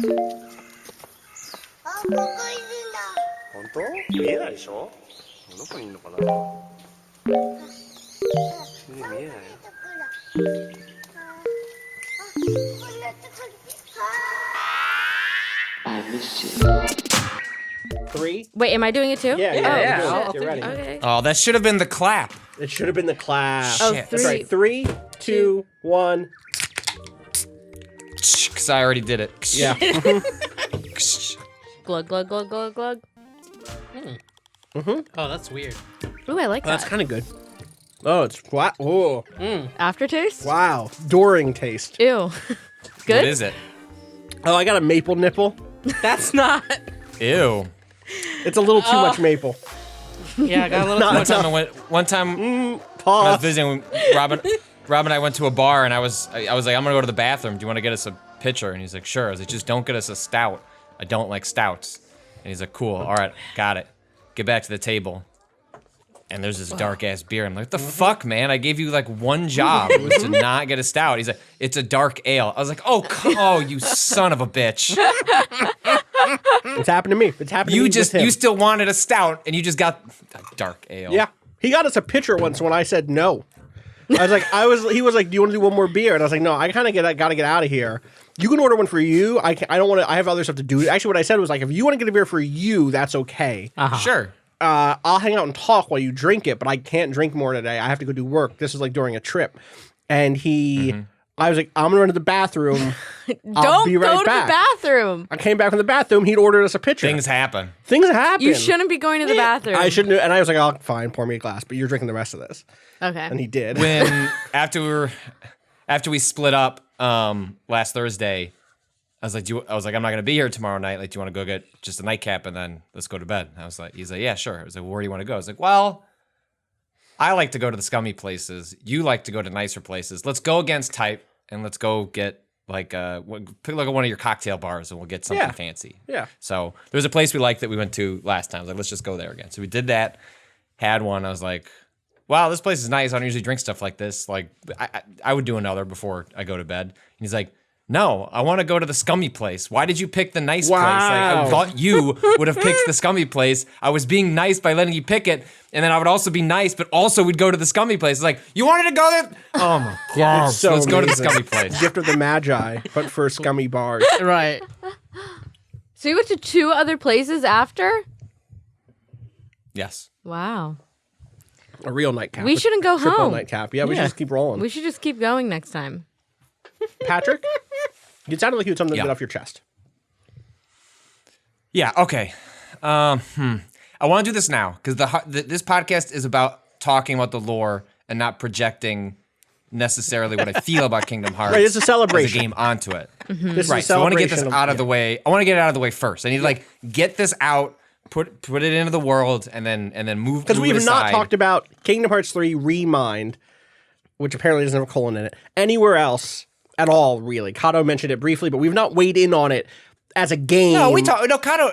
本当？見えないでしょ？どこにいるのかな？見えないよ。I miss you. 3. Wait, am I doing it too? Yeah. You're ready. Okay. Oh, that should have been the clap. It should have been the clap. Oh, Shit. That's right. 3, 2, 1. Because I already did it. Yeah. Glug, glug, glug, glug, glug. Oh, that's weird. Ooh, I like that. That's kind of good. Oh, it's wow. Oh, Aftertaste? wow. During taste. Ew. Good? What is it? Oh, I got a maple nipple. That's not. Ew. It's a little too much maple. Yeah, I got a little. One time when I was Pause. visiting Robin and I went to a bar and I was like, I'm gonna go to the bathroom. Do you want to get us a pitcher? And he's like, sure. I was like, just don't get us a stout. I don't like stouts. And he's like, cool. All right, got it. Get back to the table. And there's this dark ass beer. I'm like, what the fuck, man? I gave you like one job was to not get a stout. He's like, it's a dark ale. I was like, oh, you son of a bitch. It's happened to me. It's happened to me with him. You still wanted a stout and you just got a dark ale. Yeah. He got us a pitcher once when I said no. He was like, do you want to do one more beer? And I was like, no, I kind of got to get out of here. You can order one for you. I don't want to, I have other stuff to do. Actually, what I said was like, if you want to get a beer for you, that's okay. Sure. I'll hang out and talk while you drink it, but I can't drink more today. I have to go do work. This is like during a trip. And I was like, I'm going to run to the bathroom. Don't be right go to back. the bathroom. I came back from the bathroom. He'd ordered us a pitcher. Things happen. Things happen. You shouldn't be going to the bathroom. I shouldn't. And I was like, oh, fine, pour me a glass, but you're drinking the rest of this. Okay. And he did. When after we split up last Thursday, I was like, I'm not gonna be here tomorrow night. Like, do you want to go get just a nightcap and then let's go to bed? And he's like, yeah, sure. I was like, well, where do you want to go? I was like, well, I like to go to the scummy places. You like to go to nicer places. Let's go against type and let's go get pick like one of your cocktail bars and we'll get something fancy. Yeah. So there's a place we liked that we went to last time. I was like, let's just go there again. So we did that. Had one. I was like, wow, this place is nice. I don't usually drink stuff like this. Like, I would do another before I go to bed. And he's like, no, I want to go to the scummy place. Why did you pick the nice place? Like, I thought you would have picked the scummy place. I was being nice by letting you pick it, and then I would also be nice, but also we'd go to the scummy place. It's like, you wanted to go there? Oh my god! So let's go to the amazing. scummy place. Gift of the Magi, but for scummy bars. Right. So you went to 2 other places after? Yes. Wow. A real nightcap. We shouldn't go Triple home. nightcap. Yeah, we should just keep rolling. We should just keep going next time. Patrick, it sounded like you had something to Yeah. get off your chest. Yeah. Okay. I want to do this now because this podcast is about talking about the lore and not projecting necessarily what I feel about Kingdom Hearts. Right, it's a celebration. As a game onto it. This Right. is a So I want to get celebration this out of the way. I want to get it out of the way first. I need to like get this out, put it into the world, and then move. Because move it we've not aside. talked about Kingdom Hearts 3 Remind, which apparently doesn't have a colon in it, anywhere else at all, really. Kato mentioned it briefly, but we've not weighed in on it as a game. No, we talked. No, Kato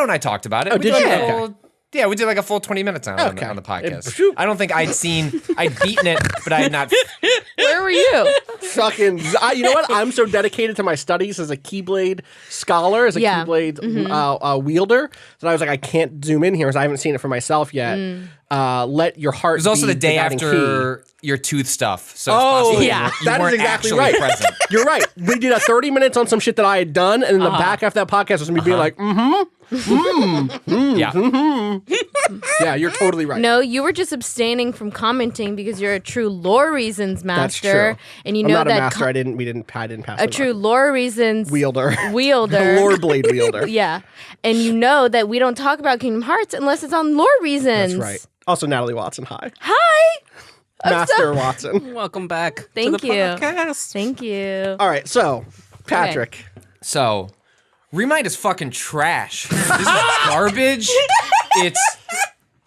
and I talked about it. Oh, we did did you? like a Okay. full- yeah, we did like a full 20 minutes on it on the podcast. Phew. I don't think I'd beaten it, but I had not. Where were you? Fucking, you know what? I'm so dedicated to my studies as a Keyblade scholar, as a Keyblade wielder, that I was like, I can't zoom in here because I haven't seen it for myself yet. Let your heart. It was also be the day guiding after key. your tooth stuff. So Oh, it's possible yeah. you That is weren't exactly actually right. present. You're right. We did a 30 minutes on some shit that I had done, and then the back after that podcast was me being like, Yeah. yeah, you're totally right. No, you were just abstaining from commenting because you're a true lore reasons That's true. master, and you I'm know not a that master. I didn't pass a the true lore reasons wielder. wielder. Lore blade wielder. Yeah, and you know that we don't talk about Kingdom Hearts unless it's on lore reasons. That's right. Also, Natalie Watson. Hi, Hi. Master Watson. Welcome back. Thank to the you. Podcast. Thank you. All right, so Patrick. So, Remind is fucking trash. This is garbage.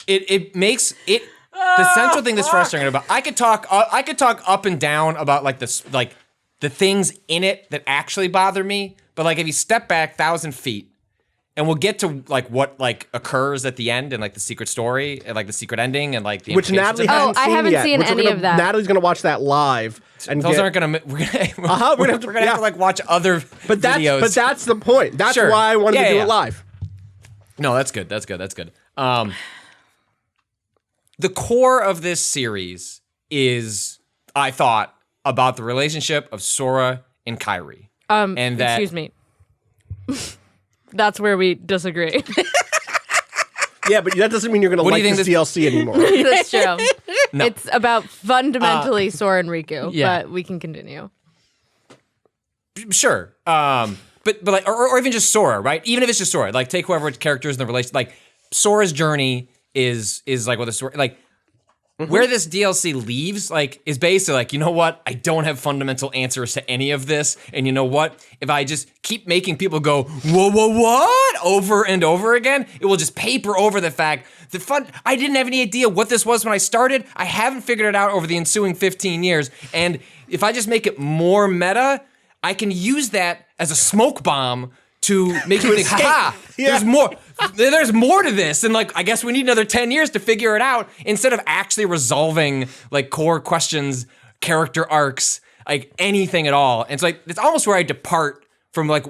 It makes it the central thing that's frustrating about. I could talk up and down about like this, like the things in it that actually bother me. But like if you step back 1,000 feet, and we'll get to like what like occurs at the end and like the secret story and like the secret ending and like the Which implications Natalie of that. hasn't I seen haven't yet. seen which we're any gonna- of that. Natalie's gonna watch that live and those get, aren't gonna. We're gonna have to yeah. like watch other videos. But that's the point. That's Sure. why I wanted to do it live. No, that's good. That's good. That's good. The core of this series is, I thought, about the relationship of Sora and Kairi. And that, excuse me. That's where we disagree. Yeah, but that doesn't mean you're going to What do like you this think DLC anymore. That's true. No. It's about fundamentally Sora and Riku, yeah. but we can continue. Sure. But like, or even just Sora, right? Even if it's just Sora, like take whoever characters in the relation, like Sora's journey is like what the story, like where this DLC leaves, like is basically like, you know what? I don't have fundamental answers to any of this, and you know what? If I just keep making people go whoa what over and over again, it will just paper over the fact that I didn't have any idea what this was when I started. I haven't figured it out over the ensuing 15 years, and if I just make it more meta, I can use that as a smoke bomb to make you think, haha, there's more to this. And like, I guess we need another 10 years to figure it out instead of actually resolving like core questions, character arcs, like anything at all. And it's like, it's almost where I depart from like,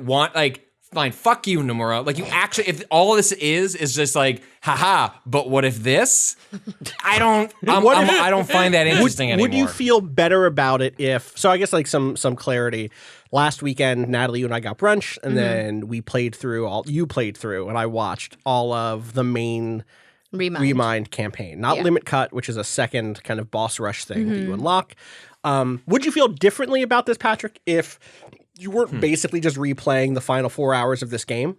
fine, fuck you, Nomura. Like you actually, if all this is just like, haha, but what if this? I don't find that interesting anymore. Would you feel better about it if, so I guess like some clarity. Last weekend, Natalie, you and I got brunch, and then you played through, and I watched all of the main Remind campaign. Not Limit Cut, which is a second kind of boss rush thing that you unlock. Would you feel differently about this, Patrick, if you weren't basically just replaying the final 4 hours of this game?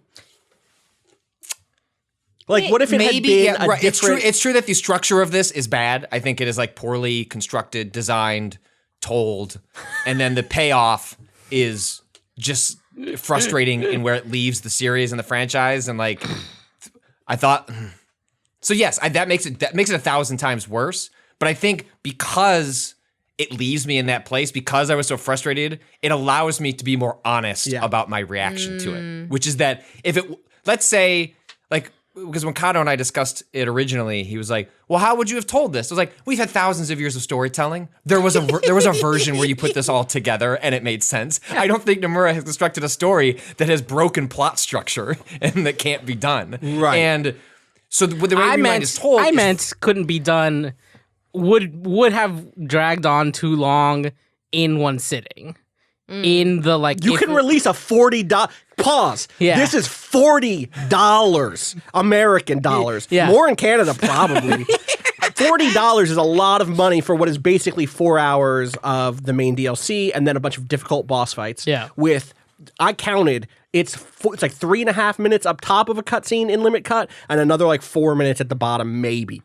Like, what if it had been a different... It's true that the structure of this is bad. I think it is like poorly constructed, designed, told, and then the payoff is just frustrating in where it leaves the series and the franchise. And like, I thought, so yes, that makes it 1,000 times worse. But I think because it leaves me in that place, because I was so frustrated, it allows me to be more honest about my reaction to it. Which is that if it, let's say, like, because when Kato and I discussed it originally, he was like, well, how would you have told this? I was like, we've had thousands of years of storytelling. There was a version where you put this all together and it made sense. I don't think Nomura has constructed a story that has broken plot structure and that can't be done. Right. And so the way Remind is told... I meant couldn't be done, would have dragged on too long in one sitting. In the like... You can release a $40... Pause. Yeah. This is $40 American dollars. Yeah. More in Canada, probably. $40 is a lot of money for what is basically 4 hours of the main DLC and then a bunch of difficult boss fights. Yeah. With, I counted, it's like 3.5 minutes up top of a cutscene in Limit Cut and another like 4 minutes at the bottom, maybe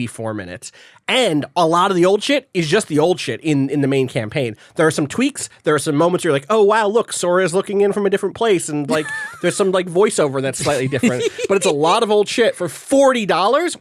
4 minutes. And a lot of the old shit is just the old shit in the main campaign. There are some tweaks. There are some moments where you're like, oh, wow, look, Sora is looking in from a different place. And like, there's some like voiceover that's slightly different. But it's a lot of old shit for $40.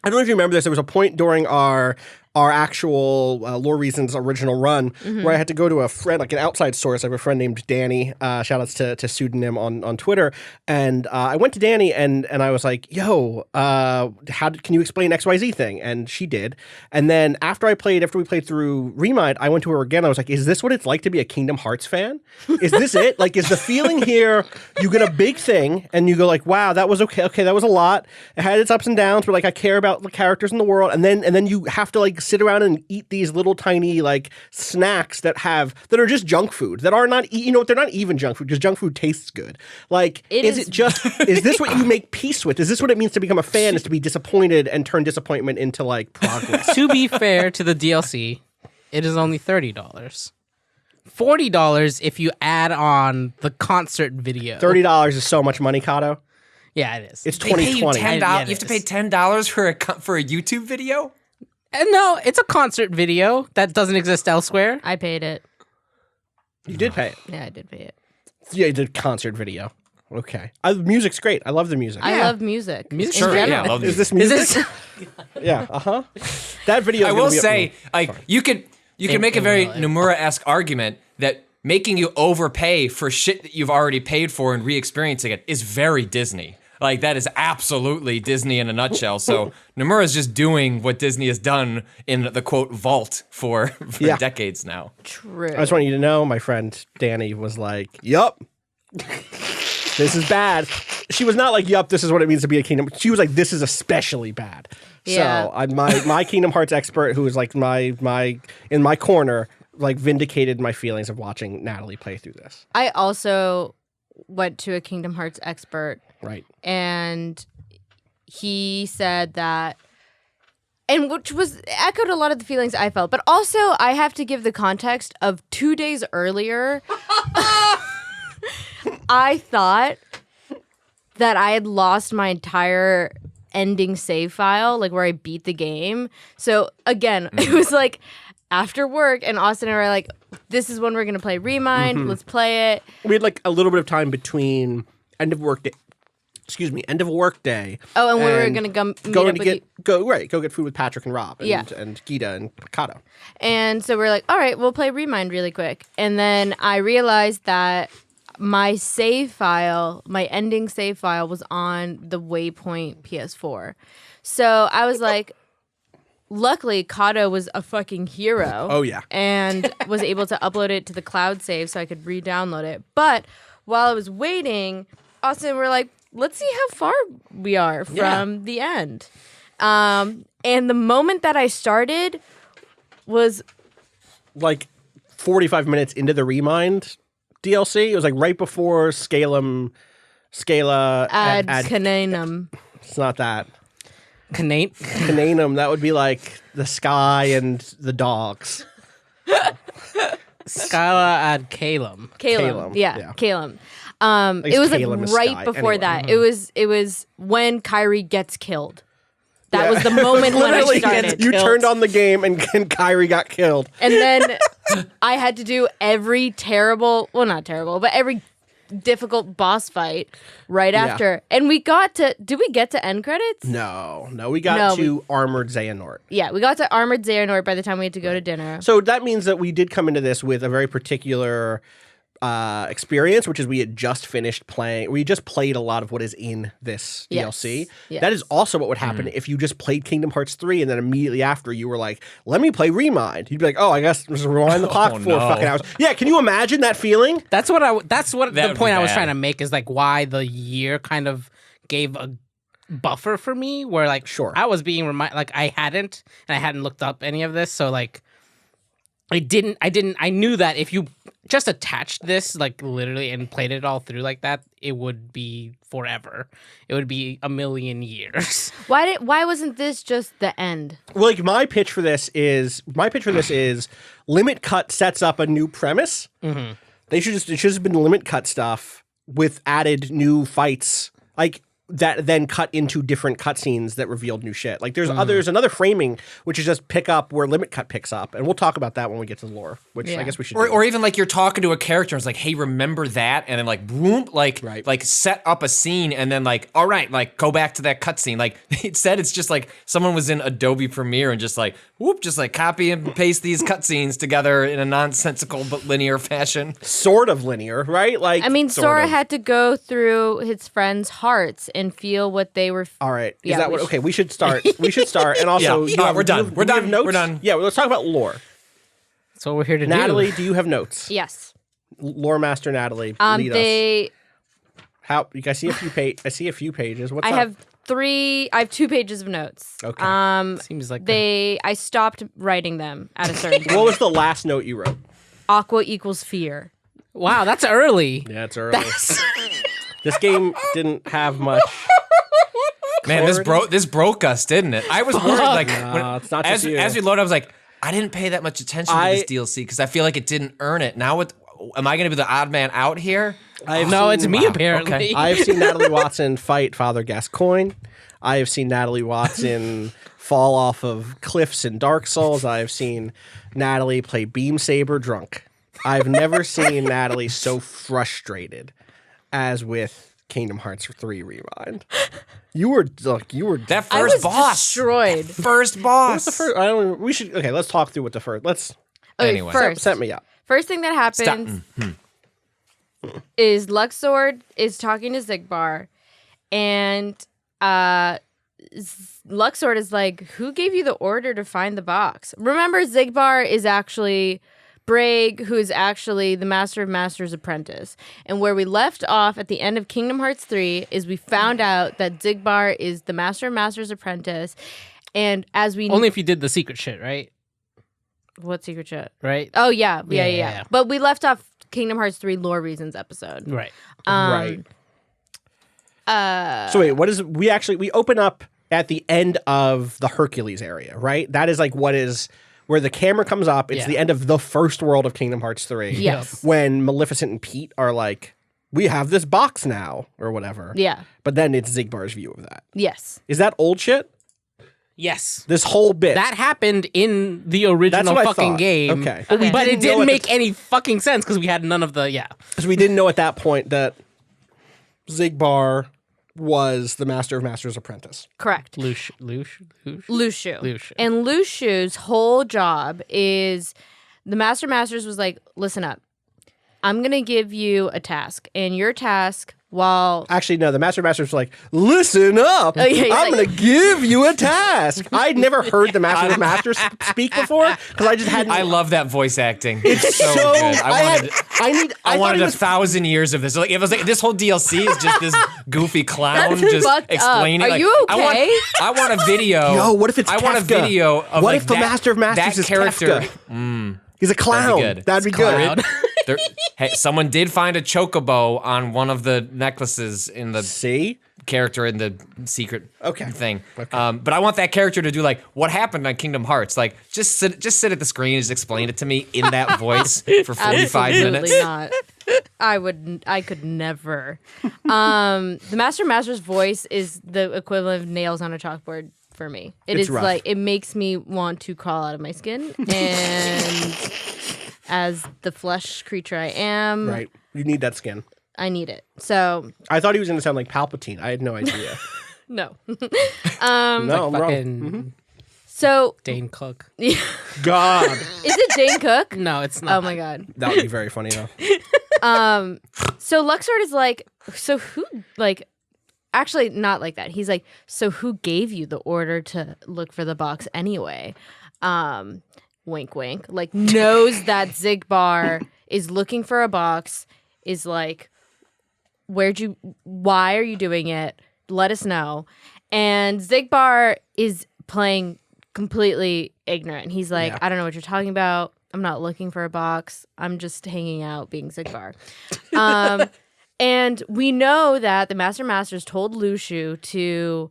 I don't know if you remember this. There was a point during our actual Lore Reasons original run where I had to go to a friend, like an outside source. I have a friend named Danny. Shout outs to Pseudonym on Twitter. And I went to Danny and I was like, yo, can you explain XYZ thing? And she did. And then after we played through Remind, I went to her again. I was like, is this what it's like to be a Kingdom Hearts fan? Is this it? Like, is the feeling here, you get a big thing and you go like, wow, that was okay. Okay, that was a lot. It had its ups and downs, but like, I care about the characters in the world. And then you have to like sit around and eat these little tiny like snacks that are just junk food that are not, they're not even junk food because junk food tastes good. Like, is this what you make peace with? Is this what it means to become a fan, is to be disappointed and turn disappointment into like progress? To be fair to the DLC, it is only $30. $40 if you add on the concert video. $30 is so much money, Kato. Yeah, it is. It's They pay you $2020. $10. Yeah, You have to pay $10 for a YouTube video? And no, it's a concert video that doesn't exist elsewhere. I paid it. You did pay it. Yeah, I did pay it. Yeah, you did concert video. Okay. Music's great. I love the music. I love music. Music, in sure, general. Yeah, I love Is this Is music? this? Yeah, That video is I gonna will be up- say, like, you could make a very will. Nomura-esque argument that making you overpay for shit that you've already paid for and re-experiencing it is very Disney. Like that is absolutely Disney in a nutshell. So Nomura's just doing what Disney has done in the quote vault for decades now. True. I just want you to know, my friend Danny was like, "Yup, this is bad." She was not like, "Yup, this is what it means to be a Kingdom." She was like, "This is especially bad." Yeah. So my Kingdom Hearts expert, who is like my in my corner, like vindicated my feelings of watching Natalie play through this. I also went to a Kingdom Hearts expert. Right. And he said that, and which was echoed a lot of the feelings I felt, but also I have to give the context of 2 days earlier. I thought that I had lost my entire ending save file, like where I beat the game. So again, it was like after work, and Austin and I were like, this is when we're going to play Remind. Let's play it. We had like a little bit of time between end of work day. End of work day. Oh, and we were going to go get food with Patrick and Rob and, and Gita and Kato. And so we're like, all right, we'll play Remind really quick. And then I realized that my save file, my ending save file was on the Waypoint PS4. So I was like, luckily, Kato was a fucking hero. Oh, yeah. And was able to upload it to the cloud save so I could re-download it. But while I was waiting, Austin, we're like, let's see how far we are from the end. And the moment that I started was like 45 minutes into the Remind DLC. It was like right before Scala ad Caelum. It's not that. Cananum. That would be like the sky and the dogs. Scala ad Caelum. Caelum. Yeah, Caelum. guess It was Caelum is like sky. right before Anyway. that. It was when Kairi gets killed. That was the moment when I Literally, started. you turned on the game and Kairi got killed. And then I had to do every not terrible, but every difficult boss fight right after. And did we get to end credits? No, we got to Armored Xehanort. Yeah, we got to Armored Xehanort by the time we had to go to dinner. So that means that we did come into this with a very particular experience, which is we had just finished playing. We just played a lot of what is in this DLC. Yes. That is also what would happen if you just played Kingdom Hearts 3 and then immediately after you were like, let me play Remind. You'd be like, oh, I guess just rewind the clock for 4 fucking hours. Yeah, can you imagine that feeling? That's what the would point be I was bad. trying to make is like why the year kind of gave a buffer for me where like Sure. I was being reminded like I hadn't looked up any of this, so like I knew that if you just attached this like literally and played it all through like that, it would be forever. It would be a million years. Why wasn't this just the end? Well, like my pitch for this is Limit Cut sets up a new premise. Mm-hmm. It should just have been Limit Cut stuff with added new fights, like that then cut into different cutscenes that revealed new shit. Like there's another framing, which is just pick up where Limit Cut picks up, and we'll talk about that when we get to the lore, which I guess we should. Or even like you're talking to a character and it's like, hey, remember that? And then like boom, like set up a scene and then like, all right, like go back to that cutscene. Like instead it's just like someone was in Adobe Premiere and just like copy and paste these cutscenes together in a nonsensical but linear fashion. Sort of linear, right? Like I mean, sort Sora of. had to go through his friends' hearts and feel what they were. All right. Is Yeah, that we what? Okay, we should start. And also, we're done. We're done. Notes? We're done. Yeah, well, let's talk about lore. That's what we're here to Natalie, do. do you have notes? Yes. Lore master Natalie, lead us. How? I see a few I see a few pages. What's I up? have 2 pages of notes. Okay. Seems like I stopped writing them at a certain point. What was the last note you wrote? Aqua equals fear. wow, that's early. Yeah, it's early. This game didn't have much. Man, this broke us, didn't it? I was worried like it's not just you. as we load, I was like, I didn't pay that much attention to this DLC because I feel like it didn't earn it. Now am I going to be the odd man out here? It's me apparently. Okay. I have seen Natalie Watson fight Father Gascoigne. I have seen Natalie Watson fall off of cliffs in Dark Souls. I have seen Natalie play Beam Saber drunk. I've never seen Natalie so frustrated as with Kingdom Hearts 3 Rewind. You were That I was first boss. destroyed. First boss. What's the first? I don't. We should. Okay, let's talk through what the first. Let's Okay, Anyway. first, set me up. first thing that happens is Luxord is talking to Zigbar, And Luxord is like, who gave you the order to find the box? Remember, Xigbar is actually Braig, who is actually the Master of Masters apprentice. And where we left off at the end of Kingdom Hearts 3 is we found out that Xigbar is the Master of Masters apprentice. And as we Only if you did the secret shit, right? What secret shit? Right? Oh, yeah. Yeah. Yeah. But we left off Kingdom Hearts 3 lore reasons episode. Right. Right. So wait, what is we open up at the end of the Hercules area, right? That is like what is where the camera comes up. It's Yeah. the end of the first world of Kingdom Hearts 3. Yes. When Maleficent and Pete are like, we have this box now, or whatever. Yeah. But then it's Xigbar's view of that. Yes. Is that old shit? Yes. This whole bit. That happened in the original what I fucking thought. game. Okay. But, we it didn't know didn't at make any fucking sense because we had none of the, Because we didn't know at that point that Xigbar was the Master of Masters apprentice. Correct. Lushu. Lushu. And Lushu's whole job is the Masters was like, listen up. I'm going to give you a task. And your task, while... Actually, no, the Master of Masters was like, listen up. Oh, yeah, he's I'm like- going to give you a task. I'd never heard the Master of Masters speak before because I just hadn't. I love that voice acting. It's so, so good. I thought wanted it a was 1,000 years of this. Like it was like this whole DLC is just this goofy clown That's just fucked up. explaining. Are like, you okay? I want a video. Yo, what if it's I want a Kafka? video of What like if the that, Master of Masters that is character. Kafka? He's a clown. good. That'd be good. Hey, someone did find a chocobo on one of the necklaces in the See? character in the secret thing. Okay. But I want that character to do like what happened on Kingdom Hearts. Like just sit at the screen and just explain it to me in that voice for 45 minutes. Absolutely not. I could never. The Master of Masters voice is the equivalent of nails on a chalkboard for me. It's Is rough. like, it makes me want to crawl out of my skin. And as the flesh creature I am, Right. You need that skin. I need it. So, I thought he was going to sound like Palpatine. I had no idea. no. No, I'm wrong. Fucking So, Dane Cook. God. is it Jane Cook? No, it's not. Oh my God. That would be very funny, though. So Luxord is like, so who, like, actually not like that. He's like, so who gave you the order to look for the box anyway? Wink, wink. Like, knows that Xigbar is looking for a box, is like, why are you doing it? Let us know. And Xigbar is playing completely ignorant. He's like, Yeah. I don't know what you're talking about. I'm not looking for a box. I'm just hanging out being Xigbar. And we know that the Masters told Lushu to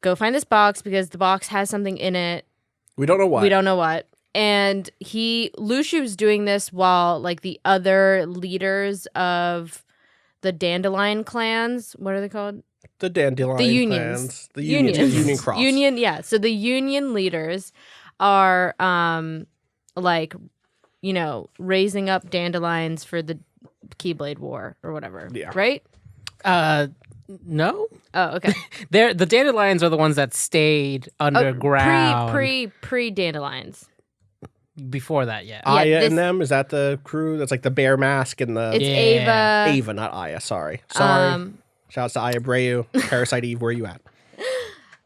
go find this box because the box has something in it. We don't know what. We don't know what. And Lushu's doing this while like the other leaders of the Dandelion clans, what are they called? The Dandelion The unions. clans. The unions. Union Cross. Union, yeah. So the union leaders are like, you know, raising up dandelions for the Keyblade War or whatever. Yeah. Right? No. Oh, okay. The dandelions are the ones that stayed underground. Pre dandelions. Before that, yeah. Aya this- and them? Is that the crew? That's like the bear mask and the... It's Yeah. Ava. Ava, not Aya. Sorry. Shouts to Aya Breu. Parasite Eve, where you at?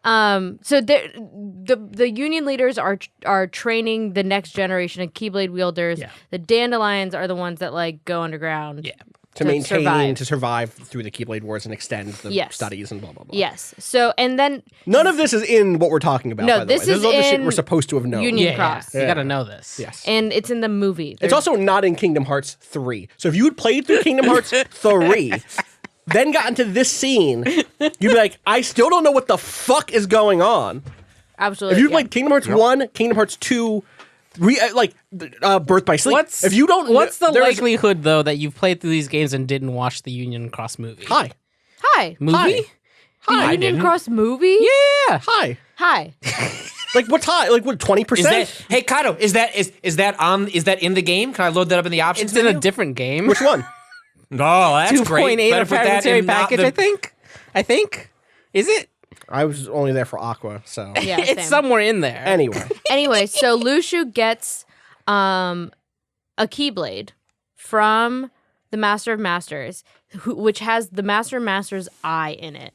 So the union leaders are training the next generation of Keyblade wielders. Yeah. The dandelions are the ones that like go underground. Yeah. To maintain, survive. to survive through the Keyblade Wars and extend the Yes. studies and blah, blah, blah. Yes. So and then None of this is in what we're talking about, No, by the this way. This is is all the shit in we're supposed to have known. Union Yeah, Cross. You gotta know this. Yes. And it's in the movie. It's also not in Kingdom Hearts 3. So if you had played through Kingdom Hearts 3, then got into this scene, you'd be like, I still don't know what the fuck is going on. Absolutely. If you yeah. played Kingdom Hearts 1, Kingdom Hearts 2, Birth by Sleep. What's if you don't, What's the there's- likelihood though that you've played through these games and didn't watch the Union Cross movie? Hi. Hi. Movie? The I Union didn't. Cross movie? Yeah. Hi. Hi. Like what's high? Like what? 20%? Is that hey Kato? Is that in the game? Can I load that up in the options? It's in a menu? different game. Which one? Oh, that's great. 2.8 Better of put that fragmentary in not package, the- I think. Is it? I was only there for Aqua, so Yeah. It's same. somewhere in there. anyway. Anyway, so Lushu gets a Keyblade from the Master of Masters, which has the Master of Masters' eye in it.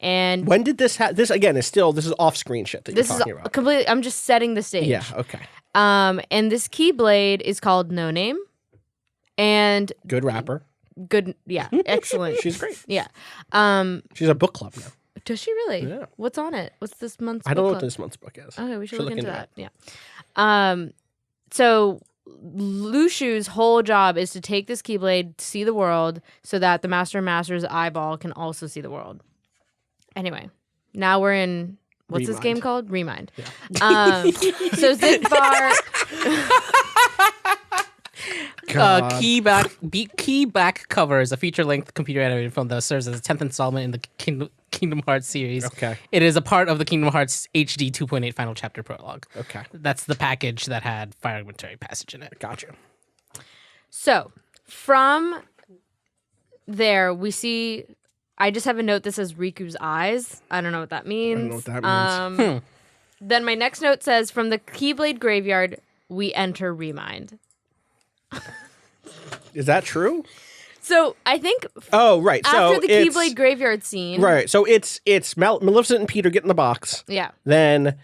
And When did this this again is still this is off-screen shit that this you're is talking about. completely. I'm just setting the stage. Yeah, okay. And this Keyblade is called No Name, and Good rapper. good. Yeah, excellent. She's great. Yeah. She's a book club now. Does she really? Yeah. What's on it? What's this month's? I don't know book what club? this month's book is. Okay, we should Should look look into into that. Yeah. So Lushu's whole job is to take this Keyblade, see the world, so that the Master of Master's eyeball can also see the world. Anyway, now we're in what's this game called? Remind. Yeah. So Zigbar. Key Back Cover is a feature-length computer animated film that serves as the 10th installment in the Kingdom Hearts series. Okay. It is a part of the Kingdom Hearts HD 2.8 Final Chapter Prologue. Okay. That's the package that had Fragmentary Passage in it. Gotcha. So from there, we see. I just have a note that says Riku's eyes. I don't know what that means. I don't know what that means. Then my next note says, from the Keyblade graveyard, we enter Remind. Is that true? So I think Oh, right. So after the it's- Keyblade graveyard scene. Right. So it's Maleficent and Peter get in the box. Yeah. Then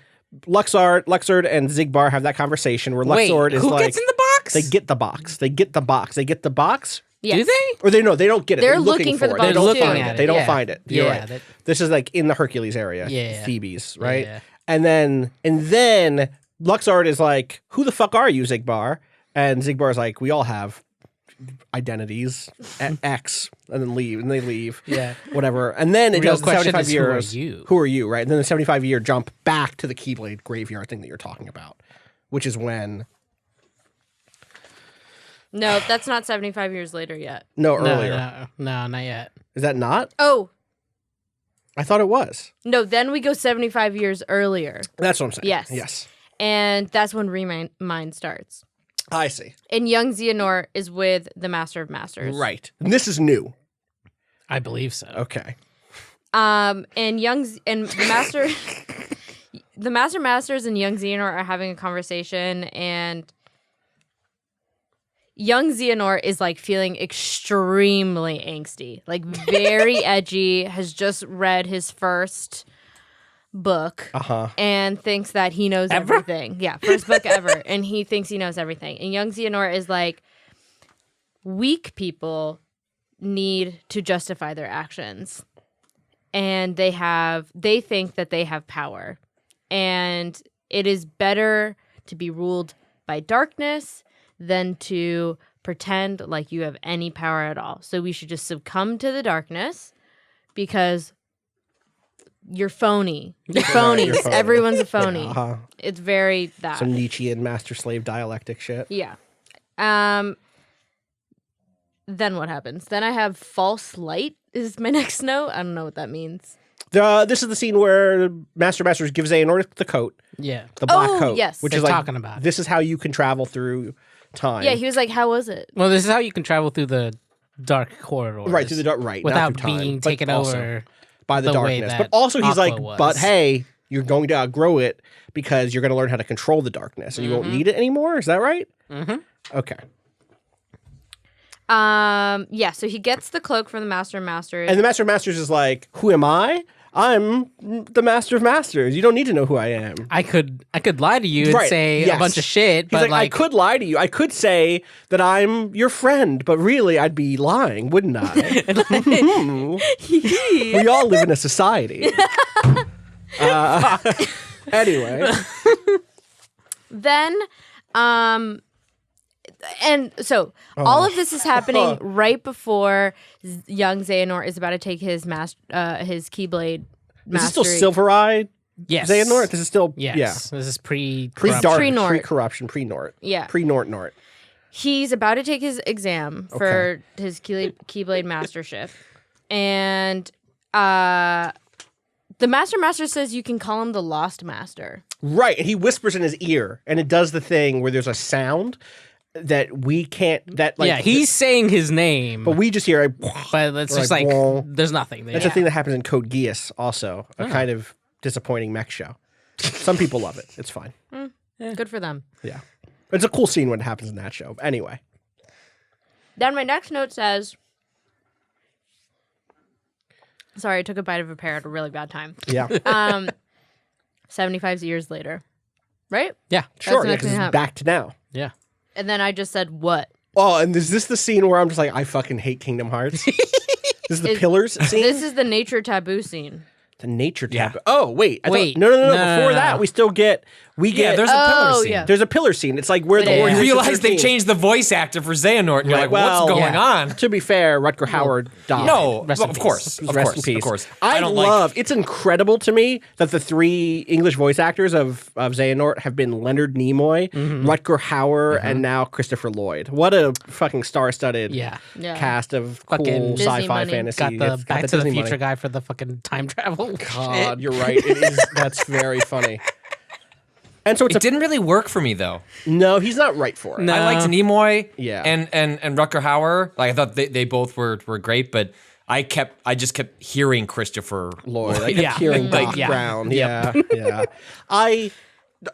Luxord and Zigbar have that conversation where Wait, Luxord is who like gets in the box? they get the box. They get the box. They get the box. Yes. Do they? Or they don't get it. They're looking looking for the it. box, They don't too. find Looking it. at They it, don't yeah. find it. You're Yeah, right. that- This is like in the Hercules area. Yeah. Thebes, right? Yeah. And then Luxord is like, "Who the fuck are you, Zigbar?" And Zigbar's like, "We all have identities, X," and then leave, and they leave. Yeah. Whatever. And then it Real does the question 75 is, who are years. you? Who are you, right? And then the 75-year jump back to the Keyblade graveyard thing that you're talking about, which is when No, that's not 75 years later yet. earlier. No, not yet. Is that not? Oh, I thought it was. no, then we go 75 years earlier. That's what I'm saying. Yes. Yes. And that's when Remind starts. I see. And young Xehanort is with the Master of Masters. Right. And this is new. I believe so. Okay. And the Master the Master Masters and young Xehanort are having a conversation, and young Xehanort is like feeling extremely angsty, like very edgy, has just read his first book and thinks that he knows everything. Yeah, first book ever. And he thinks he knows everything. And young Xehanort is like, weak people need to justify their actions. And they think that they have power. And it is better to be ruled by darkness than to pretend like you have any power at all. So we should just succumb to the darkness because you're phony. You're phonies. you're phony. Everyone's a phony. Uh-huh. It's very that. Some Nietzschean master-slave dialectic shit. Yeah. Then what happens? Then I have false light is my next note. I don't know what that means. This is the scene where Masters gives Xehanort the coat, Yeah. the black Oh, coat. yes. Which They're is like, talking about it. this is how you can travel through time. Yeah, he was like, how was it? Well, this is how you can travel through the dark corridors. Right, through the dark, right. not Without through time, being but taken also over by the way darkness. that But also he's Aqua like, was. but hey, you're going to outgrow it because you're going to learn how to control the darkness and you won't need it anymore. Is that right? Mm-hmm. Okay. Yeah, so he gets the cloak from the Master of Masters. And the Master of Masters is like, who am I? I'm the Master of Masters. You don't need to know who I am. I could lie to you and Right, say yes. a bunch of shit, He's but like, I could lie to you. I could say that I'm your friend, but really I'd be lying, wouldn't I? We all live in a society. Anyway. Then, and so all of this is happening right before young Xehanort is about to take his his Keyblade mastery. This is still Silver-Eye yes. Xehanort? This is still, Yes. yeah. This is pre-dark. Pre-Nort. Pre-corruption, pre-Nort. Yeah. Pre-Nort. He's about to take his exam for his Keyblade mastership, and the Master says you can call him the Lost Master. Right, and he whispers in his ear, and it does the thing where there's a sound that we can't, that like... yeah, he's saying his name, But we just hear a... but it's or just like, like, wah. there's nothing there. That's a thing that happens in Code Geass also, a kind of disappointing mech show. Some people love it. It's fine. Good for them. Yeah. It's a cool scene when it happens in that show. Anyway. Then my next note says, Sorry, I took a bite of a pear at a really bad time. Yeah. 75 years later, right? Yeah. Sure, the next because thing it's that back to now. Yeah. And then I just said, what? Oh, and is this the scene where I'm just like, I fucking hate Kingdom Hearts? This is the pillars scene? This is the nature taboo scene. The nature Yeah. tab. Oh, wait. Wait. No. No, Before no. that, we still get... Yeah, there's a pillar Oh, scene. yeah. There's a pillar scene. It's like where the It Lord is. You used to realize they 13. changed the voice actor for Xehanort, and you're like, well, what's going yeah. on? To be fair, Rutger Hauer died. No, Rest in of peace. course, of Rest course, in peace. of course. I don't love. like. It's incredible to me that the 3 English voice actors of Xehanort have been Leonard Nimoy, Rutger Hauer, and now Christopher Lloyd. What a fucking star-studded Yeah. Yeah. cast of Fucking cool Disney sci-fi money. fantasy. Got the It's Back to the Disney Future money. guy for the fucking time travel. God, you're right. It is. That's very funny. And so it's It didn't really work for me though. no, he's not right for it. No. I liked Nimoy, Yeah. and Rutger Hauer. Like I thought they both were great, but I just kept hearing Christopher Lloyd. I Lloyd. kept Yeah. hearing Like, Doc yeah. Brown. Yeah, yeah.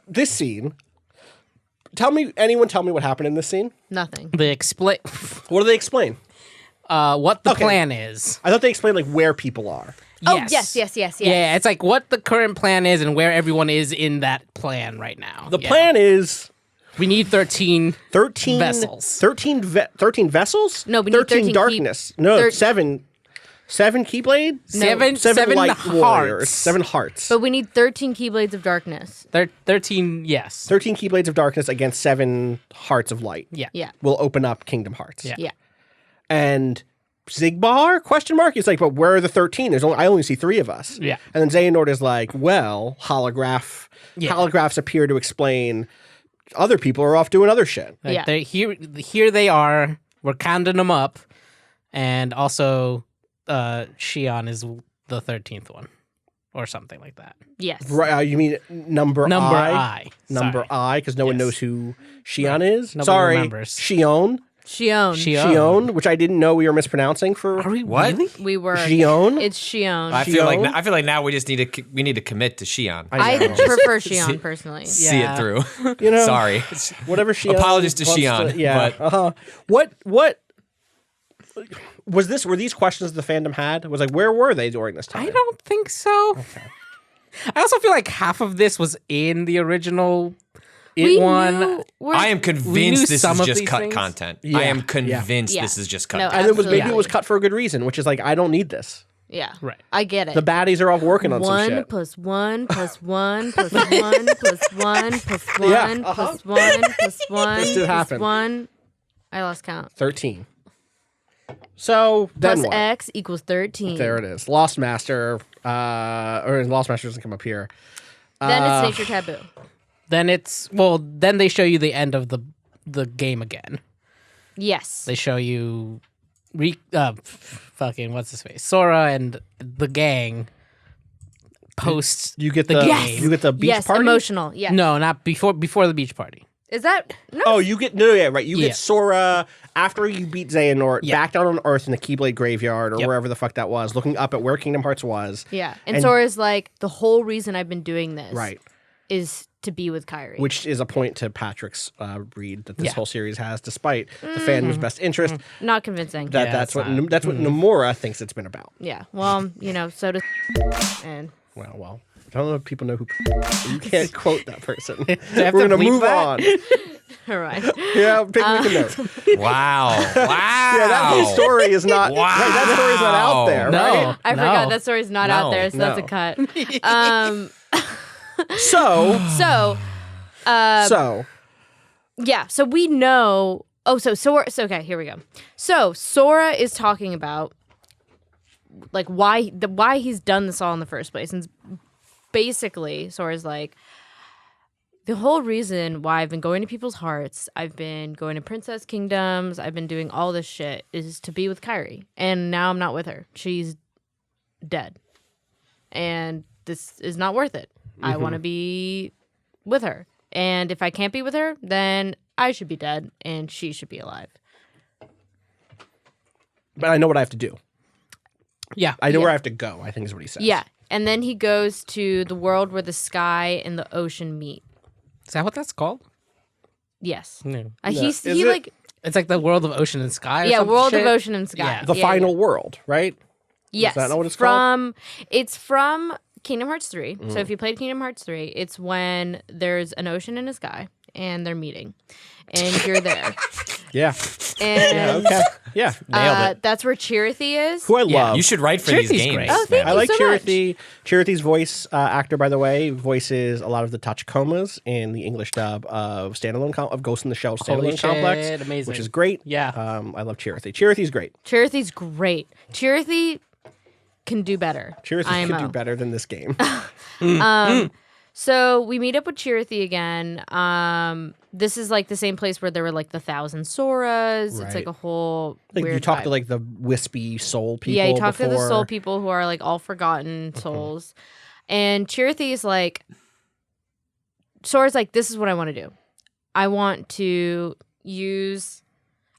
This scene. Anyone tell me what happened in this scene? Nothing. They explain What do they explain? what the Okay. plan is. I thought they explained like where people are. Oh, yes. Yeah, it's like what the current plan is and where everyone is in that plan right now. The Yeah. plan is We need 13. 13 Vessels. 13 vessels? No, we need 13 darkness. No, 7 Keyblade? Seven light hearts. warriors. 7 hearts. But we need 13 Keyblades of Darkness. 13, yes. 13 Keyblades of darkness against 7 hearts of light. Yeah. Yeah. Will open up Kingdom Hearts. Yeah. Yeah. And Zigbar? Question mark. He's like, but where are the 13? I only see 3 of us. Yeah. And then Xehanort is like, well, holographs appear to explain other people are off doing other shit. Like Yeah. they're here they are. We're counting them up. And also Xion is the 13th one. Or something like that. Yes. Right, you mean number Number I? I. Number Sorry. I, because no one Yes. knows who Xion is. Nobody Sorry, remembers. Xion. Shion. Xion, which I didn't know we were mispronouncing for. Are we What? really? We were. Xion? It's Shion. I feel Shion? like now we just need to commit to Xion. I know. prefer Shion personally. See Yeah. it through. You know, Sorry. whatever Xion. Apologies to wants Xion, yeah. but- What was this? Were these questions the fandom had? Was like, where were they during this time? I don't think so. I also feel like half of this was in the original one. I am knew convinced this some is of just these cut things. content. Yeah, I am yeah. convinced Yeah. this is just cut No, content. And it was maybe it Absolutely. was cut for a good reason, which is like, I don't need this. Yeah. Right. I get it. The baddies are off working on some 1 shit. plus 1 plus 1 plus 1 plus 1 plus 1 Yeah, plus 1 plus 1 This did plus happen. 1. I lost count. 13. So then Plus what? X equals 13. There it is. Lost Master. Or Lost Master doesn't come up here. Then it's nature taboo. Then they show you the end of the game again. Yes. They show you fucking what's his face? Sora and the gang post You get the the game. you get the beach yes, party. emotional. Yeah. No, not before the beach party. Is that no? Oh, you get no, yeah, right. You Yeah. get Sora after you beat Xehanort Yeah. back down on Earth in the Keyblade graveyard or Yep. wherever the fuck that was, looking up at where Kingdom Hearts was. Yeah. And, And- Sora's like, the whole reason I've been doing this Right. is to be with Kairi. Which is a point to Patrick's read that this Yeah. whole series has, despite the fandom's best interest. Not convincing. That Yeah, that's it's what not. that's what Nomura thinks it's been about. Yeah. Well, so does and Well, I don't know if people know who. You can't quote that person. have We're to gonna bleep move that? on. all right. Yeah, make a note. Wow. Wow. Yeah, that whole story is not. Wow. Right, that story's not out there. No. Right? I No. forgot that story's not out No. there, so that's a No. cut. So So yeah, so we know. Oh, so Sora. So okay, here we go. So Sora is talking about like why he's done this all in the first place, and basically Sora's like, the whole reason why I've been going to people's hearts, I've been going to princess kingdoms, I've been doing all this shit is to be with Kairi, and now I'm not with her. She's dead, and this is not worth it. I want to be with her. And if I can't be with her, then I should be dead and she should be alive. but I know what I have to do. Yeah. I know Yeah. where I have to go. I think is what he says. Yeah. And then he goes to the world where the sky and the ocean meet. Is that what that's called? Yes. No. He Is it? like It's like the world of ocean and sky. Or yeah, some world shit? of ocean and sky. Yeah. The Yeah, final world, right? Yes. Is that not what it's called? It's from Kingdom Hearts 3. So if you played Kingdom Hearts 3, it's when there's an ocean and a sky and they're meeting. And you're there. Yeah. And Okay. Yeah. Nailed it. that's where Chirithy is. Who I love. You should write for these Chirithy's games. great. Oh, thank I you like so much. Chirithy. Chirithy's voice actor, by the way, voices a lot of the Tachikomas in the English dub of of Ghost in the Shell Holy standalone shit, complex, amazing. which is great. Yeah. I love Chirithy. Chirithy's great. Chirithy's great. Chirithy can do better. Chirithy IMO. can do better than this game. So we meet up with Chirithy again. This is like the same place where there were like the 1,000 Soras. It's Right. like a whole Like weird you talk vibe. to like the wispy soul people. Yeah, you talk to the before. soul people who are like all forgotten souls. And Chirithy is like, Sora's like, this is what I want to do. I want to use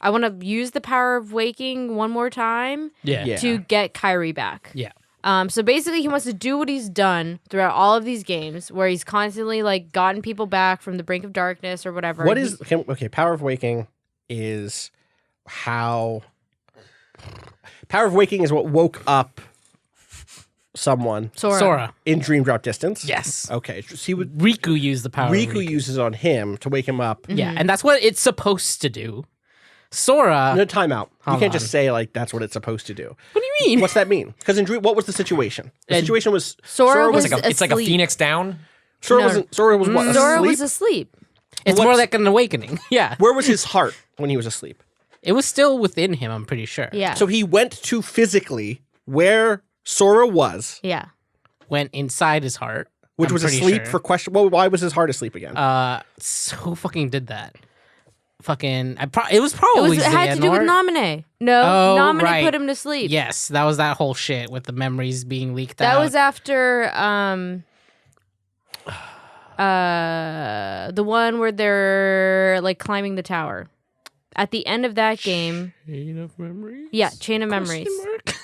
the power of waking one more time Yeah. to get Kairi back. Yeah. So basically, he wants to do what he's done throughout all of these games, where he's constantly like gotten people back from the brink of darkness or whatever. What is okay? Power of waking is how. Power of waking is what woke up someone Sora? in dream drop distance. Yes. Okay. So he would. Riku used the power. of Riku uses on him to wake him up. Yeah, and that's what it's supposed to do. Sora. No timeout. You Hold can't on. just say like that's what it's supposed to do. What do you mean? What's that mean? Because in dream, what was the situation? The And situation was Sora was It's like a asleep. phoenix down. Sora No. wasn't. Sora was what? Sora asleep? was asleep. It's more like an awakening. Yeah. Where was his heart when he was asleep? It was still within him, I'm pretty sure. Yeah. So he went to physically where Sora was, yeah. Went inside his heart. which I'm was pretty asleep sure. for question. Well, why was his heart asleep again? So who fucking did that? Fucking. It was It probably had to do with Xehanort. Naminé. No, Oh, Naminé right. put him to sleep. Yes, that was that whole shit with the memories being leaked That out. was after the one where they're like climbing the tower. At the end of that game, Chain of memories. yeah, Chain of Memories. Question mark?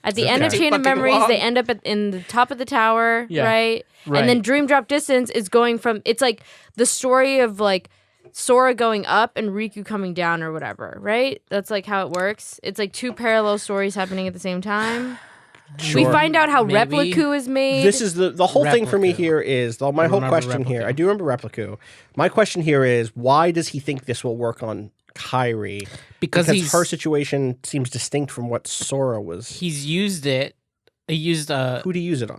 At the end of Okay. Chain of Fucking Memories, long. they end up in the top of the tower, Yeah. right? Right. And then Dream Drop Distance is going from, it's like the story of like Sora going up and Riku coming down or whatever, right? That's like how it works. It's like two parallel stories happening at the same time. We find out how Maybe. Repliku is made. This is the whole thing for me Repliku. here is my whole remember question here. Repliku. I do remember Repliku. My question here is why does he think this will work on Kairi? Because he's her situation seems distinct from what Sora was. he's used it. He used Who'd he use it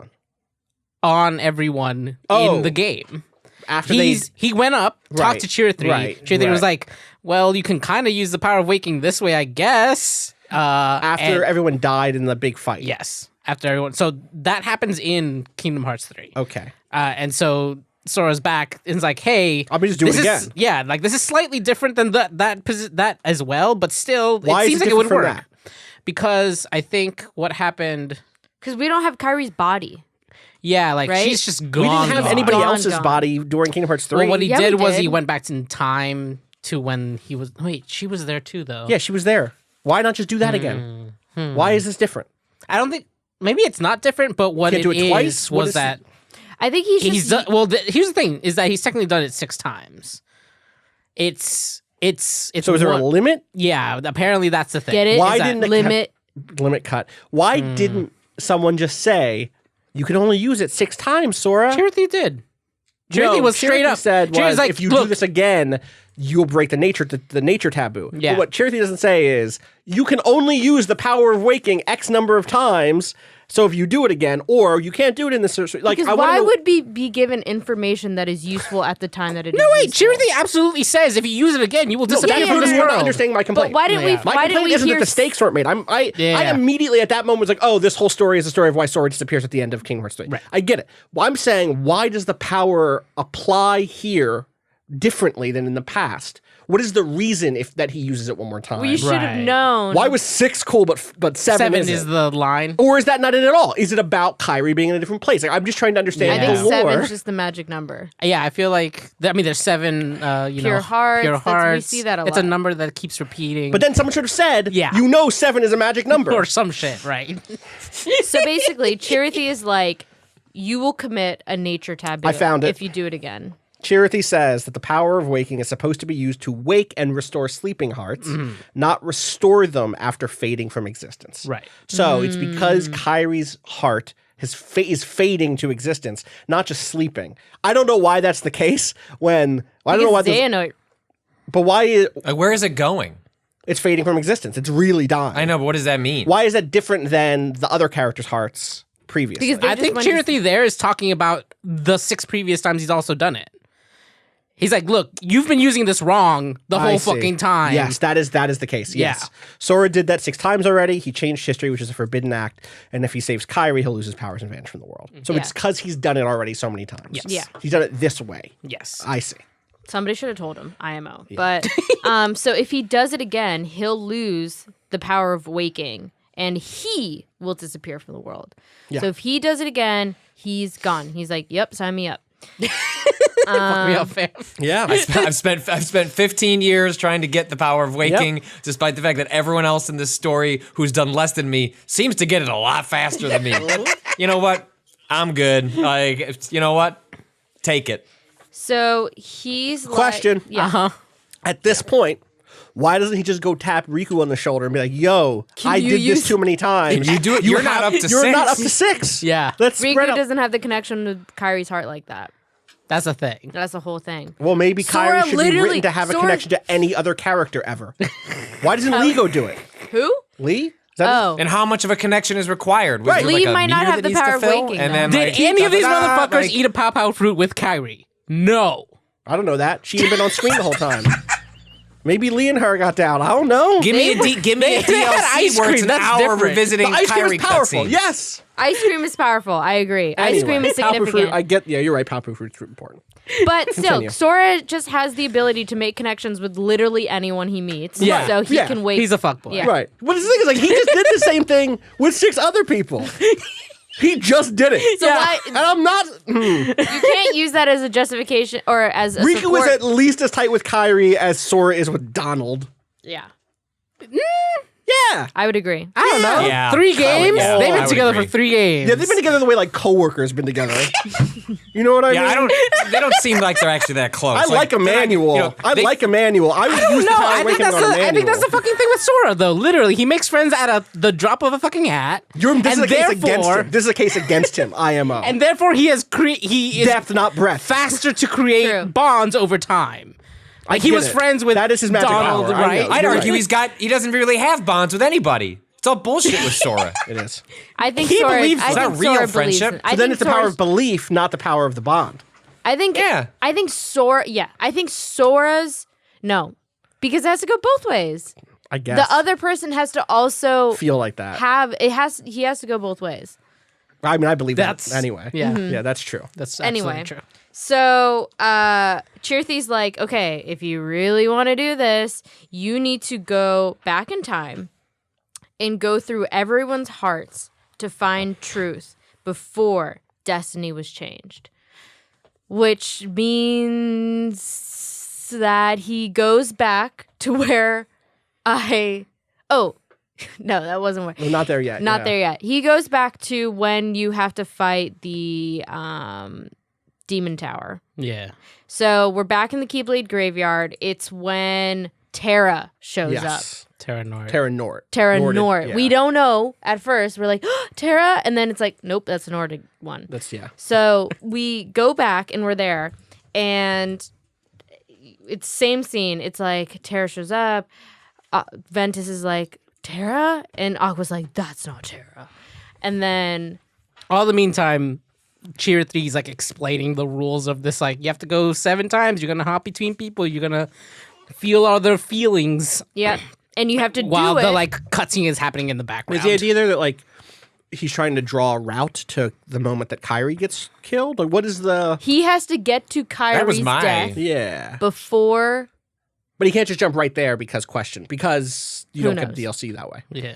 on everyone Oh. in the game. after He went up, Right, talked to Chirithy. right, Chirithy was right. like, "Well, you can kind of use the power of waking this way, I guess." after and- everyone died in the big fight. yes, after everyone. So that happens in Kingdom Hearts 3. Okay. And so Sora's back and is like, "Hey, I'll just do this it is- again." Yeah, like this is slightly different than that as well, but still, Why it is seems it like it would different work. from that? Because I think what happened. because we don't have Kairi's body. Yeah, like Right? she's just gone. We didn't have gone. anybody Gone, else's gone. body during Kingdom Hearts 3. Well, what he Yeah, we did was he did. went back in time to when he was. Wait, she was there too, though. Yeah, she was there. Why not just do that again? Why is this different? I don't think. Maybe it's not different, but what Can't do it is twice? What was is that I think he's he's just done. Well, here's the thing: is that he's technically done it 6 times. It's. So is there a one- limit? Yeah, apparently that's the thing. get it. Why Is that- didn't it limit? limit cut? Why didn't someone just say you can only use it 6 times, Sora? Chirithy did. No, Chirithy was straight Chirithy up. said Chirity's was, like, if you look, do this again, you'll break the nature taboo. Yeah. But what Chirithy doesn't say is you can only use the power of waking X number of times. So if you do it again, or you can't do it in this like Because I wanna why know- would be given information that is useful at the time that it is No, wait. useful? Chirithy absolutely says if you use it again, you will No, disappear that's from what this you're not world. understanding my complaint. But why didn't Yeah. we? My Why didn't complaint we isn't hear that the stakes weren't made. I Yeah. immediately at that moment was like, oh, this whole story is the story of why Sora disappears at the end of Kingdom Hearts 3. Right. I get it. Well, I'm saying, why does the power apply here differently than in the past? What is the reason if that he uses it one more time? We should have Right. known. Why was 6 cool, but 7 7 isn't? is the line. Or is that not it at all? Is it about Kairi being in a different place? Like, I'm just trying to understand I Yeah. think the lore. 7 is just the magic number. Yeah, I feel like there's 7. Pure hearts, pure that's- we hearts. see that a It's a lot. number that keeps repeating. But then someone should have said, Yeah. you know 7 is a magic number. or some shit, right? So basically, Chirithy is like, you will commit a nature taboo. I found it. if you do it again. Chirithy says that the power of waking is supposed to be used to wake and restore sleeping hearts, not restore them after fading from existence. Right. So it's because Kairi's heart is fading to existence, not just sleeping. I don't know why that's the case I don't know why Xehanort. but why Like, where is it going? it's fading from existence. It's really dying. I know, but what does that mean? Why is that different than the other characters' hearts previously? Because they I just think went to- Chirithy there is talking about the 6 previous times he's also done it. He's like, look, you've been using this wrong the I whole see. fucking time. Yes, that is the case. Yes. Yeah. Sora did that 6 times already. He changed history, which is a forbidden act. And if he saves Kairi, he'll lose his powers and vanish from the world. So it's because he's done it already so many times. Yes. Yeah. He's done it this way. Yes. I see. Somebody should have told him IMO. But so if he does it again, he'll lose the power of waking and he will disappear from the world. Yeah. So if he does it again, he's gone. He's like, yep, sign me up. Fuck me up, fam. Yeah. I've spent 15 years trying to get the power of waking, despite the fact that everyone else in this story who's done less than me seems to get it a lot faster than me. You know what? I'm good. Like, you know what? Take it. So he's Question. Like, yeah. Uh-huh. At this point, why doesn't he just go tap Riku on the shoulder and be like, yo, I you did use- this too many times. You do it. You're not up to You're 6. not up to 6. Yeah. Let's spread Riku out. doesn't have the connection with Kairi's heart like that. That's a thing. That's the whole thing. Well, maybe Sora Kairi should be literally- written to have a Sora- connection to any other character ever. Why doesn't Lee go do it? Who? Lee? Is that Oh. And how much of a connection is required? Was Right. there, Lee like, a might not meter have that the needs to power of fill? waking, And though. then, Did like, any of these da-da-da, motherfuckers like- eat a pow fruit with Kairi? No. I don't know that. She ain't been on screen the whole time. Maybe Lee and her got down. I don't know. Give me a they had DLC ice where it's cream, an that's hour different. revisiting The ice cream Kairi is powerful. cutscenes. Yes. Ice cream is powerful. I agree. Ice cream is Powder fruit, significant. I get. Yeah, you're right. Powder fruit's important. But still, Continue. Sora just has the ability to make connections with literally anyone he meets. Yeah. So he Yeah. can wait. He's a fuckboy. Yeah. Right. But the thing is, like, he just did the same thing with 6 other people. He just did it. So why, And I'm not. you can't use that as a justification or as a Riku support. is at least as tight with Kairi as Sora is with Donald. Yeah, Yeah. I would agree. I don't know. Yeah. 3 games? yeah, They've I been would together agree. for 3 games. Yeah, they've been together the way like coworkers been together. You know what I mean? Yeah, they don't seem like they're actually that close. I like Emmanuel. you know, I like Emmanuel. I would use the No, power I of think waking that's on the, I think that's the Emmanuel. fucking thing with Sora, though. Literally, he makes friends at the drop of a fucking hat. This is and a case against therefore- him. This is a case against him. IMO. And therefore, he is depth, not breadth. faster to create True. bonds over time. Like he get was it. friends with That is his magic Donald, power. I right? know. I'd You're argue right. he doesn't really have bonds with anybody. It's all bullshit with Sora. It is. I think He Sora. believes I it's think not real Sora believes friendship. in- So I So then think it's the power Sora's- of belief, not the power of the bond. I think. Yeah. I think Sora. Yeah, I think Sora's no, because it has to go both ways. I guess. The other person has to also feel like that. have it. He has to go both ways. I mean, I believe That's that anyway. Yeah, Yeah, that's true. that's absolutely Anyway. true. So Chirithy's like, okay, if you really want to do this, you need to go back in time and go through everyone's hearts to find truth before destiny was changed. Which means that he goes back to where oh, no, that wasn't where. We're not there yet. Not yeah. there yet. He goes back to when you have to fight the demon tower. Yeah, So we're back in the Keyblade graveyard. It's when Terra shows up. Yes. Terranort. Terranort. Terra Norded, Nort. yeah. We don't know at first. We're like, oh, Terra, and then it's like, nope, that's the Nordic one. That's, yeah. So we go back and we're there, and it's same scene. It's like Terra shows up. Ventus is like, Terra? And Aqua's like, that's not Terra. And then All the meantime, Chirithy's like explaining the rules of this. Like, you have to go 7 times. You're gonna hop between people. You're gonna feel all their feelings yeah, and you have to while do it. the like cutscene is happening in the background. Is the idea there that, like, he's trying to draw a route to the moment that Kairi gets killed? Or what is the... He has to get to That was Kairi's my- death Yeah. before. But he can't just jump right there because you Who don't get knows? the DLC that way. Yeah.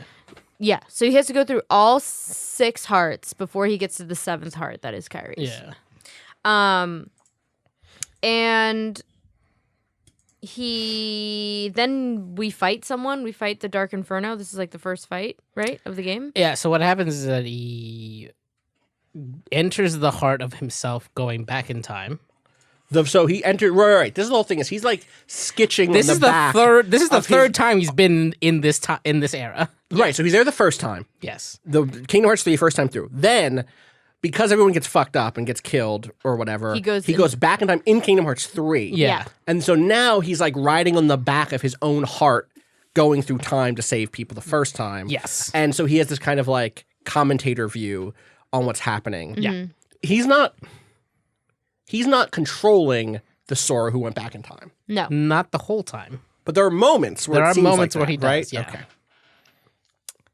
Yeah, so he has to go through all 6 hearts before he gets to the 7th heart that is Kairi's. Yeah. And then we fight someone. We fight the Dark Inferno. This is like the first fight, right, of the game. Yeah, so what happens is that he enters the heart of himself going back in time. So he entered. Right. This is the whole thing. Is he's like sketching. This on is the the back third. This is the of third time he's been in this era. Right. So he's there the first time. Yes. The Kingdom Hearts 3 first time through. Then, because everyone gets fucked up and gets killed or whatever, he goes back in time in Kingdom Hearts 3. Yeah. And so now he's like riding on the back of his own heart, going through time to save people the first time. Yes. And so he has this kind of like commentator view on what's happening. Yeah. He's not controlling the Sora who went back in time. No. Not the whole time. But there are moments where There it are seems moments like where that, he does, right? yeah. Okay.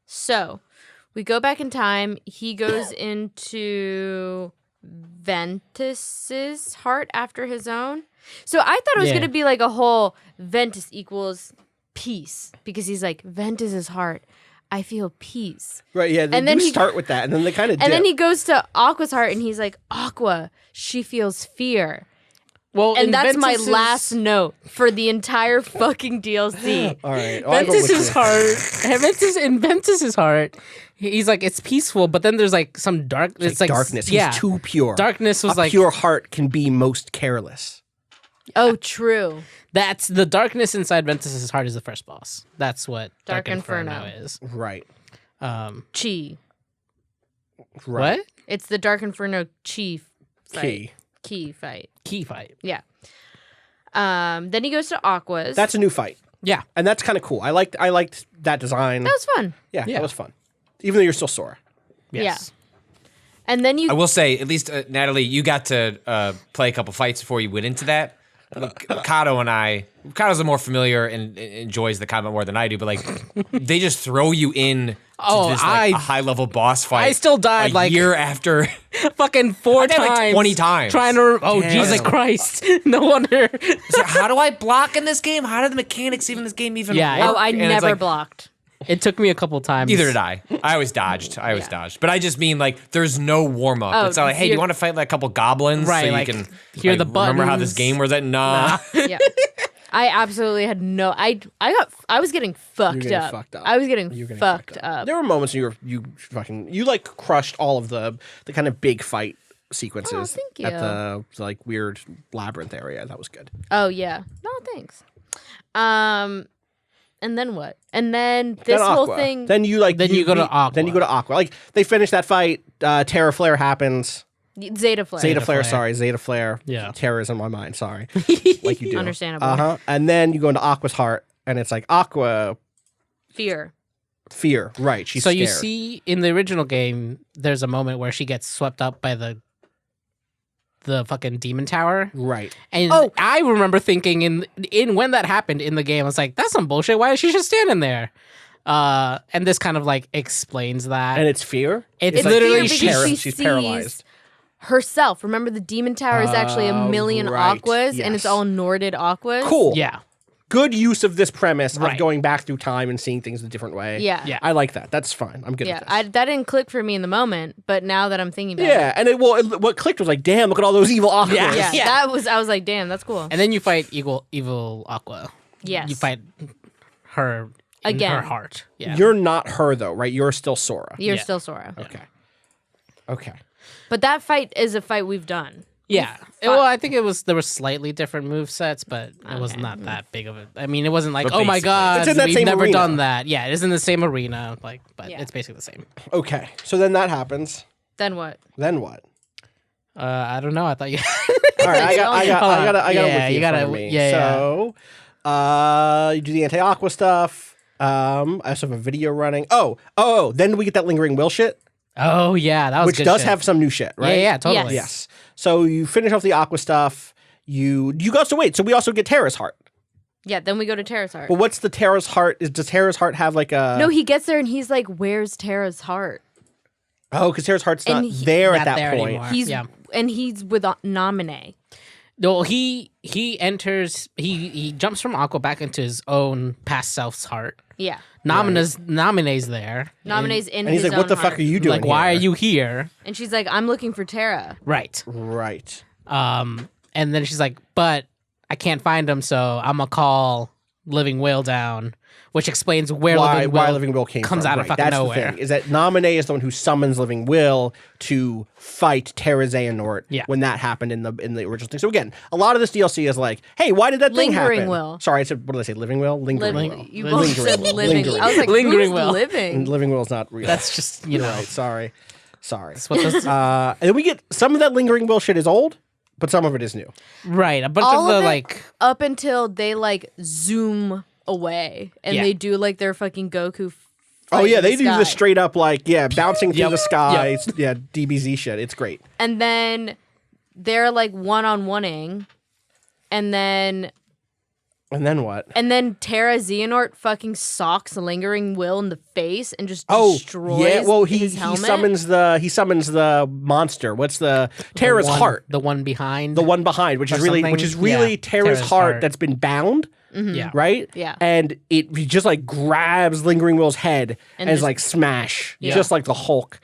So we go back in time. He goes into Ventus's heart after his own. So I thought it was Yeah. going to be like a whole Ventus equals peace because he's like, Ventus's heart. I feel peace. Right, yeah. They And then do he- start with that, and then they kind of And then he goes to Aqua's heart and he's like, Aqua, she feels fear. Well, And in that's my Ventus's- last note for the entire fucking DLC. All right. I'll go with Ventus's you. heart. In Ventus's heart, he's like it's peaceful, but then there's like some dark. It's like darkness. Yeah, He's too pure. darkness was A like pure heart can be most careless. Oh, true. that's the darkness inside Ventus's heart is the first boss. That's what Dark Inferno Inferno. is. Right. Chi. Right. What It's the Dark Inferno chief fight. Key. Fight. key fight? Yeah. Then he goes to Aqua's. That's a new fight, Yeah, and that's kind of cool. I liked that design. that was fun. yeah, Yeah. that was fun. Even though you're still Sora. yes. And then you I will say, at least Natalie, you got to play a couple fights before you went into that. Kato and I, Kato's a more familiar and enjoys the combat more than I do, but like they just throw you in to this like a high level boss fight. I still died, a like- year after. Fucking 4 died, times, like, 20 times. trying to. Oh Damn. Jesus Christ! No wonder. It's like, how do I block in this game? How do the mechanics even in this game even Yeah, work? Oh, I And it's never like, blocked. It took me a couple times. Neither did I. I always dodged. But I just mean like there's no warm up. Oh, it's not like, hey, do you you're- want to fight like a couple goblins Right, so like, you can hear like, the remember how this buttons? game was? That nah. Yeah. I absolutely had no. I was getting fucked getting up. fucked up. I was getting, You were getting fucked up. There were moments you like crushed all of the kind of big fight sequences Oh, thank you. at the like weird labyrinth area. That was good. Oh yeah. No thanks. And then what? And then this Then whole Aqua. thing. Then you like Then you go to beat- Aqua. Then you go to Aqua. Like they finish that fight. Terra Flare happens. Zeta Flare. Zeta Flare. Flare. Sorry, Zeta Flare. Yeah. Terror's in my mind. Sorry. Like you do. Understandable. And then you go into Aqua's heart, and it's like Aqua Fear. fear. Right. She's So scared. you see in the original game, there's a moment where she gets swept up by the fucking demon tower, Right. and Oh. I remember thinking in when that happened in the game, I was like, "That's some bullshit. Why is she just standing there?" And this kind of like explains that. And it's fear. It's like literally she's she she's sees paralyzed. herself. Remember, the demon tower is actually a million right. aquas, and Yes. it's all Norded aquas. Cool. yeah, Good use of this premise Right. of going back through time and seeing things a different way. Yeah. Yeah. I like that. That's fine. I'm good Yeah. with this. That didn't click for me in the moment, but now that I'm thinking about Yeah, and what clicked was like, damn, look at all those evil aquas. Yeah. it, yeah, I was like, damn, that's cool. and then you fight evil Aqua. Yes. You fight her in Again. her heart. Yeah, You're not her though, right? You're still Sora. You're Yeah. still Sora. Okay. But that fight is a fight we've done. yeah. Well, I think there were slightly different move sets, but it was not that big of a. I mean, it wasn't like, But oh my basically. god, It's in that we've same never arena. done that. Yeah, it is in the same arena, like, but Yeah. it's basically the same. Okay. So then that happens. Then what? Then what? I don't know. I thought you. All right, I got Hold on. a Yeah, wiki you in gotta- front of me. yeah, yeah. So, you do the anti-aqua stuff. I also have a video running. Oh, then we get that lingering will shit, Oh yeah, that was which good does shit. have some new shit, right? Yeah, yeah, totally. Yes. So you finish off the aqua stuff. You got to wait. So we also get Terra's heart. Yeah, then we go to Terra's heart. But what's the Terra's heart? Does Terra's heart have like a No, he gets there and he's like, "Where's Terra's heart?" Oh, because Terra's heart's not And there Not at that there point. anymore. He's Yeah. and he's with Namine. No, he enters. He jumps from Aqua back into his own past self's heart. Yeah, Nomine's there. Nomine's in And he's his like, "What own the fuck heart." are you doing? Like, why are here?" you here? And she's like, "I'm looking for Terra." Right. Right. And then she's like, but I can't find him, so I'm gonna call Living Whale down. which explains where why Living Will Living Will came comes from. out of fucking That's nowhere. the thing, is that Naminé is the one who summons Living Will to fight Terra Xehanort when that happened in the original thing. So again, a lot of this DLC is like, hey, why did that thing Lingering happen? Will. Sorry, I said, what did I say? Living Will? Lingering Will. You both said Will. living. Lingering I was like, Lingering who's Will. living? Living Will is not real. That's just, you know. right. Sorry. That's what those, And then we get some of that Lingering Will shit is old, but some of it is new. right. A bunch All of the, of it like... up until they like zoom away and Yeah. they do like their fucking Goku. Oh fight yeah, in they do sky. the straight up like bouncing through Yep. the sky, yeah, DBZ shit. It's great. And then they're like one-on-oneing, and then what? Terra Xehanort fucking socks Lingering Will in the face and just Oh destroys yeah, well he his helmet. summons the monster. What's the Terra's heart? The one behind. The one behind, which Or is really something? Terra's heart that's been bound, Yeah. right? Yeah. And he just like grabs Lingering Will's head and is just- like smash, Yeah. just like the Hulk.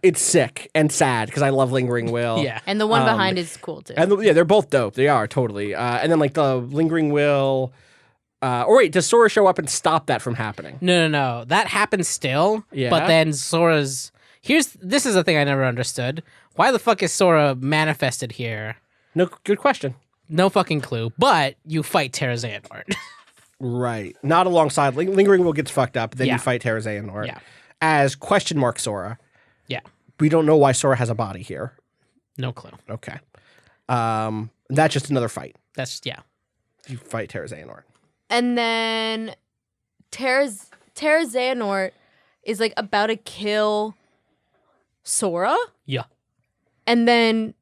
It's sick and sad because I love Lingering Will. Yeah. And the one behind is cool too. And yeah, they're both dope. They are totally. And then like the Lingering Will. Or wait, does Sora show up and stop that from happening? No. That happens still. Yeah. But then Sora's... This is the thing I never understood. Why the fuck is Sora manifested here? No, good question. No fucking clue. But you fight Terra Xehanort. Right, not alongside Lingering Will gets fucked up. Then Yeah. you fight Terra Xehanort Yeah. as question mark Sora. Yeah. We don't know why Sora has a body here. No clue. Okay, that's just another fight. That's... Yeah. You fight Terra Xehanort. And then Terra Xehanort is like about to kill Sora, Yeah. and then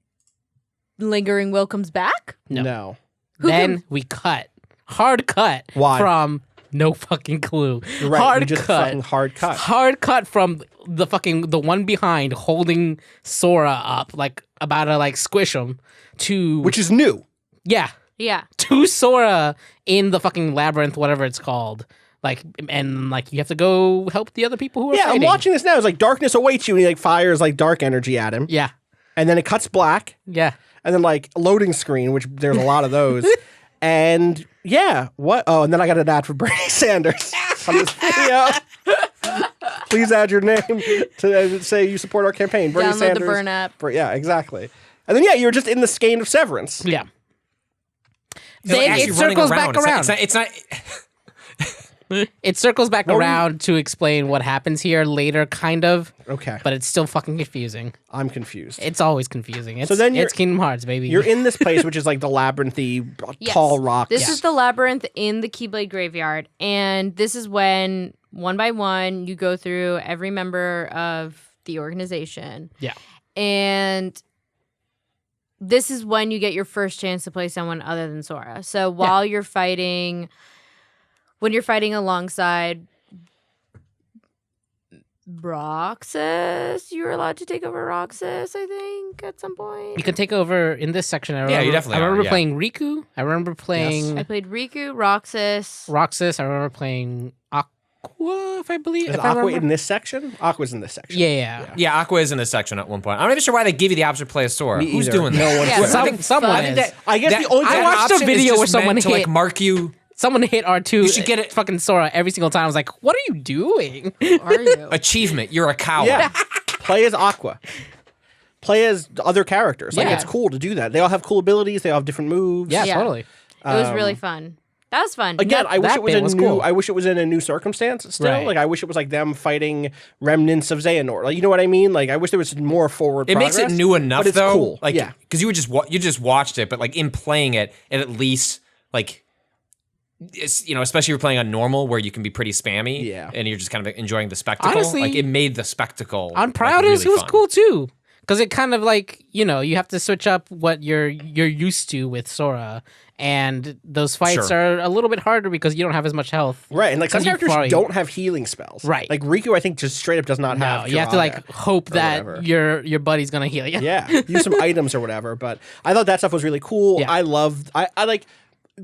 Lingering Will comes back. No. Then we cut. Hard cut. Why? From no fucking clue. You're right. Hard you just cut. fucking hard cut. Hard cut from the one behind holding Sora up, like about to like squish him, to Which is new. yeah, Yeah. to Sora in the fucking labyrinth, whatever it's called. Like, and like you have to go help the other people who are Yeah, fighting. I'm watching this now. It's like darkness awaits you, and he like fires like dark energy at him, Yeah, and then it cuts black, yeah. and then like loading screen, which there's a lot of those, and yeah, what? Oh, and then I got an ad for Bernie Sanders on this video. Please add your name to say you support our campaign. Bernie Download the Sanders. Burn app. Yeah, exactly. And then yeah, you're just in the skein of Severance. Yeah. It's like Then actually it running circles back around. It's not It circles back What were you- around to explain what happens here later, kind of, Okay, but it's still fucking confusing. I'm confused. It's always confusing. It's, then you're- it's Kingdom Hearts, baby. You're in this place, which is like the labyrinthy, Yes. tall rock. This is the labyrinth in the Keyblade Graveyard, and this is when one by one you go through every member of the organization. Yeah. And this is when you get your first chance to play someone other than Sora. So while you're fighting, when you're fighting alongside Roxas, you're allowed to take over Roxas, I think, at some point. You can take over in this section. I remember, Yeah, you definitely I remember are, yeah. playing Riku. I remember playing I played Riku, Roxas. Roxas. I remember playing Aqua, if I believe. Is if I Aqua remember. in this section? Aqua's in this section. Yeah. Yeah, Aqua is in this section at one point. I'm not even sure why they give you the option to play as Sora. Me Who's either. doing that? No one's Yeah, doing Some- that. something someone fun. is. I guess the only I time watched a option is video just where someone meant to like hit- mark you. Someone hit R2. You should get it- fucking Sora every single time. I was like, what are you doing? Are you? Achievement. You're a coward. Yeah. Play as Aqua. Play as other characters. Like Yeah. it's cool to do that. They all have cool abilities. They all have different moves. Yeah, Yeah. totally. It was really fun. That was fun. Again, I wish that it was bit a was new. cool. I wish it was in a new circumstance. Still, Right. like I wish it was like them fighting remnants of Xehanort. Like you know what I mean? Like I wish there was more forward. It makes it progress, new enough but it's though. Cool. Like, yeah, because you just watched it, but like in playing it, it at least like. It's, especially if you're playing on normal where you can be pretty spammy, Yeah. and you're just kind of enjoying the spectacle. Honestly, like it made the spectacle. On like, Proudest, really it was fun. cool too. Because it kind of like, you have to switch up what you're used to with Sora. And those fights Sure. are a little bit harder because you don't have as much health. right. And like some 'Cause you characters probably- don't have healing spells. Right. Like Riku, I think just straight up does not No, have. you have to like Kurage. hope that whatever. your buddy's gonna heal you. Yeah, use some items or whatever. But I thought that stuff was really cool. Yeah. I loved. I like.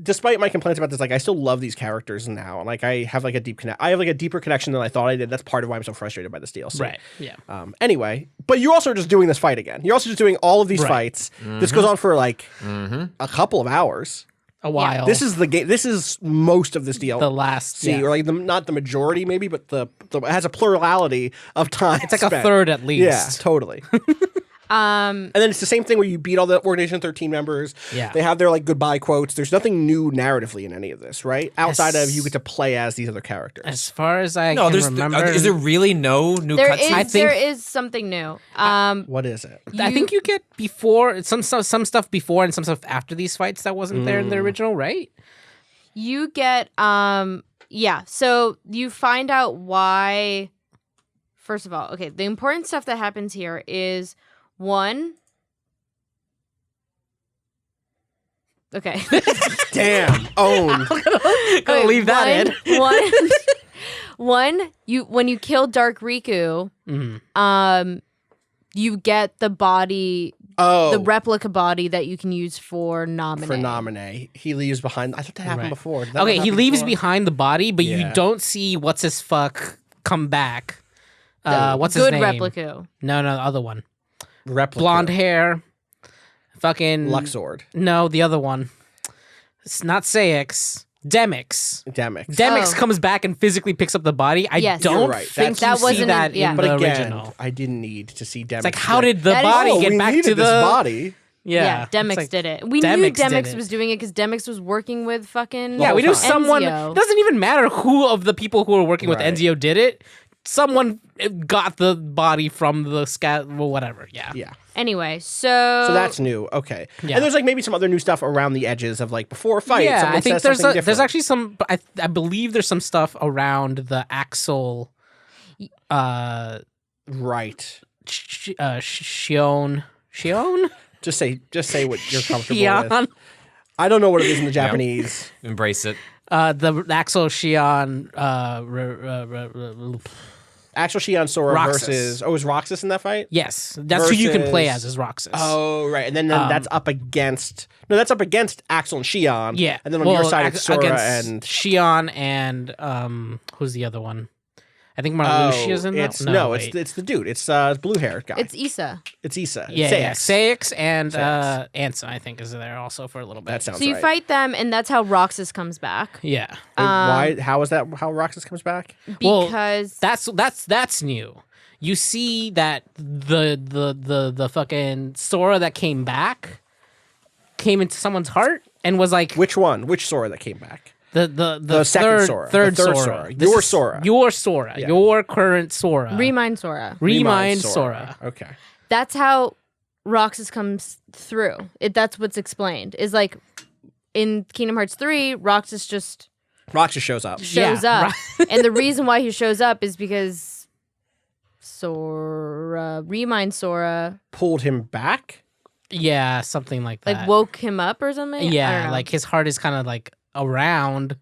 Despite my complaints about this, like I still love these characters now, and like I have like a deep connect. I have like a deeper connection than I thought I did. That's part of why I'm so frustrated by this DLC. Right. Yeah. Anyway, but you're also just doing this fight again. You're also just doing all of these Right. fights. This goes on for like a couple of hours. a while. This is the game. This is most of this deal. the last. or like not the majority maybe, but it has a plurality of time. It's like a third at least. Yeah, totally. And then it's the same thing where you beat all the Organization 13 members. Yeah. They have their like goodbye quotes. There's nothing new narratively in any of this, right? Outside of you get to play as these other characters. As far as I No, can remember, is there really no new There cutscenes? is there is something new. What is it? I think you get before some stuff before and some stuff after these fights that wasn't there in the original, right? You get so you find out why. First of all, okay, the important stuff that happens here is one. Okay. Damn. Own. Gonna leave that in. One, when you kill Dark Riku, you get the body, the replica body that you can use for Naminé. For Naminé. He leaves behind. I thought that happened Right. before. Did that Okay, not he happen leaves before? behind the body, but you Yeah. don't see what's his fuck come back. What's his Good name? replica. No, the other one. Replica. Blonde hair. Fucking Luxord. No, the other one. It's not Saix. Demix. Demix. Comes back and physically picks up the body. I Yes. don't You're right. think That you see wasn't that in- yeah. in But the again, original. I didn't need to see Demix. It's like, how did the That is- body oh, get we back needed to the this body? Yeah, It's Demix like, did it. We Demix knew did Demix it. was doing it because Demix was working with fucking Yeah, we knew time. someone. Enzio. It doesn't even matter who of the people who were working with Right. Enzio did it. Someone got the body from the scat. Well, whatever. Yeah. Yeah. Anyway, so So that's new. Okay. Yeah. And there's like maybe some other new stuff around the edges of like before a fight. Yeah, someone I think says there's something there's different. actually some. I believe there's some stuff around the Axel. Right. Shion. Just say what you're comfortable Shion. with. I don't know what it is in the Japanese. Embrace it. The Axel Shion. Actual Shion Sora Roxas. versus is Roxas in that fight? Yes, that's who you can play Versus- as Roxas. Oh, right. And then that's up against Axel and Shion. Yeah, And then on your side it's Sora against and Shion and who's the other one? I think Marluxia's in that. it's the dude. It's blue hair guy. it's Issa. It's Issa. Yeah, Saix. Saix and Saix. Ansa, I think, is there also for a little bit. That sounds So you right. fight them, and that's how Roxas comes back. Yeah, Why? How is that? How Roxas comes back? Well, Because that's new. You see that the fucking Sora that came back came into someone's heart and was like Which one? Which Sora that came back? the second third Sora. third The third Sora. Sora. This Your is Sora. Your Sora. Yeah. Your current Sora. Remind Sora. Remind Sora. Okay. That's how Roxas comes through. That's what's explained. Is like in Kingdom Hearts 3, Roxas just Roxas shows up. shows Yeah, up. And the reason why he shows up is because Remind Sora Pulled him back. Yeah, something like that. like woke him up or something. I don't Yeah, know. like his heart is kind of like around,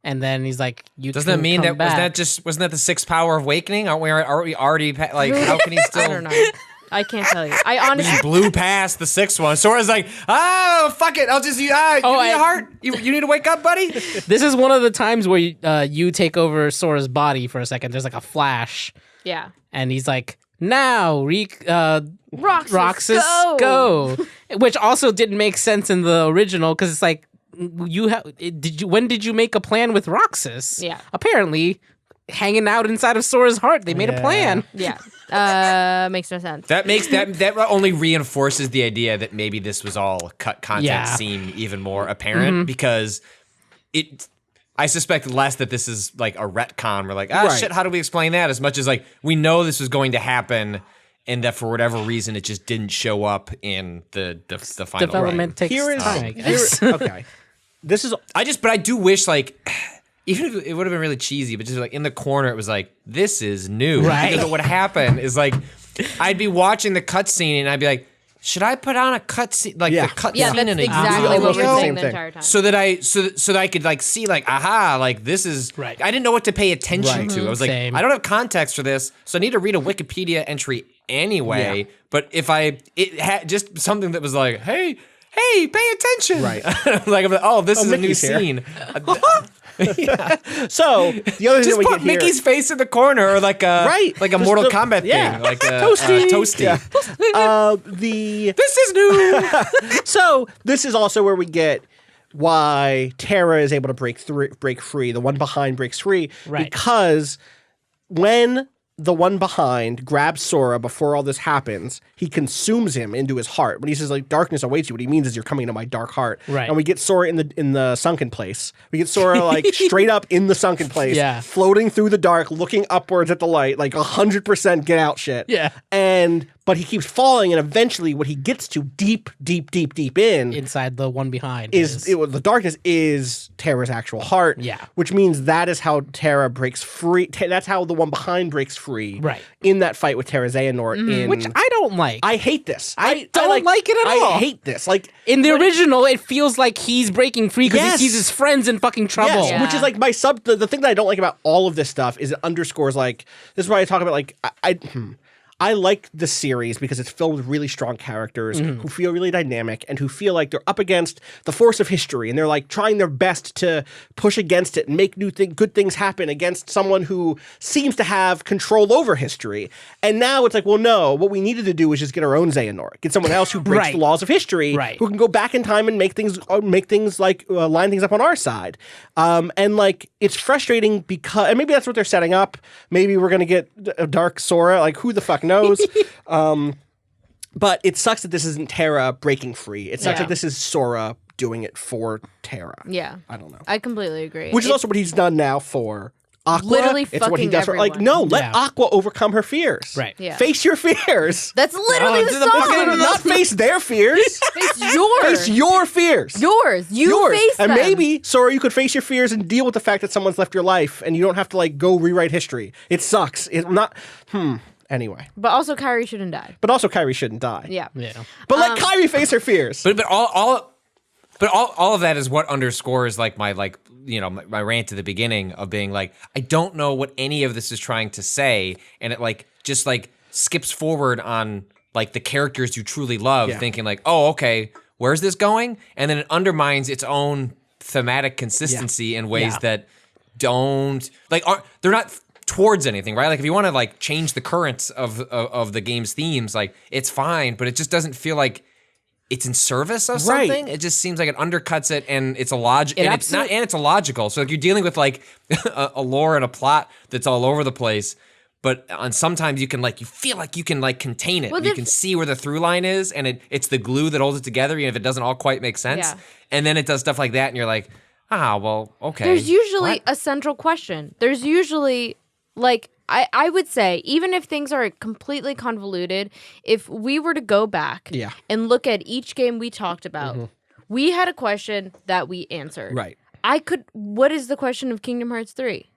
and then he's like, "You Doesn't that can mean come that back. wasn't that the sixth power of awakening? Aren't we already like? How can he still? I don't know. I can't tell you. I honestly Just blew past the sixth one. Sora's like, fuck it. I'll just you need a heart. You need to wake up, buddy. This is one of the times where you take over Sora's body for a second. There's like a flash, yeah. and he's like, "Now, Roxas, Roxas, go!" Which also didn't make sense in the original because it's like, when did you make a plan with Roxas? Yeah. Apparently, hanging out inside of Sora's heart, they made a plan. Yeah. Makes no sense. That only reinforces the idea that maybe this was all cut content Yeah. seem even more apparent because I suspect less that this is like a retcon. We're like, Right. shit, how do we explain that? As much as like we know this was going to happen, and that for whatever reason it just didn't show up in the final Development takes Here is time, I guess. okay. This is but I do wish like. Even if it would have been really cheesy, but just like in the corner, it was like, this is new. Right. Because what would happen is like, I'd be watching the cutscene and I'd be like, should I put on a cutscene, like Yeah. the cutscene Yeah, that's in a exactly YouTube what almost we're the saying same the thing. entire time. so that I could like see like, aha, like this is Right. I didn't know what to pay attention Right. to. I was like, Same. I don't have context for this, so I need to read a Wikipedia entry anyway. Yeah. But if it had just something that was like, hey, pay attention. Right. like, I'm like, oh, this is a new Mickey's here. scene. so the other thing Just that we put get here. Mickey's face in the corner, or like a like a Just Mortal the- Kombat yeah. thing, like a Toasty. toasty. The This is new. so this is also where we get why Terra is able to break free. The one behind breaks free because when the one behind grabs Sora before all this happens, he consumes him into his heart. When he says like darkness awaits you, what he means is you're coming into my dark heart. Right. And we get Sora in the sunken place. We get Sora like straight up in the sunken place, floating through the dark, looking upwards at the light, like 100% get out shit. Yeah. But he keeps falling, and eventually what he gets to deep in inside the one behind the darkness is Terra's actual heart. Yeah. Which means that is how Terra breaks free. That's how the one behind breaks free. Right. In that fight with Xehanort. Which I don't like. I hate this. I don't like it at all. I hate this. Like in the original, it feels like he's breaking free because he sees his friends in fucking trouble. Yes, which is like my the thing that I don't like about all of this stuff is it underscores like this is why I talk about like I like the series because it's filled with really strong characters who feel really dynamic and who feel like they're up against the force of history and they're like trying their best to push against it and make good things happen against someone who seems to have control over history. And now it's like, well, no, what we needed to do was just get our own Xehanort, get someone else who breaks the laws of history, who can go back in time and make things like line things up on our side. And like it's frustrating because, and maybe that's what they're setting up. Maybe we're gonna get a dark Sora. Like who the fuck knows? But it sucks that this isn't Terra breaking free. It sucks that this is Sora doing it for Terra. Yeah. I don't know. I completely agree. Which is also what he's done now for Aqua. Literally it's what he does for, like, everyone. no, let Aqua overcome her fears. Right. Yeah. Face your fears. That's literally the song. Not face their fears. Face yours. Face your fears. Yours. You face them. And maybe, Sora, you could face your fears and deal with the fact that someone's left your life and you don't have to like go rewrite history. It sucks. Anyway. But also Kairi shouldn't die. But also Kairi shouldn't die. Yeah. But let Kairi face her fears. But all of that is what underscores like my my rant at the beginning of being like, I don't know what any of this is trying to say, and it like just like skips forward on like the characters you truly love, thinking like, oh, okay, where's this going? And then it undermines its own thematic consistency in ways that don't like they're not towards anything, right? Like if you want to like change the currents of the game's themes, like it's fine, but it just doesn't feel like it's in service of something. It just seems like it undercuts it, and it's it's illogical. So like you're dealing with like a lore and a plot that's all over the place. But on sometimes you can like you feel like you can like contain it. You can see where the through line is, and it's the glue that holds it together, even if it doesn't all quite make sense. Yeah. And then it does stuff like that, and you're like, well, okay. There's usually a central question. There's usually like I would say, even if things are completely convoluted, if we were to go back and look at each game we talked about, we had a question that we answered. Right. What is the question of Kingdom Hearts 3?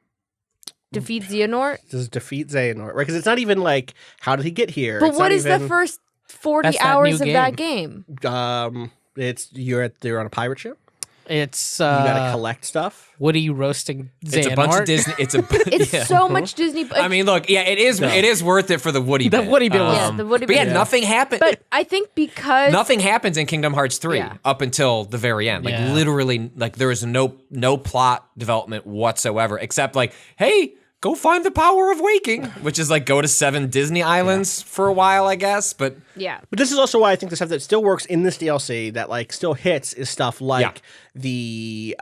Defeat Xehanort? Does defeat Xehanort, right? Because it's not even like, how did he get here? But what is the first 40 hours of that game? You're on a pirate ship? It's you gotta collect stuff. Woody roasting Xehanort. It's a bunch of Disney. It's so much Disney. I mean, look, it is worth it for the Woody bit. The Woody bit was the Woody bit. But nothing happened. But I think because nothing happens in Kingdom Hearts 3 up until the very end. Like literally, like there is no plot development whatsoever, except like, hey, go find the power of waking, which is like go to 7 Disney islands for a while, I guess. But but this is also why I think the stuff that still works in this DLC that like still hits is stuff like the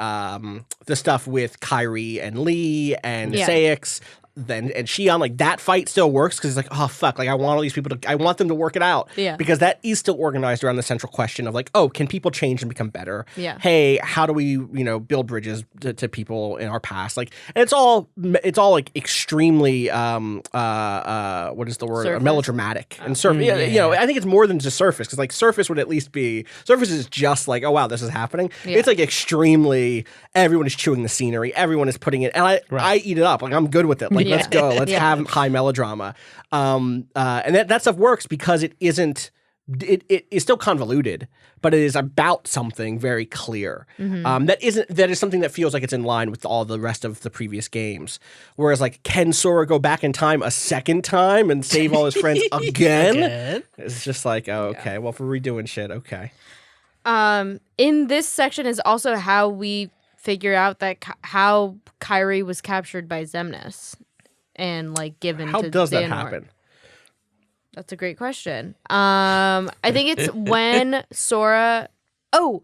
stuff with Kairi and Lee and Saix. And Xion, like that fight still works because it's like, oh fuck, like I want all these people I want them to work it out. Yeah. Because that is still organized around the central question of like, oh, can people change and become better? Yeah. Hey, how do we, build bridges to people in our past? Like, and it's all like extremely what is the word? Surface. Melodramatic and surface. I think it's more than just surface because like surface would at least be is just like, oh wow, this is happening. Yeah. It's like extremely everyone is chewing the scenery, everyone is putting it, and I eat it up. Like I'm good with it. Like let's go, let's have high melodrama, and that stuff works because it isn't. It is still convoluted, but it is about something very clear. That is something that feels like it's in line with all the rest of the previous games. Whereas, like, can Sora go back in time a second time and save all his friends again? It's just like, oh, okay. Well, if we're redoing shit, okay. In this section is also how we figure out that how Kairi was captured by Xemnas and like given to How does that Xehanort. happen? That's a great question. I think it's when Sora. Oh,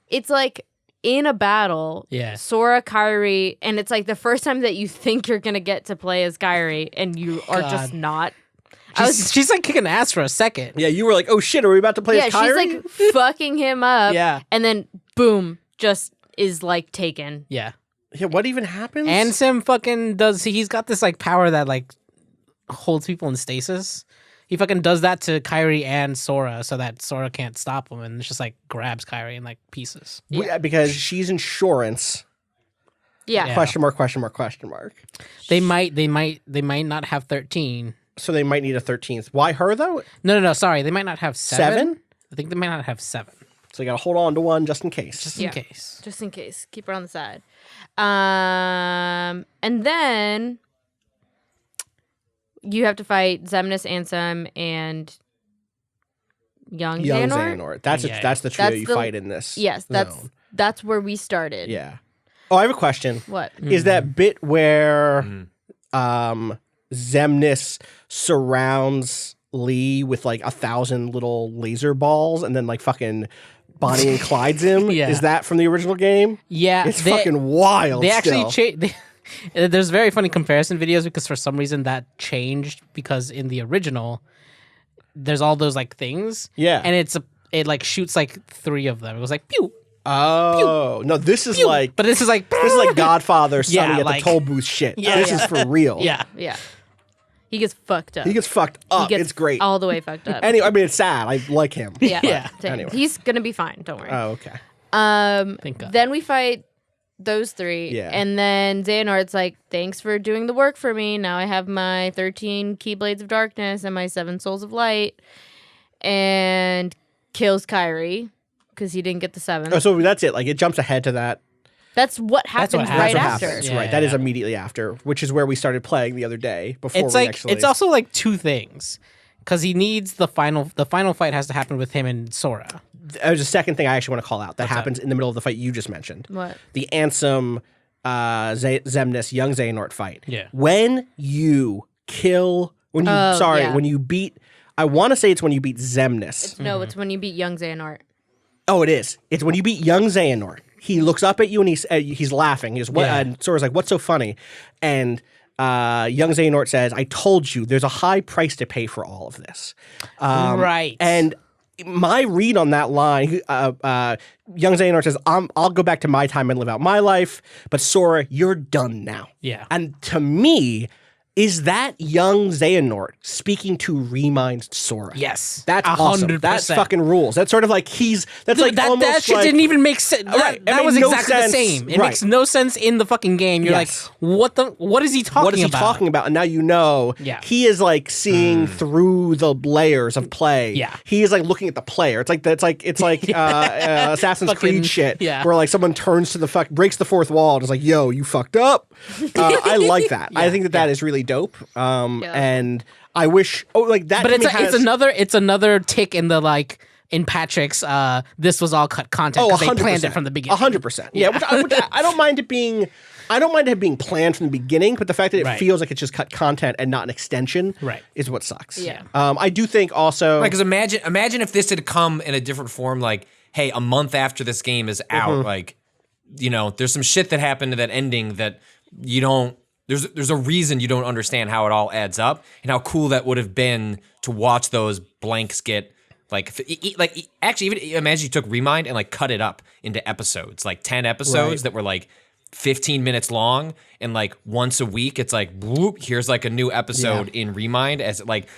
it's like in a battle. Yeah. Sora, Kairi, and it's like the first time that you think you're gonna get to play as Kairi, and you are just not. She's like kicking ass for a second. Yeah, you were like, oh shit, are we about to play as Kairi? She's like fucking him up. Yeah. And then boom, just is like taken. Yeah. Yeah, what even happens? And Sim fucking he's got this like power that like holds people in stasis. He fucking does that to Kairi and Sora so that Sora can't stop him and it's just like grabs Kairi in like pieces. Yeah, because she's insurance. Yeah. Question mark, question mark, question mark. They might not have 13. So they might need a 13th. Why her though? No, sorry. They might not have 7. Seven? I think they might not have 7. So you gotta hold on to one just in case. Just in case. Just in case. Keep her on the side. And then you have to fight Xemnas, Ansem, and young Xehanort. Xehanort. That's the trio you fight in this. Yes, zone. that's where we started. Yeah. Oh, I have a question. What? Is that bit where Xemnas surrounds Lee with like 1,000 little laser balls and then like fucking Bonnie and Clyde's him? Yeah. Is that from the original game? Yeah. It's fucking wild. They actually still. there's very funny comparison videos because for some reason that changed because in the original there's all those like things. Yeah. And it like shoots like 3 of them. It was like pew. Oh no! This is like, But this is like Godfather, Sonny Yeah, at like- the toll booth shit. Yeah, This yeah. is for real. Yeah. Yeah. He gets fucked up. He gets fucked up. He gets It's great. all the way fucked up. Anyway, I mean, it's sad. I like him. Yeah. Yeah. Same. Anyway. He's gonna be fine. Don't worry. Oh, okay. Thank God. Then we fight those 3. Yeah. And then Xehanort's like, thanks for doing the work for me. Now I have my 13 Keyblades of Darkness and my 7 Souls of Light. And kills Kairi because he didn't get the 7. Oh, so that's it. Like it jumps ahead to that. That's what happens happens. right That's what after. happens. Yeah, Right. That is yeah. immediately after, which is where we started playing the other day. Before It's we like actually. it's also like 2 things. Because he needs the final fight has to happen with him and Sora. There's a second thing I actually want to call out that What's happens in the middle of the fight you just mentioned. What? The Ansem, Xemnas, young Xehanort fight. Yeah. When you kill, when you beat. I want to say it's when you beat Xemnas. No, it's when you beat young Xehanort. Oh, it is. It's when you beat young Xehanort. He looks up at you and he's laughing. He's what? Yeah. And Sora's like, "What's so funny?" And young Xehanort says, "I told you, there's a high price to pay for all of this." Right. And my read on that line, young Xehanort says, "I'll go back to my time and live out my life, but Sora, you're done now." Yeah. And to me, is that young Xehanort speaking to Remind Sora? Yes. That's awesome. 100%. That's fucking rules. That's sort of like that's like that almost shit like, didn't even make sense. Right. It That made was no exactly the sense. same. It Right. makes no sense in the fucking game. You're Yes. like, what is he talking about? What is he talking about? And now you know. Yeah. He is like seeing through the layers of play. Yeah. He is like looking at the player. It's like Assassin's Fucking- Creed shit. yeah. Where like someone turns to breaks the fourth wall and is like, "Yo, you fucked up." I like that. I think that is really dope. And I wish like that. But to me it's another tick in the like in Patrick's this was all cut content because they planned it from the beginning. 100%. Yeah, which I don't mind it being. I don't mind it being planned from the beginning, but the fact that it Right. feels like it's just cut content and not an extension Right. is what sucks. Yeah. I do think also. Because imagine if this had come in a different form, like, hey, a month after this game is out, like, you know, there's some shit that happened to that ending that you don't. There's a reason you don't understand how it all adds up and how cool that would have been to watch those blanks get actually even imagine you took Remind and like cut it up into episodes, like 10 episodes that were like 15 minutes long, and like once a week it's like whoop, here's like a new episode in Remind as it like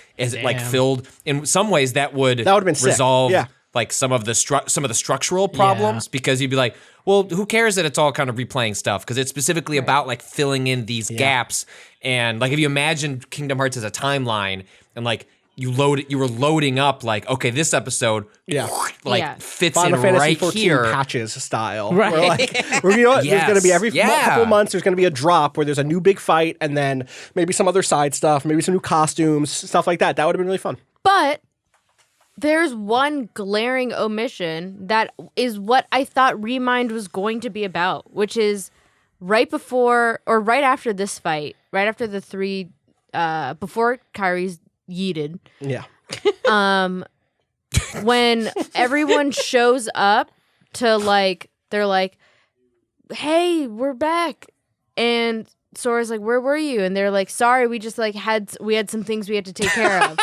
filled. In some ways that would have been sick. resolve Yeah. like some of the structural problems, because you'd be like, well, who cares that it's all kind of replaying stuff, because it's specifically about like filling in these gaps. And like if you imagine Kingdom Hearts as a timeline and like you were loading up like, okay, this episode fits Final in Fantasy right 14 here. patches style. Right. Where like, where, you know what, there's going to be every Yes. couple months, there's going to be a drop where there's a new big fight and then maybe some other side stuff, maybe some new costumes, stuff like that. That would have been really fun. But there's one glaring omission that is what I thought Remind was going to be about, which is right before or right after this fight, right after the 3, before Kairi's yeeted, Yeah. when everyone shows up to like, they're like, hey, we're back. And Sora's like, where were you? And they're like, sorry, we just like had some things we had to take care of.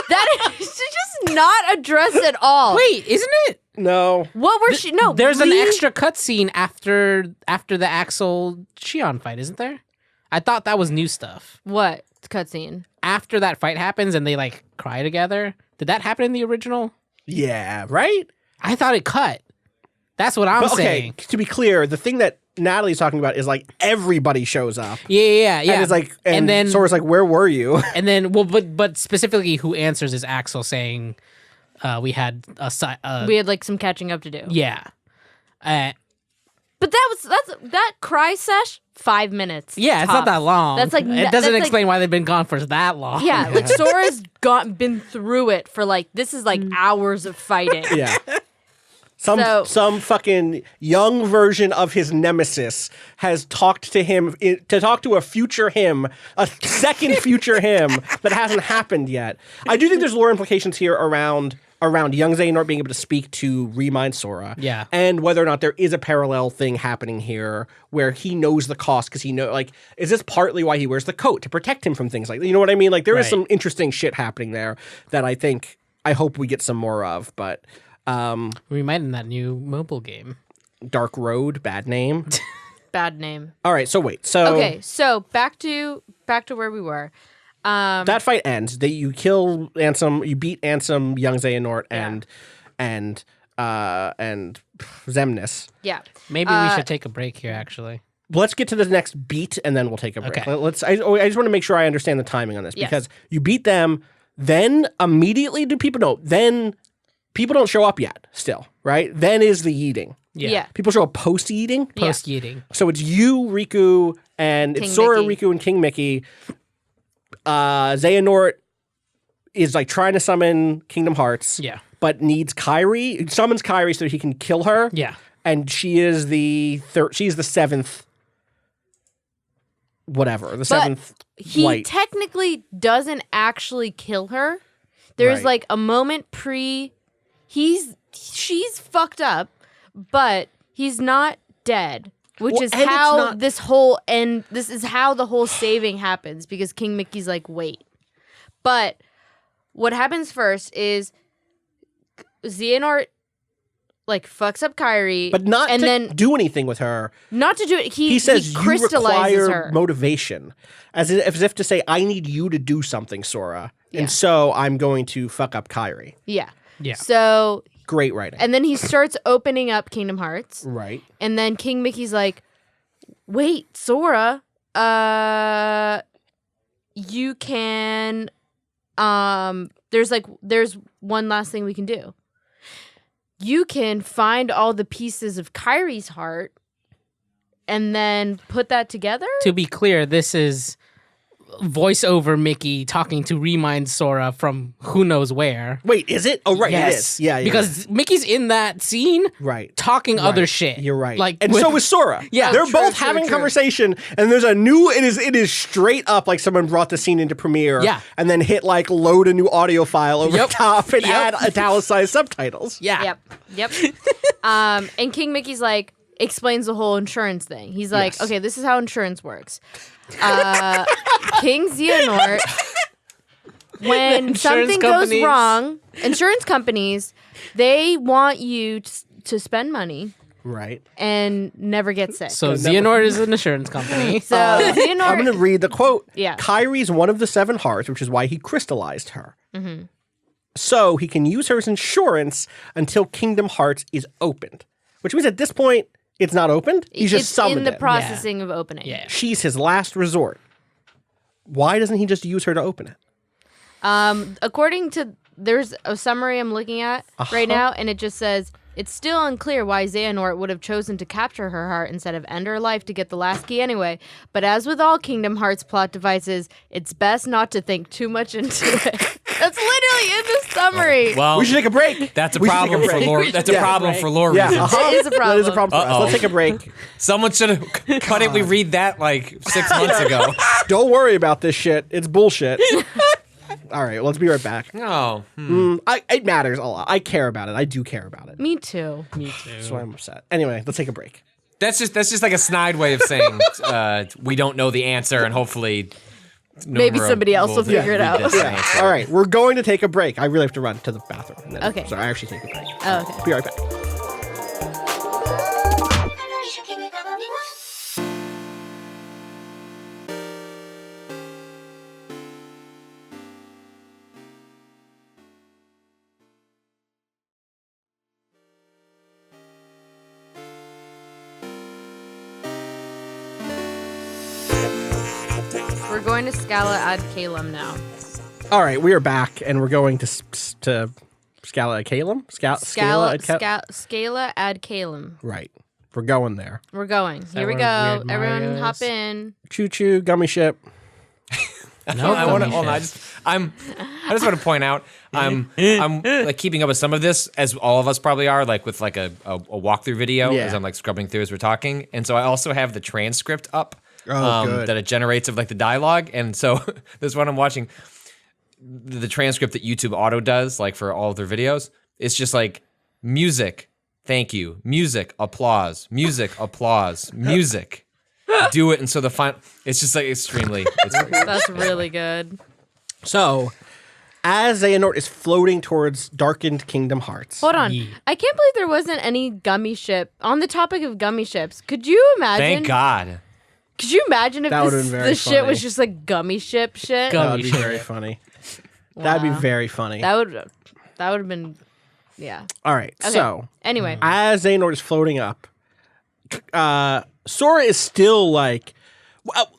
That is just not addressed at all. Wait, isn't it? No. What were she? No, There's an extra cutscene after the Axel Xion fight, isn't there? I thought that was new stuff. What cutscene? After that fight happens and they like cry together. Did that happen in the original? Yeah, right? I thought it cut. That's what I'm But, okay, saying. to be clear, the thing that Natalie's talking about is like everybody shows up. Yeah. And it's like, and then Sora's like, where were you? And then, well, but specifically, who answers is Axel saying, "We had We had like some catching up to do. yeah, But that cry sesh 5 minutes. yeah, it's not that tops. long. That's like it doesn't explain why they've been gone for that long. Yeah, like Sora's been through it for like this is like hours of fighting. Yeah. Some fucking young version of his nemesis has talked to him to talk to a future him, a second future him that hasn't happened yet. I do think there's lore implications here around young Xehanort being able to speak to remind Sora. Yeah. And whether or not there is a parallel thing happening here where he knows the cost because he know like is this partly why he wears the coat to protect him from things like that? You know what I mean? Like there is Right. some interesting shit happening there that I hope we get some more of, but We might in that new mobile game. Dark Road, bad name. Bad name. All right, so wait. So Okay, so back to where we were. that fight ends. You kill Ansem, you beat Ansem, young Xehanort, and Xemnas. Yeah. Maybe we should take a break here. Actually, Let's get to the next beat and then we'll take a break. Okay. I just want to make sure I understand the timing on this Yes. because you beat them, then immediately do people know? Then people don't show up yet still, right? Then is the eating. Yeah. People show up post eating. post eating. So it's you, Riku, and King it's Sora, Mickey. Riku, and King Mickey. Xehanort is like trying to summon Kingdom Hearts. Yeah. But needs Kairi. Summons Kairi so he can kill her. Yeah. And she is the she's the seventh. Whatever. The seventh He light. technically doesn't actually kill her. There's Right. like a moment she's fucked up, but he's not dead. Which Well, is and it's how not- this is how the whole saving happens because King Mickey's like, wait. But what happens first is Xehanort like fucks up Kairi, but not and to then do anything with her. not to do it. He says he you crystallizes require her. motivation. As if to say, I need you to do something, Sora. Yeah. And so I'm going to fuck up Kairi. Yeah. Yeah. So Great writing. and then he starts opening up Kingdom Hearts. Right. And then King Mickey's like, wait, Sora, you can, there's one last thing we can do. You can find all the pieces of Kairi's heart and then put that together? To be clear, this is voiceover Mickey talking to remind Sora from who knows where. Wait, is it? Oh, right, it Yes. is. Yeah, Because Mickey's in that scene right. talking other shit. You're right. Like, and with- so is Sora. Yeah. They're True, both true, having true. conversation, and there's a new. It is straight up like someone brought the scene into Premiere. Yeah. And then hit like load a new audio file over Yep. the top and Yep. add italicized subtitles. Yeah. Yep. And King Mickey's like, explains the whole insurance thing. He's like, Yes. okay, this is how insurance works. King Xehanort, when Insurance something companies. goes wrong, insurance companies, they want you to spend money Right. and never get sick. So Xehanort is an insurance company. So Xehanort, I'm going to read the quote. Yeah. Kairi's one of the seven hearts, which is why he crystallized her. Mm-hmm. So he can use her as insurance until Kingdom Hearts is opened, which means at this point it's not opened. He's just it's summoned in the it. processing of opening. Yeah. She's his last resort. Why doesn't he just use her to open it? According to, there's a summary I'm looking at right now, and it just says, it's still unclear why Xehanort would have chosen to capture her heart instead of end her life to get the last key anyway. But as with all Kingdom Hearts plot devices, it's best not to think too much into it. That's literally in the summary. Well, We should take a break. that's a We should take problem for break. lore. That's a Yeah, problem right. for lore Yeah, reasons. uh-huh. It is a That is a problem. problem for us. Uh-oh. Let's take a break. Someone should have. Why didn't we read that like 6 months ago? Don't worry about this shit. It's bullshit. All right, let's be right back. Oh, It matters a lot. I care about it. I do care about it. Me too. Me too. That's why I'm upset. Anyway, let's take a break. That's just like a snide way of saying we don't know the answer, and hopefully Maybe Nora somebody else will figure it read out. this answer. All right, we're going to take a break. I really have to run to the bathroom. And then, Okay. So I actually take a break. Oh, okay. Be right back. We're going to Scala ad Caelum now. All right, we are back, and we're going to Scala Caelum? Scala Scala ad Caelum. Right. We're going there. We're going. Here we where go. Weird Everyone Mario hop is? in. Choo choo, gummy ship. No, I want to. gummy Hold on. I just want to point out. I'm like keeping up with some of this, as all of us probably are, like with like a walkthrough video, Yeah. as I'm like scrubbing through as we're talking, and so I also have the transcript up. Oh, good. That it generates of like the dialogue, and so this one I'm watching, the transcript that YouTube Auto does, like for all of their videos, it's just like music, thank you, music, applause, music, applause, music, do it, and so the final, it's just like extremely. It's great. That's really good. So, as Xehanort is floating towards darkened Kingdom Hearts. Hold on. Yeah. I can't believe there wasn't any gummy ship. On the topic of gummy ships, could you imagine? Thank God. Could you imagine if That would've been very the shit was funny. just like gummy ship shit? That would be Gummy very ship. funny. That'd be very funny. That would have been, yeah. All right, Okay. so Anyway, as Xehanort is floating up, Sora is still like,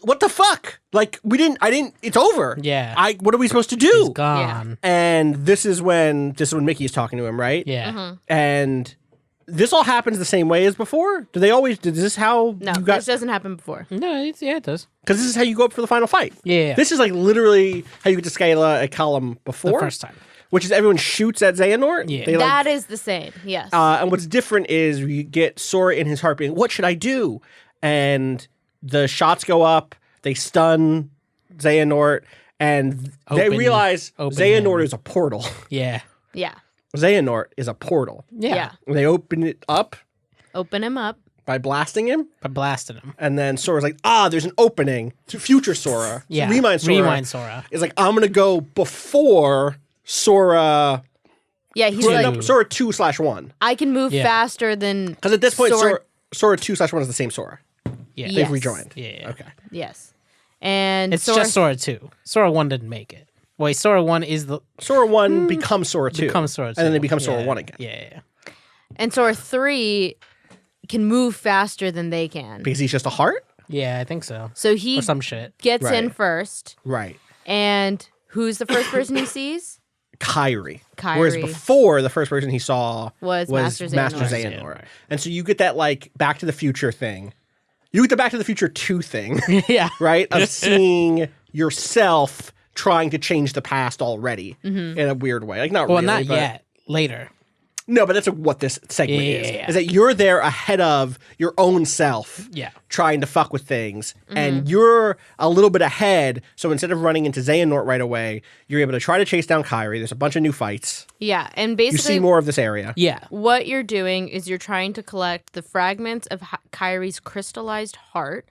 what the fuck? Like, it's over. Yeah. What are we supposed to do? He's gone. And this is when Mickey's talking to him, right? Yeah. Mm-hmm. And this all happens the same way as before? Did this how no, you got? this doesn't happen before. No, it does. Because this is how you go up for the final fight. Yeah. This is like literally how you get to Scala at Caelum before. The first time. Which is everyone shoots at Xehanort. Yeah. They, like, That is the same. Yes. and what's different is you get Sora in his heart being, what should I do? And the shots go up, they stun Xehanort, and they realize open Xehanort him. is a portal. Yeah. yeah. Xehanort is a portal. Yeah. And they open it up Open him up. by blasting him, By blasting him. and then Sora's like, there's an opening to future Sora. Yeah. So Rewind Sora. Is like, I'm going to go before Sora. Yeah, he's Sora, like, no, Sora 2/1. I can move Yeah. faster than. Because at this point, Sora- Sora 2/1 is the same Sora. Yeah. Yes. They've rejoined. Yeah. Okay. Yes. And It's just Sora 2. Sora 1 didn't make it. Wait, Sora 1 is the Sora 1 becomes Sora 2. becomes Sora 2. And then they become Sora Yeah. 1 again. Yeah. And Sora 3 can move faster than they can. Because he's just a heart? Yeah, I think so. So he Or some shit. gets in Right. first. Right. And who's the first person he sees? Kairi. Kairi. Whereas before, the first person he saw Was Master Xehanort. Xehanort. And so you get that, like, Back to the Future thing. You get the Back to the Future 2 thing, Yeah. right? Of seeing yourself trying to change the past already in a weird way. Like, not Well, really. not but- yet. Later. No, but that's what this segment is. Yeah. Is that you're there ahead of your own self. Yeah. Trying to fuck with things. And you're a little bit ahead. So instead of running into Xehanort right away, you're able to try to chase down Kairi. There's a bunch of new fights. Yeah. And You basically, see more of this area. Yeah. what you're doing is you're trying to collect the fragments of Kairi's crystallized heart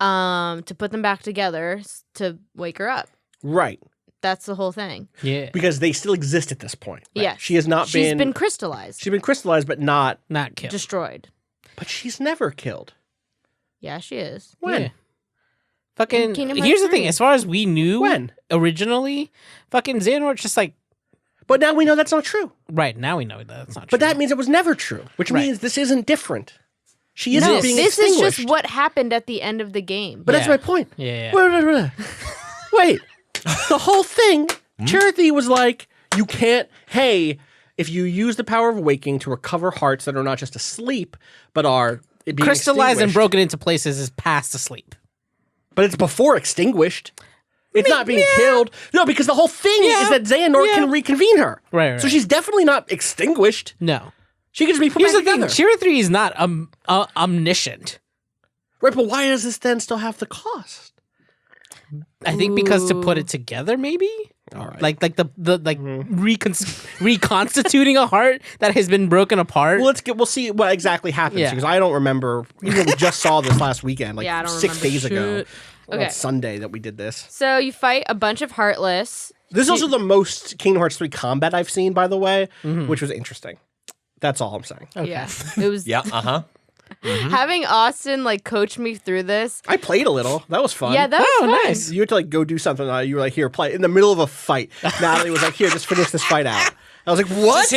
to put them back together to wake her up. Right. That's the whole thing. Yeah. Because they still exist at this point. Right? Yes. She has not She's been crystallized, She's been crystallized, but not. Not killed. destroyed. But she's never killed. Yeah, she is. When? Yeah. Fucking. Kingdom Here's Hearts the thing. 3. As far as we knew, When? originally, fucking Xehanort's just like. But now we know that's not true. Right now we know that's not true. But that means it was never true, which Right. means this isn't different. She isn't No, being this is extinguished. just what happened at the end of the game. But that's Yeah. my point. Yeah. Wait. The whole thing, Charity was like, you can't, hey, if you use the power of waking to recover hearts that are not just asleep, but are being Crystallized and extinguished. broken into places is past asleep. But it's before extinguished. It's not being killed. No, because the whole thing is that Xehanort can reconvene her. Right. So she's definitely not extinguished. No. She can just be put Here's back the thing. together. Shira 3 is not omniscient. Right, but why does this then still have the cost? I think because to put it together, maybe? All right. Like reconstituting a heart that has been broken apart. Well, we'll see what exactly happens Yeah. because I don't remember. Even though we just saw this last weekend, like Yeah, I don't 6 remember days ago. shit. Well, Okay. Sunday that we did this. So you fight a bunch of Heartless. This is also the most Kingdom Hearts 3 combat I've seen, by the way, which was interesting. That's all I'm saying. Yeah. It was Yeah, uh-huh. having Austin like coach me through this. I played a little. That was fun. Yeah, that was fun. Nice. You had to like go do something. You were like, here, play in the middle of a fight. Natalie was like, here, just finish this fight out. I was like, what?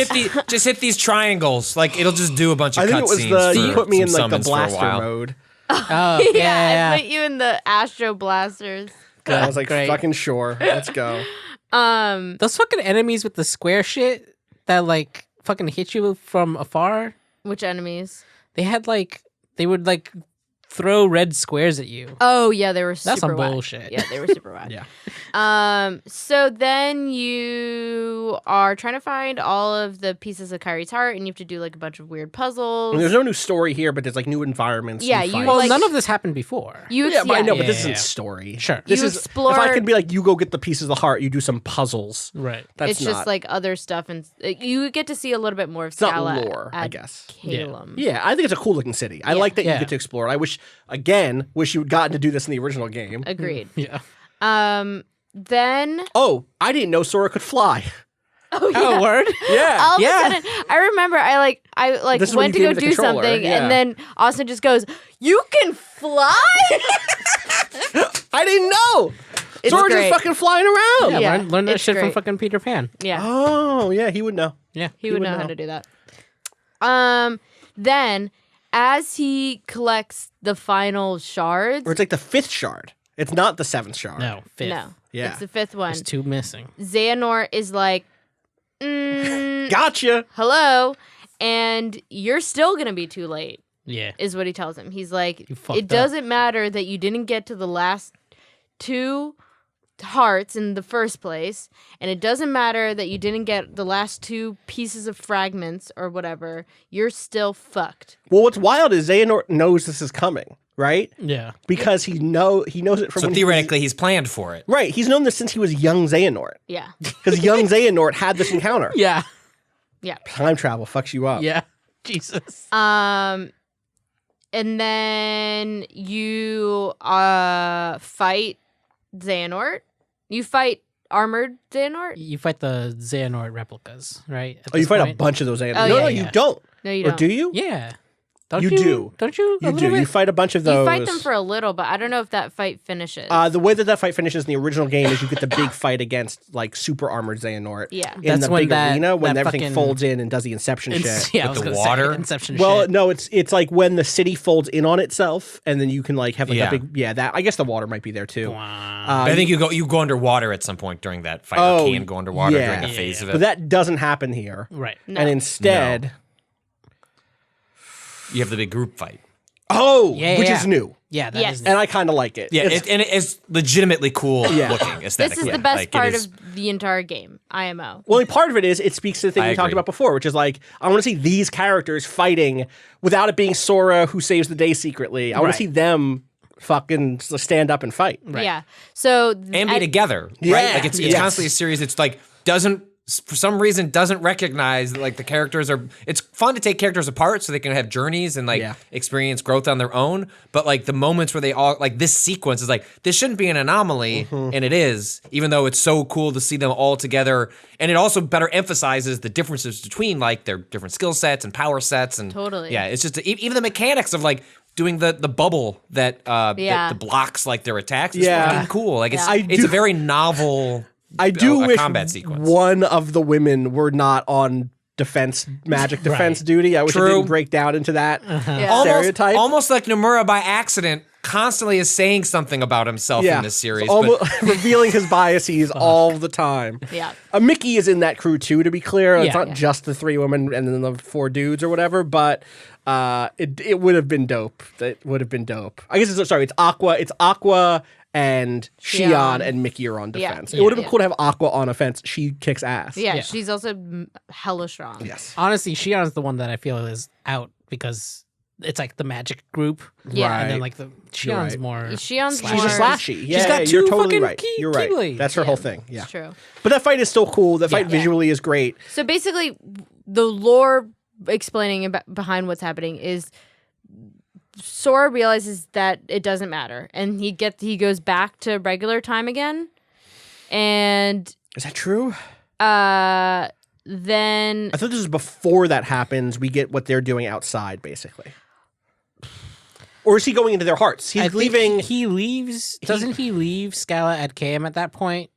Just hit these triangles. Like it'll just do a bunch of I think it was cutscenes. you put me in some like the summons for a blaster while. mode. Oh, Yeah, I put you in the Astro Blasters. I was like, Great. fucking sure. Let's go. Those fucking enemies with the square shit that like fucking hit you from afar. Which enemies? They had like they would like throw red squares at you. Oh yeah, they were super That's some whack. bullshit. Yeah, they were super whack. Yeah. So then you are trying to find all of the pieces of Kairi's heart, and you have to do like a bunch of weird puzzles. And there's no new story here, but there's like new environments. Yeah, new you, fights. Well, like- none of this happened before. Yeah, but I know, but this Yeah. isn't story. Sure. This You is explore- if I could be like, you go get the pieces of the heart, you do some puzzles. Right. That's it's just not- like other stuff, and you get to see a little bit more of It's not Scala lore, I at guess. Caelum. Yeah, I think it's a cool looking city. I Yeah. like that you Yeah. get to explore it. I wish you had gotten to do this in the original game. Agreed. Yeah. Then Oh, I didn't know Sora could fly. oh yeah. Oh, word. Yeah. All of Yeah. a sudden, I remember I This is when went you to gave go me the do controller, something, yeah. and then Austin just goes, "You can fly." I didn't know. It's Sora's great. just fucking flying around. Yeah, Yeah, learn that it's shit from great. fucking Peter Pan. Yeah, Oh, yeah, he would know. Yeah. he would would know how know. to do that. Then as he collects the final shards, Or it's like the 5th shard. It's not the 7th shard. No, fifth. no, Yeah. it's the 5th one. There's 2 missing. Xehanort is like, Gotcha. hello, and you're still gonna be too late. Yeah. Is what he tells him. He's like, You fucked it up. doesn't matter that you didn't get to the last 2 hearts in the first place, and it doesn't matter that you didn't get the last 2 pieces of fragments or whatever. You're still fucked. Well, what's wild is Xehanort knows this is coming, right? Yeah. Because he knows it from So when theoretically, he's planned for it. right. He's known this since he was young Xehanort. Yeah, Because young Xehanort had this encounter. Yeah. yeah. Time travel fucks you up. Yeah. Jesus. And then you fight Xehanort. You fight armored Xehanort. You fight the Xehanort replicas, right? At Oh, you this fight a point? bunch of those Xehanort. Oh, no, yeah, no, yeah. you don't. No, you Or don't. do you? Yeah. Don't You you? do. Don't you? A You little do. You bit? fight a bunch of those. You fight them for a little, but I don't know if that fight finishes. The way that fight finishes in the original game is you get the big fight against like super armored Xehanort. Yeah. In That's the when big that- arena when that everything fucking- folds in and does the Inception shit. Yeah, I With was the gonna water? Say, Inception Well, shit. no, it's like when the city folds in on itself, and then you can like have like Yeah. a big that. I guess the water might be there too. Wow. I think you go underwater at some point during that fight. Oh, or can go underwater yeah. during a phase of it. But that doesn't happen here. Right. No. And instead, You have the big group fight. Yeah, which yeah. is new, Yeah, that Yes. is. and I kind of like it. Yeah, It's- and it's legitimately cool Yeah. looking This aesthetically. is the best Like, it part is- of the entire game, IMO. Well, part of it is it speaks to the thing I we talked agree. about before, which is like I want to see these characters fighting without it being Sora who saves the day secretly. I want Right. to see them fucking stand up and fight. Yeah. So and be together, Yeah. right? Like it's Yes. constantly a series. It's like for some reason doesn't recognize like the characters are. It's fun to take characters apart so they can have journeys and like Yeah. experience growth on their own. But like the moments where they all like this sequence is like this shouldn't be an anomaly, and it is. Even though it's so cool to see them all together, and it also better emphasizes the differences between like their different skill sets and power sets and Totally. Yeah, it's just even the mechanics of like. Doing the bubble that Yeah. that blocks like their attacks is Yeah. fucking cool. Like it's Yeah. it's a very novel. I do a wish combat sequence. one of the women were not on magic defense duty. I wish it True. didn't break down into that Yeah. stereotype. Almost like Nomura by accident constantly is saying something about himself in this series. It's almost revealing his biases all the time. Yeah. Mickey is in that crew too, to be clear. It's Yeah. not just the 3 women and then the 4 dudes or whatever, but it would have been dope. That would have been dope. I guess it's Aqua and Xion and Mickey are on Yeah. defense. It would have been Yeah. cool to have Aqua on offense. She kicks ass. Yeah, Yeah. she's also hella strong. Yes. Honestly, Xion's the one that I feel is out because it's like the magic group. Yeah. And then Right. like the Shion's right. more. Shion's slashy. She's a more- slashy. Yeah, She's got you're two totally fucking right. key- You're right. keyblades. That's her whole thing. Yeah. It's true. But that fight is still cool. That fight Yeah. visually is great. So basically, the lore explaining behind what's happening is Sora realizes that it doesn't matter, and he goes back to regular time again, and Is that true? then I thought this was before that happens. We get what they're doing outside, basically. Or is he going into their hearts? I He's think leaving. He leaves. Doesn't he leave Scala at Caelum at that point?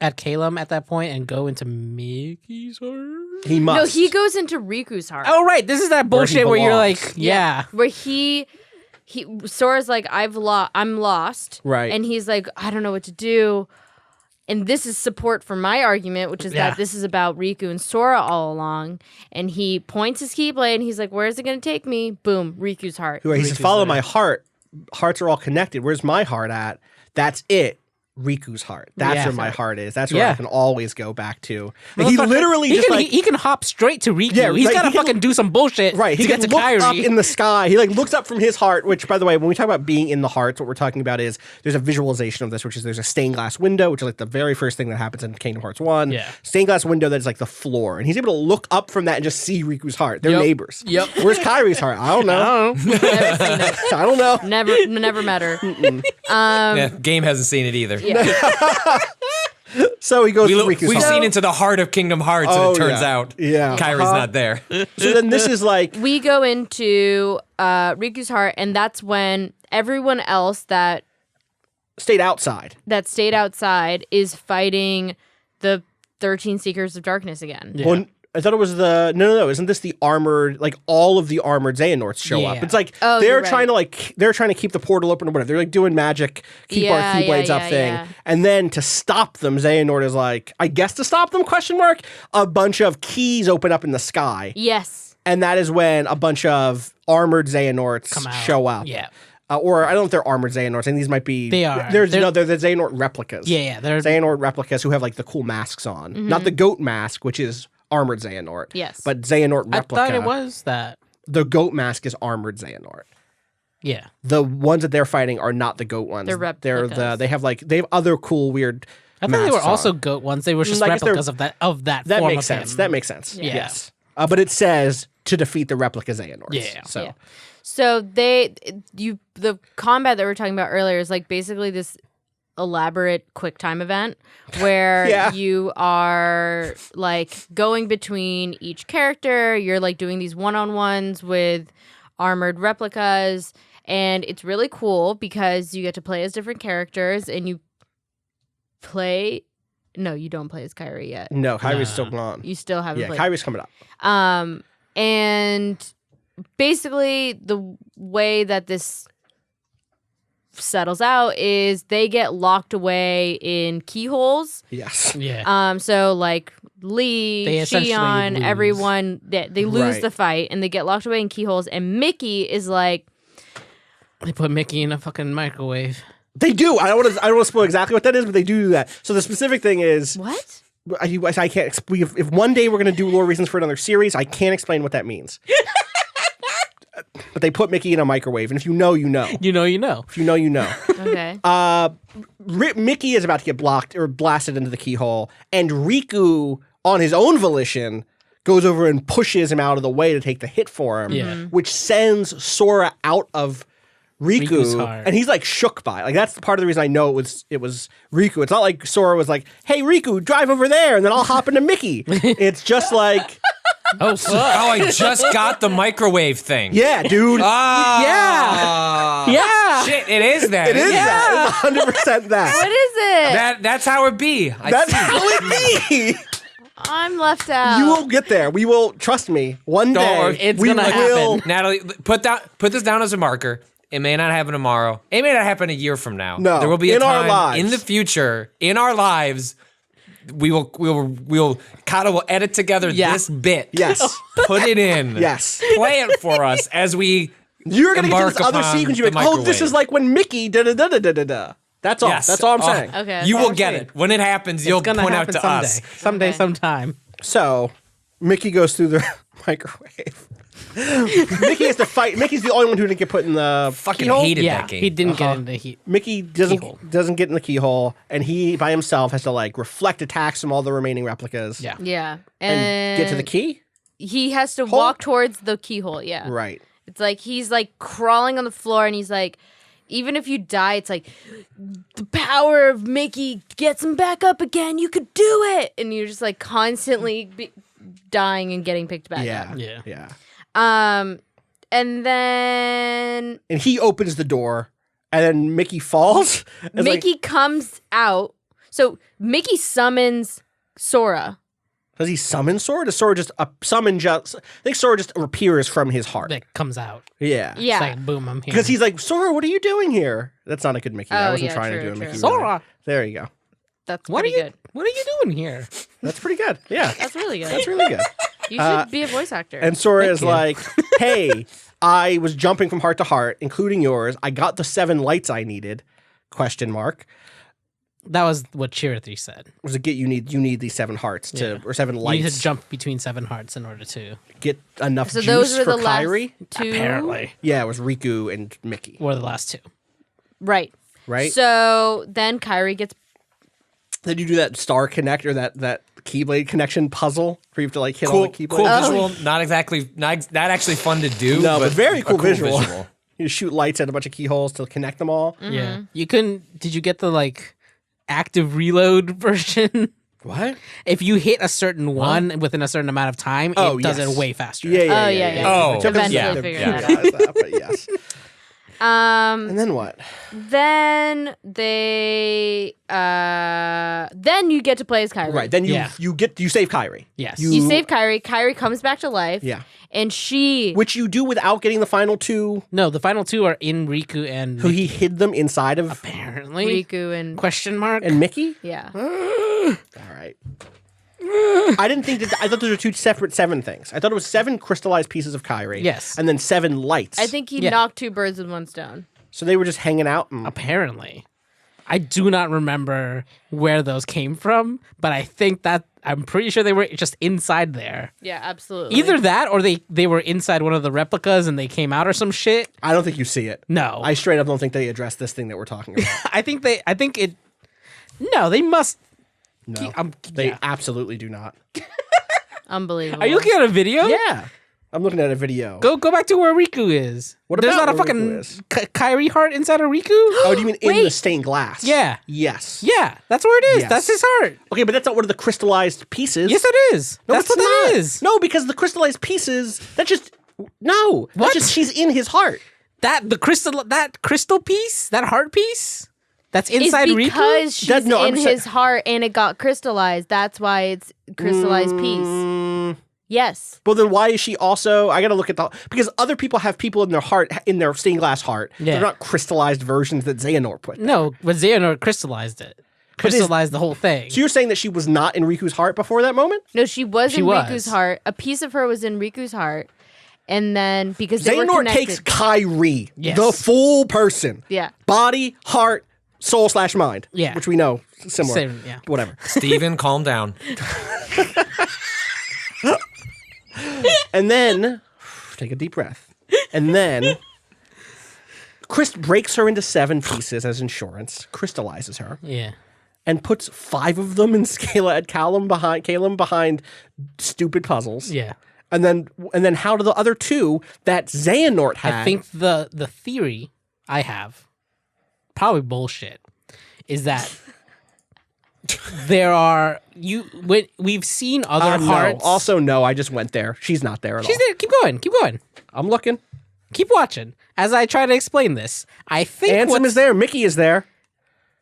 At Caelum at that point, and go into Mickey's heart. He must. no, he goes into Riku's heart. Oh right, this is that Where he bullshit where you're belongs. like, yeah. Where he Sora's like, I'm lost. Right. And he's like, I don't know what to do. And this is support for my argument, which is Yeah. that this is about Riku and Sora all along. And he points his keyblade and he's like, where is it going to take me? Boom, Riku's heart. He says, Riku's follow there. my heart. Hearts are all connected. Where's my heart at? That's it. Riku's heart. That's Yeah. where my heart is. That's where I Yeah. can always go back to. Like, he Motherfucker, literally he just can, like he can hop straight to Riku. Yeah, He's like, got to he can- fucking do some bullshit right. to He get can to look Kairi. up in the sky. He like looks up from his heart. Which, by the way, when we talk about being in the hearts, what we're talking about is there's a visualization of this, which is there's a stained glass window, which is like the very first thing that happens in Kingdom Hearts 1. Yeah. Stained glass window that's like the floor, and he's able to look up from that and just see Riku's heart. They're Yep. neighbors. Yep. Where's Kairi's heart? I don't know. Never seen it. I don't know. Never met her. Yeah, game hasn't seen it either. Yeah. So he goes to We've Riku's heart. seen into the heart of Kingdom Hearts, Oh, and it turns yeah. out Yeah. Kairi's Uh-huh. not there. So then this is like We go into Riku's heart, and that's when everyone else that stayed outside. stayed outside is fighting the 13 Seekers of Darkness again. Yeah. Well, I thought it was the no. Isn't this the armored? Like all of the armored Xehanorts show up. Yeah. It's like Oh, they're you're trying right. to keep the portal open or whatever. They're like doing magic, keep our Yeah, keyblades yeah, up yeah, thing, yeah. and then to stop them, Xehanort is like, I guess to stop them? Question mark. A bunch of keys open up in the sky, Yes. and that is when a bunch of armored Xehanorts Come out. show up. Yeah. Or I don't know if they're armored Xehanorts. I think these might be. They are. They're They're- the Xehanort replicas. Yeah. They're Xehanort replicas who have like the cool masks on, Mm-hmm. not the goat mask, which is armored Xehanort. Yes. But Xehanort I replica. thought it was that. The goat mask is armored Xehanort. Yeah. The ones that they're fighting are not the goat ones. They're replicas. They have other cool weird. I thought they were masks also on. goat ones. They were just I guess they're- replicas of that That form makes of sense. him. That makes sense. Yeah. Yes. But it says to defeat the replica Xehanorts. Yeah. So Yeah. So the combat that we were talking about earlier is like basically this elaborate quick time event where Yeah. you are like going between each character. You're like doing these one-on-ones with armored replicas, and it's really cool because you get to play as different characters and you play. No, you don't play as Kairi yet. no, Kairi's Nah. still gone. You still haven't Yeah, played. Kairi's coming up. And basically the way that this settles out is they get locked away in keyholes. Yes. Yeah. So like Lee, They essentially Xion, lose. everyone they lose Right. the fight and they get locked away in keyholes. And Mickey is like, They put Mickey in a fucking microwave. They do. I don't want to spoil exactly what that is, but they do that. So the specific thing is, what? I can't. If one day we're going to do lore reasons for another series, I can't explain what that means. But they put Mickey in a microwave, and if you know, you know. You know, you know. If you know, you know. Okay. Mickey is about to get blocked or blasted into the keyhole, and Riku, on his own volition, goes over and pushes him out of the way to take the hit for him, Yeah. which sends Sora out of Riku's Riku, heart. and he's like shook by it. Like that's part of the reason I know it was Riku. It's not like Sora was like, "Hey Riku, drive over there," and then I'll hop into Mickey. It's just like, Oh fuck. Oh, I just got the microwave thing. yeah, dude, Ah. Yeah. Shit, it is that. it is Yeah. that. It's 100% that. What is it? That's how it be. That's how it be. I'm left out. You will get there. We will. Trust me. One Don't day, worry. It's we gonna will. happen. Natalie, put this down as a marker. It may not happen tomorrow. It may not happen a year from now. No, there will be a in our time lives. in the future in our lives. We'll Kata will edit together Yeah. this bit. Yes. Put it in. Yes. Play it for us as we. You're gonna get to Embark this other upon sequence. You're the like, oh, this is microwave. like when Mickey da da da da da da. That's all. Yes. That's all I'm Oh, saying. Okay. You that's will all I'm get saying. it when it happens. You'll It's gonna point out happen to someday. us. Someday, Okay. sometime. So Mickey goes through the microwave. Mickey has to fight. Mickey's the only one who didn't get put in the Fucking keyhole. hated Yeah, that game. he didn't get into heat. Mickey Keyhole. doesn't get in the keyhole, and he by himself has to like reflect attacks from all the remaining replicas. Yeah. Yeah. And get to the key. He has to Hole? walk towards the keyhole. Yeah. Right. It's like he's like crawling on the floor, and he's like, even if you die, it's like the power of Mickey gets him back up again. You could do it, and you're just like constantly dying and getting picked back Yeah. up. Yeah. And then And he opens the door, and then Mickey falls. It's like- Mickey comes out. So Mickey summons Sora. does he summon Sora? Does Sora just summon? I think Sora just appears from his heart. That comes out. Yeah. It's Yeah. like, boom, I'm here. Because he's like, Sora, what are you doing here? That's not a good Mickey. I Oh, wasn't yeah, trying to true, do a true. Mickey. Sora, There you go. That's what are pretty you? good. What are you doing here? That's pretty good. Yeah. That's really good. That's really good. You should be a voice actor. And Sora Thank is you. like, hey, I was jumping from heart to heart, including yours. I got the 7 lights I needed. Question mark. That was what Chirithy said. Was it you need these 7 hearts to or 7 You need lights to jump between 7 hearts in order to. get enough so juice those were for the Kairi? last two. Apparently, Yeah, it was Riku and Mickey. were the last 2. Right. Right? So then Kairi gets. Then you do that star connect or that Keyblade connection puzzle where you have to like hit all Cool, the Keyblades. cool visual. Not exactly, not actually fun to do. No, but very a cool visual. You shoot lights at a bunch of keyholes to connect them all. Yeah, you couldn't. Did you get the like active reload version? What? If you hit a certain one within a certain amount of time, Oh, it does yes. it way faster. Yeah. Oh, yeah. Oh, It took us Eventually to figured it realize that, but yes. Um. And then what? Then they. Then you get to play as Kairi. Right. Then you Yeah. you save Kairi. Yes. You save Kairi. Kairi comes back to life. Yeah. And she. Which you do without getting the final 2 No, the final 2 are in Riku and who he hid them inside of apparently Riku and. question mark. and Mickey? Yeah. All right. I didn't think that I thought those were 2 separate 7 things. I thought it was 7 crystallized pieces of Kairi. Yes. And then 7 lights. I think he Yeah. knocked 2 birds with one stone. so they were just hanging out and Apparently, I do not remember where those came from, but I think that I'm pretty sure they were just inside there. Yeah, absolutely. Either that or they were inside one of the replicas and they came out or some shit. I don't think you see it. No. I straight up don't think they addressed this thing that we're talking about. I think it. No, they must. No. I'm, They yeah. absolutely do not. Unbelievable. Are you looking at a video? Yeah. I'm looking at a video. Go back to where Riku is. What There's about not a where fucking Riku is? Kairi heart inside of Riku? Oh, do you mean in the Wait. stained glass? Yeah. Yes. Yeah, that's where it is. Yes. That's his heart. Okay, but that's not one of the crystallized pieces. Yes, it is. No, That's it's what that not. is. No, because the crystallized pieces, that's just no. What? That's just she's in his heart. That crystal piece, that heart piece, that's It's inside Riku. because she's That- no, I'm in saying- his heart and it got crystallized. That's why it's crystallized piece. Yes. Well, then why is she also? I got to look at because other people have people in their heart, in their stained glass heart. Yeah. They're not crystallized versions that Xehanort put. No, but Xehanort crystallized it. Crystallized the whole thing. So you're saying that she was not in Riku's heart before that moment? No, she was She in was. Riku's heart. A piece of her was in Riku's heart. And then because they were Xehanort connected. takes Kairi, Yes. the full person. Yeah. Body, heart, soul/mind. Yeah. Which we know similar. Same, yeah. Whatever. Steven, calm down. And then take a deep breath. And then Chris breaks her into 7 pieces as insurance, crystallizes her, Yeah. and puts 5 of them in Scala at Caelum behind stupid puzzles. Yeah. And then how do the other 2 that Xehanort had? I think the theory I have, probably bullshit, is that there are we've seen other no. hearts. Also, no, I just went there. She's not there at She's all. there. Keep going. Keep going. I'm looking. Keep watching as I try to explain this. I think Ansem what's is there. Mickey is there.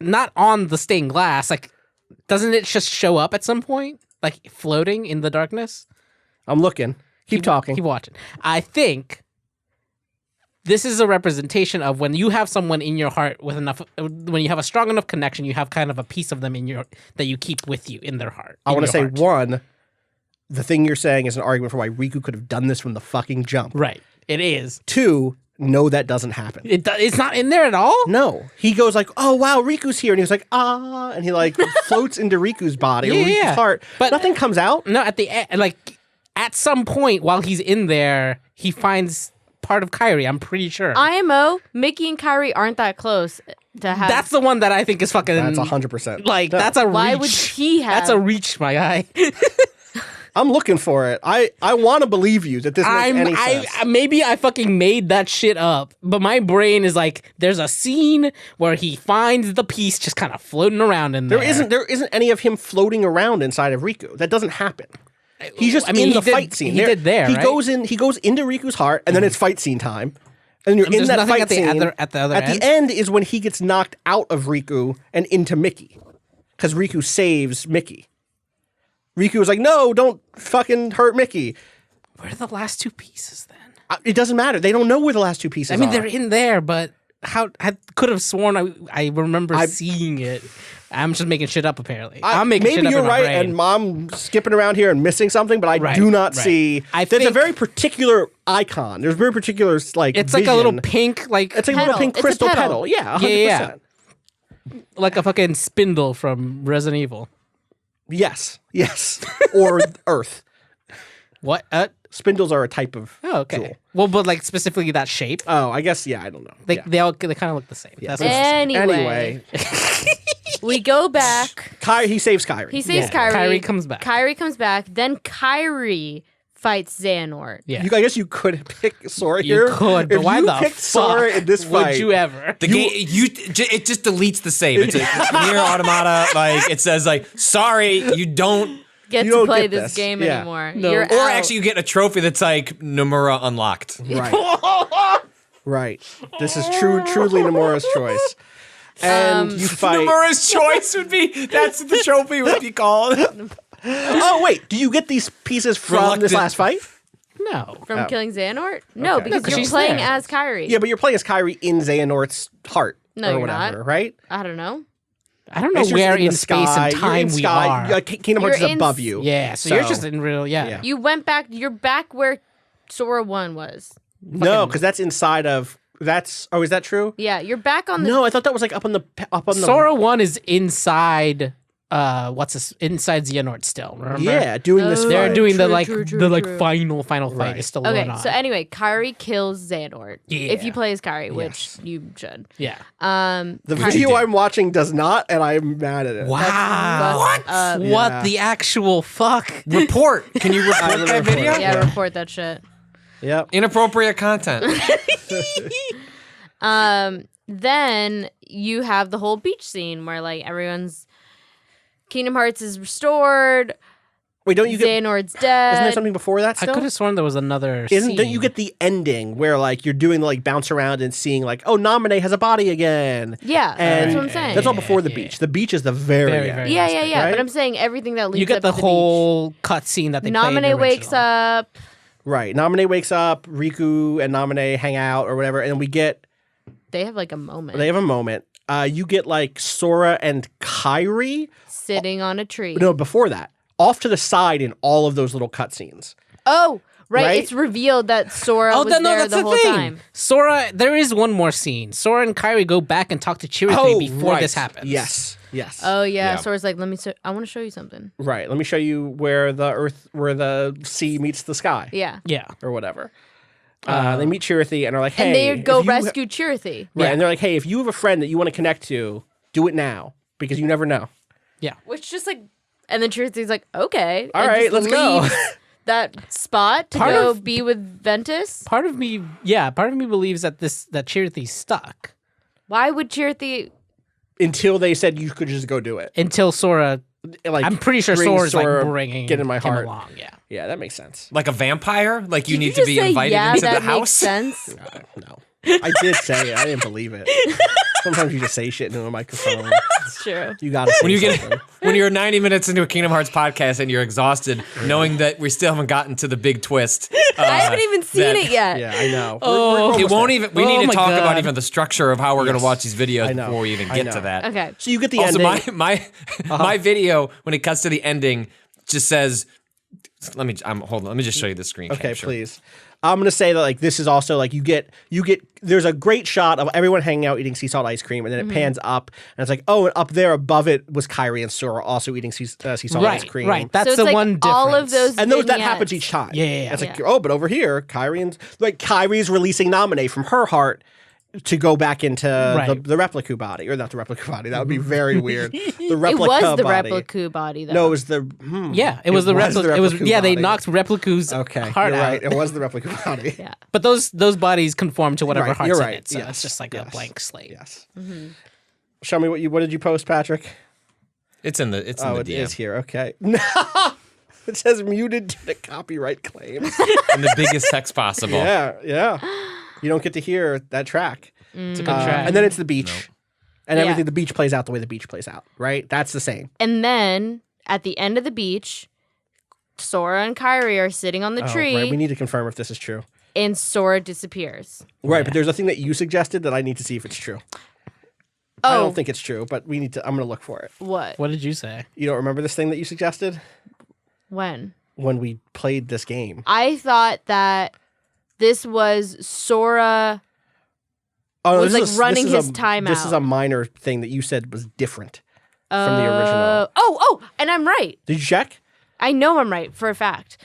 not on the stained glass. Like, doesn't it just show up at some point, like floating in the darkness? I'm looking. Keep talking. Keep watching. I think this is a representation of when you have someone in your heart with enough, when you have a strong enough connection, you have kind of a piece of them in your that you keep with you in their heart. I in want to your say, heart. one, the thing you're saying is an argument for why Riku could have done this from the fucking jump. Right. It is. 2, no, that doesn't happen. It's not in there at all. No. He goes like, oh, wow, Riku's here. And he was like, ah. And he like floats into Riku's body or Yeah, Riku's yeah. heart. But But- nothing comes out. No, at the end, like at some point while he's in there, he finds part of Kairi. I'm pretty sure. IMO, Mickey and Kairi aren't that close to have. That's the one that I think is fucking. That's 100%. Like that's a reach. Why would he have? That's a reach, my guy. I'm looking for it. I want to believe you that this makes any sense. Maybe I fucking made that shit up, but my brain is like, there's a scene where he finds the piece just kind of floating around in there. There isn't any of him floating around inside of Riku. That doesn't happen. He's just in the fight scene. He did there. He right? goes into Riku's heart, and then it's fight scene time. And you're in there's that nothing fight at the scene. at the other At end? the end is when he gets knocked out of Riku and into Mickey, because Riku saves Mickey. Riku was like, "No, don't fucking hurt Mickey." Where are the last two pieces then? It doesn't matter. They don't know where the last two pieces are. I mean, they're in there, but how? I could have sworn I remember seeing it. I'm just making shit up. Apparently, I'm making shit up. Maybe you're in my right, brain. and Mom skipping around here and missing something, but I do not see. There's a think- very particular icon. There's a very particular like. It's like a vision. little pink, like It's like a little Petal. pink It's a crystal petal. petal. Yeah, 100%. Yeah. like a fucking spindle from Resident Evil. Yes. Or Earth. What? Spindles are a type of Okay. jewel. Well, but like specifically that shape. Oh, I guess, yeah, I don't know. They Yeah. they kind of look the same. That's Anyway, we go back. He saves Kairi. He saves Yeah. Kairi. Kairi comes back. Kairi comes back. Then Kairi fights Xehanort. Yeah. I guess you could pick Sora You here. could, but if why you the picked fuck Sora in this fight, would you ever? The game, it just deletes the save. It's near automata. Like it says, like, sorry, you don't. Get You to don't play get this this. game Yeah. anymore. No. You're Or out. actually, you get a trophy that's like Nomura unlocked. Right. Right. This is truly Nomura's choice. And you fight. Nomura's choice would be that's what the trophy would be called. Oh, wait. Do you get these pieces from this Reluctant. last fight? No. from Oh. killing Xehanort? No, Okay. because 'cause you're she's playing there. as Kairi. Yeah, but you're playing as Kairi in Xehanort's heart. No, or you're whatever, not. right? I don't know. I don't know It's just where in in the space sky. and You're time in we sky. are. Kingdom Hearts You're is in above you. Yeah, so you're just in real. Yeah. You went back. You're back where Sora 1 was. No, because that's inside of. Oh, is that true? Yeah, you're back on the. No, I thought that was like up on the. Sora 1 is inside. Inside Xehanort still. Remember? Yeah, doing this. Oh. They're fight. doing the True, like true, true, the like true. final fight Right. is still Okay, going on. so anyway, Kairi kills Xehanort. Yeah. If you play as Kairi, which you should. yeah. The video I'm watching does not, and I'm mad at it. Wow. What? What Yeah. the actual fuck? Report. Can you report that video? Yeah, report that shit. Yep. Inappropriate content. Then you have the whole beach scene where like everyone's Kingdom Hearts is restored. Wait, don't you get? Xehanort's Isn't there dead. something before that? I Still? could have sworn there was another. Don't you scene. get the ending where like you're doing the like bounce around and seeing like, oh, Naminé has a body again? Yeah, And that's what I'm saying. That's all before the Yeah. beach. The beach is the very, Very, end. very yeah, yeah, yeah. Right? But I'm saying everything that leads You get up the to the whole cutscene that they played in the Naminé wakes original. up. Right. Naminé wakes up. Riku and Naminé hang out or whatever, and then we get. They have like a moment They have a moment. You get like Sora and Kairi. sitting on a tree. No, before that, off to the side in all of those little cutscenes. Oh, right. Right? It's revealed that Sora Oh, was no, there that's the the whole thing. time. Sora, there is one more scene. Sora and Kairi go back and talk to Chirithy before right. this happens. Yes. Oh yeah, Yeah. Sora's like, I want to show you something. Right. Let me show you where the sea meets the sky, Yeah. Yeah. or whatever. They meet Chirithy and are like, hey, And they go if you- rescue Chirithy. Right, Yeah. and they're like, hey, if you have a friend that you want to connect to, do it now because you never know. Which just like, and then Chirithy's like, okay. All and right, just let's go. leaves that spot to Part go of- be with Ventus. Part of me believes that Chirithy's stuck Why would Chirithy? Until they said you could just go do it. until Sora. Like, I'm pretty sure bring Sora's Sora, like bringing get in my him heart. along. Yeah. Yeah, that makes sense. Like a vampire? Like you Did need you to just be say, invited yeah, into that the house? makes sense. No. I did say it. I didn't believe it. Sometimes you just say shit into a microphone. It's true. You gotta say When you get something. when you're 90 minutes into a Kingdom Hearts podcast and you're exhausted, knowing that we still haven't gotten to the big twist. I haven't even seen that- it yet. Yeah, I know. Oh. It won't even. We Oh need to my talk about God. even the structure of how we're going to watch these videos I know. before we even I get know. to that. Okay. So you get the Also, ending. my video when it cuts to the ending just says Let me just show you the screen Okay, capture. please. I'm gonna say that like this is also like you get there's a great shot of everyone hanging out eating sea salt ice cream, and then it pans up and it's like, oh, and up there above it was Kyrie and Sora also eating sea salt ice cream. Right. That's So it's the like one difference. all of those And that vignettes. happens each time. Yeah. It's like, oh, but over here, Kyrie's releasing Naminé from her heart to go back into the replica body, or not the replica body. That would be very weird. The replica It was the body. replica body, though. No, it was the it was the replica. It was replica they body. knocked replica's Okay, heart you're out. right. It was the replica body. Yeah. But those bodies conform to whatever Right, heart's you're in right. it. So Yes, it's just like a yes. blank slate. Yes. Show me what did you post, Patrick? It's in the It DM. is here. Okay. No. It says muted due to copyright claims. In the biggest text possible. Yeah. You don't get to hear that track. It's a good track. And then it's the beach. And Yeah. everything, the beach plays out the way the beach plays out, right? That's the same. And then at the end of the beach, Sora and Kairi are sitting on the tree, Right. We need to confirm if this is true. and Sora disappears. Right, but there's a thing that you suggested that I need to see if it's true. I don't think it's true, but we need to. I'm going to look for it. What? What did you say? You don't remember this thing that you suggested When? when we played this game? I thought that this was Sora. Oh, Was, this like, is running this is his time This is a out. minor thing that you said was different from the original. Oh, and I'm right. Did you check? I know I'm right for a fact.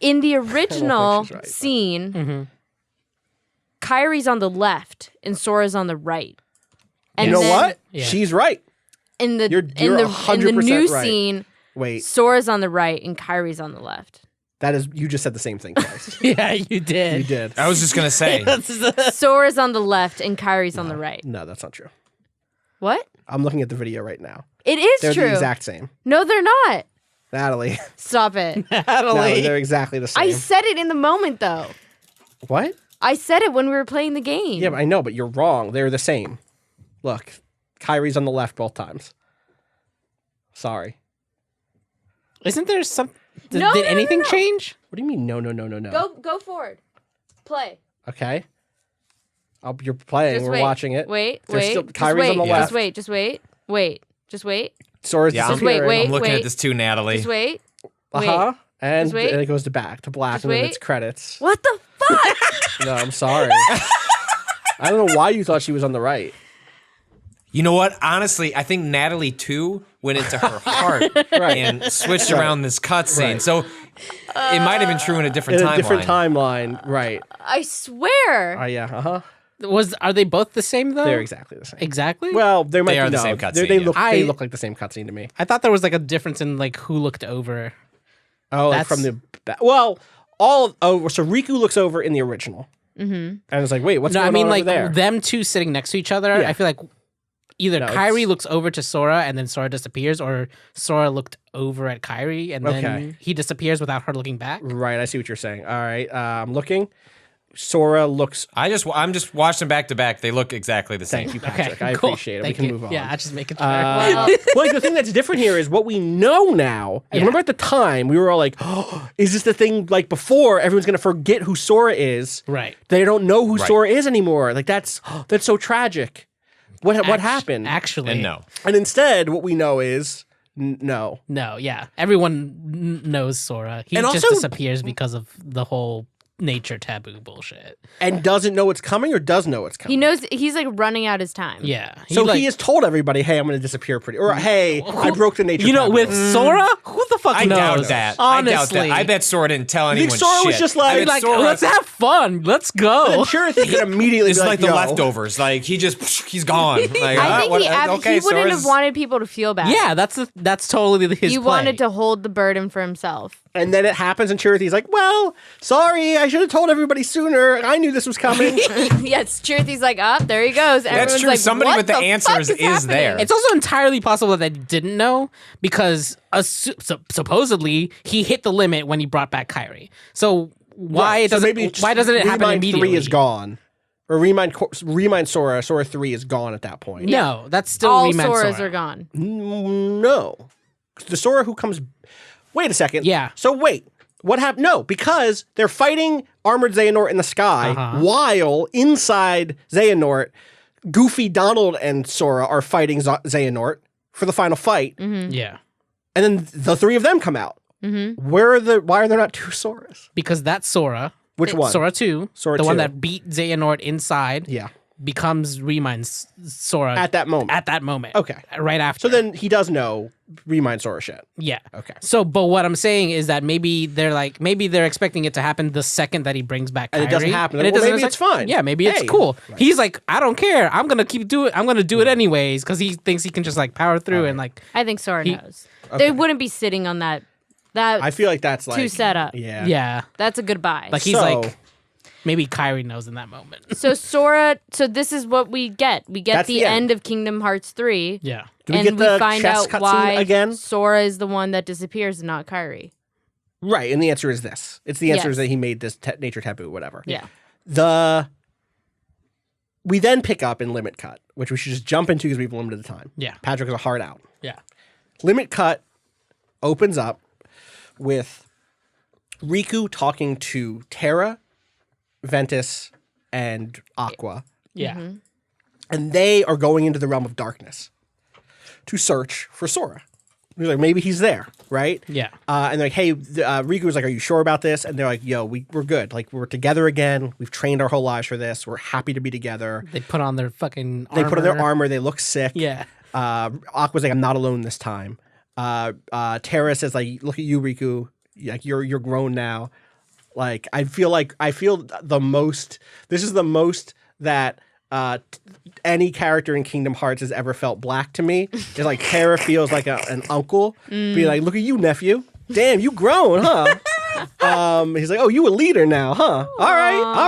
In the original she's right, but- scene, Kairi's on the left and Sora's on the right. And You know then what? Yeah. She's right. In the You're in the 100% new right. scene, Wait, Sora's on the right and Kairi's on the left. that is you just said the same thing twice. Yeah, you did. You did. I was just gonna say. Sora's on the left and Kairi's on the right. No, that's not true. What? I'm looking at the video right now. It is They're true. the exact same. No, they're not. Natalie. Stop it. No, Natalie. they're exactly the same. I said it in the moment, though. What? I said it when we were playing the game. Yeah, but I know, but you're wrong. They're the same. Look, Kyrie's on the left both times. Sorry. Isn't there some? Did, No, did no, anything no, no. change? What do you mean? No. Go forward. Play. Okay. You're playing. Just We're wait. watching it. Wait. There's Wait. still- Just Kyrie's wait. on the left. Just wait. Just wait. Sora's Yeah, Just wait, disappearing. wait. I'm looking at this too, Natalie. Just wait. Uh-huh. And Just wait. then it goes to black, Just and then wait. it's credits. What the fuck? No, I'm sorry. I don't know why you thought she was on the right. You know what? Honestly, I think Natalie too went into her heart and switched around this cutscene. Right. So it might have been true in a different In timeline. a different timeline, right. I swear. Oh, yeah, uh-huh. Are they both the same though? They're exactly the same. Exactly. Well, they might They are be the no, same they- cutscene, They yeah. look, I- they look like the same cutscene to me. I thought there was like a difference in like who looked over. Oh, like from the back. Well, so Riku looks over in the original. Mm-hmm. And it's like, wait, what's No, going I mean on like over there? them two sitting next to each other. Yeah. I feel like either No, Kairi it's- looks over to Sora and then Sora disappears, or Sora looked over at Kairi and then Okay. he disappears without her looking back. Right, I see what you're saying. All right, I'm looking. Sora looks. I'm just watching them back to back. They look exactly the same. Thank you, Okay, Patrick. I cool. appreciate it. Thank we can you. move on. Yeah, I just making sure. Well, Well, the thing that's different here is what we know now. And remember at the time, we were all like, oh, is this the thing like before? Everyone's going to forget who Sora is. Right. They don't know who Right. Sora is anymore. Like, that's so tragic. What happened? Actually, And no. And instead, what we know is no. No, yeah. Everyone knows Sora. He And just also- disappears because of the whole nature taboo bullshit. And doesn't know what's coming or does know what's he coming. knows he's like running out his time. Yeah. So he has told everybody, hey, I'm going to disappear pretty. Or, hey, I broke the nature You know, taboo. with Sora, who the fuck I knows? doubt that. Honestly, I doubt that. I bet Sora didn't tell anyone think Sora was shit. just like- I bet Like, Sora, let's have fun. Let's go. I'm sure he could immediately it's be like the yo. leftovers. Like he's gone. Like, I think he wouldn't Sora's- have wanted people to feel bad. Yeah, that's totally his He play. wanted to hold the burden for himself. And then it happens, and Chirithi's like, well, sorry, I should have told everybody sooner. I knew this was coming. Yes, Chirthy's like, there he goes. Everyone's true. like, Somebody what with the fuck answers is happening? there. It's also entirely possible that they didn't know because supposedly he hit the limit when he brought back Kairi. So why Right, so doesn't maybe why doesn't it happen Remind immediately? 3 is gone. Or Remind Sora. Sora 3 is gone at that point. No, that's still All Remind Soras Sora. are gone. No. The Sora who comes... Wait a second. Yeah. So wait. What happened? No, because they're fighting Armored Xehanort in the sky while inside Xehanort, Goofy, Donald, and Sora are fighting Xehanort for the final fight. Yeah. And then the 3 of them come out. Why are there not 2 Soras? Because that's Sora. Which one? Sora 2. Sora the 2. one that beat Xehanort inside. Yeah. Becomes Reminds Sora At that moment. At that moment. Okay. Right after. So then he does know Remind Sora shit. Yeah. Okay. So, but what I'm saying is that maybe they're expecting it to happen the second that he brings back Kairi. And it doesn't happen. And Well, maybe doesn't- it's fine. Yeah, maybe Hey. it's cool. Right. He's like, I don't care. I'm gonna do it anyways because he thinks he can just like power through and like. I think Sora He- knows. They wouldn't be sitting on that. I feel like that's like... 2 setup. Yeah. Yeah. That's a goodbye. Like he's So- like, maybe Kairi knows in that moment. So Sora. So this is what we get. We get That's the the end. end of Kingdom Hearts 3. Yeah. Do we and get the we find chess out cutscene why again? Sora is the one that disappears and not Kairi. Right, and the answer is this. It's the answer is Yes. that he made this nature taboo, whatever. Yeah. We then pick up in Limit Cut, which we should just jump into because we have limited time. Yeah. Patrick is a hard out. Yeah. Limit Cut opens up with Riku talking to Terra, Ventus, and Aqua. Yeah. And they are going into the realm of darkness to search for Sora. He's like, maybe he's there, right? Yeah. And they're like, hey, Riku's like, are you sure about this? And they're like, yo, we're good. Like, we're together again. We've trained our whole lives for this. We're happy to be together. They put on their fucking They armor. put on their armor. They look sick. Yeah. Aqua's like, I'm not alone this time. Terra says, like, look at you, Riku. Like, you're grown now. Like, I feel the most. This is the most that any character in Kingdom Hearts has ever felt black to me. It's like Terra feels like an uncle, being like, look at you, nephew. Damn, you grown, huh? He's like, oh, you a leader now, huh? All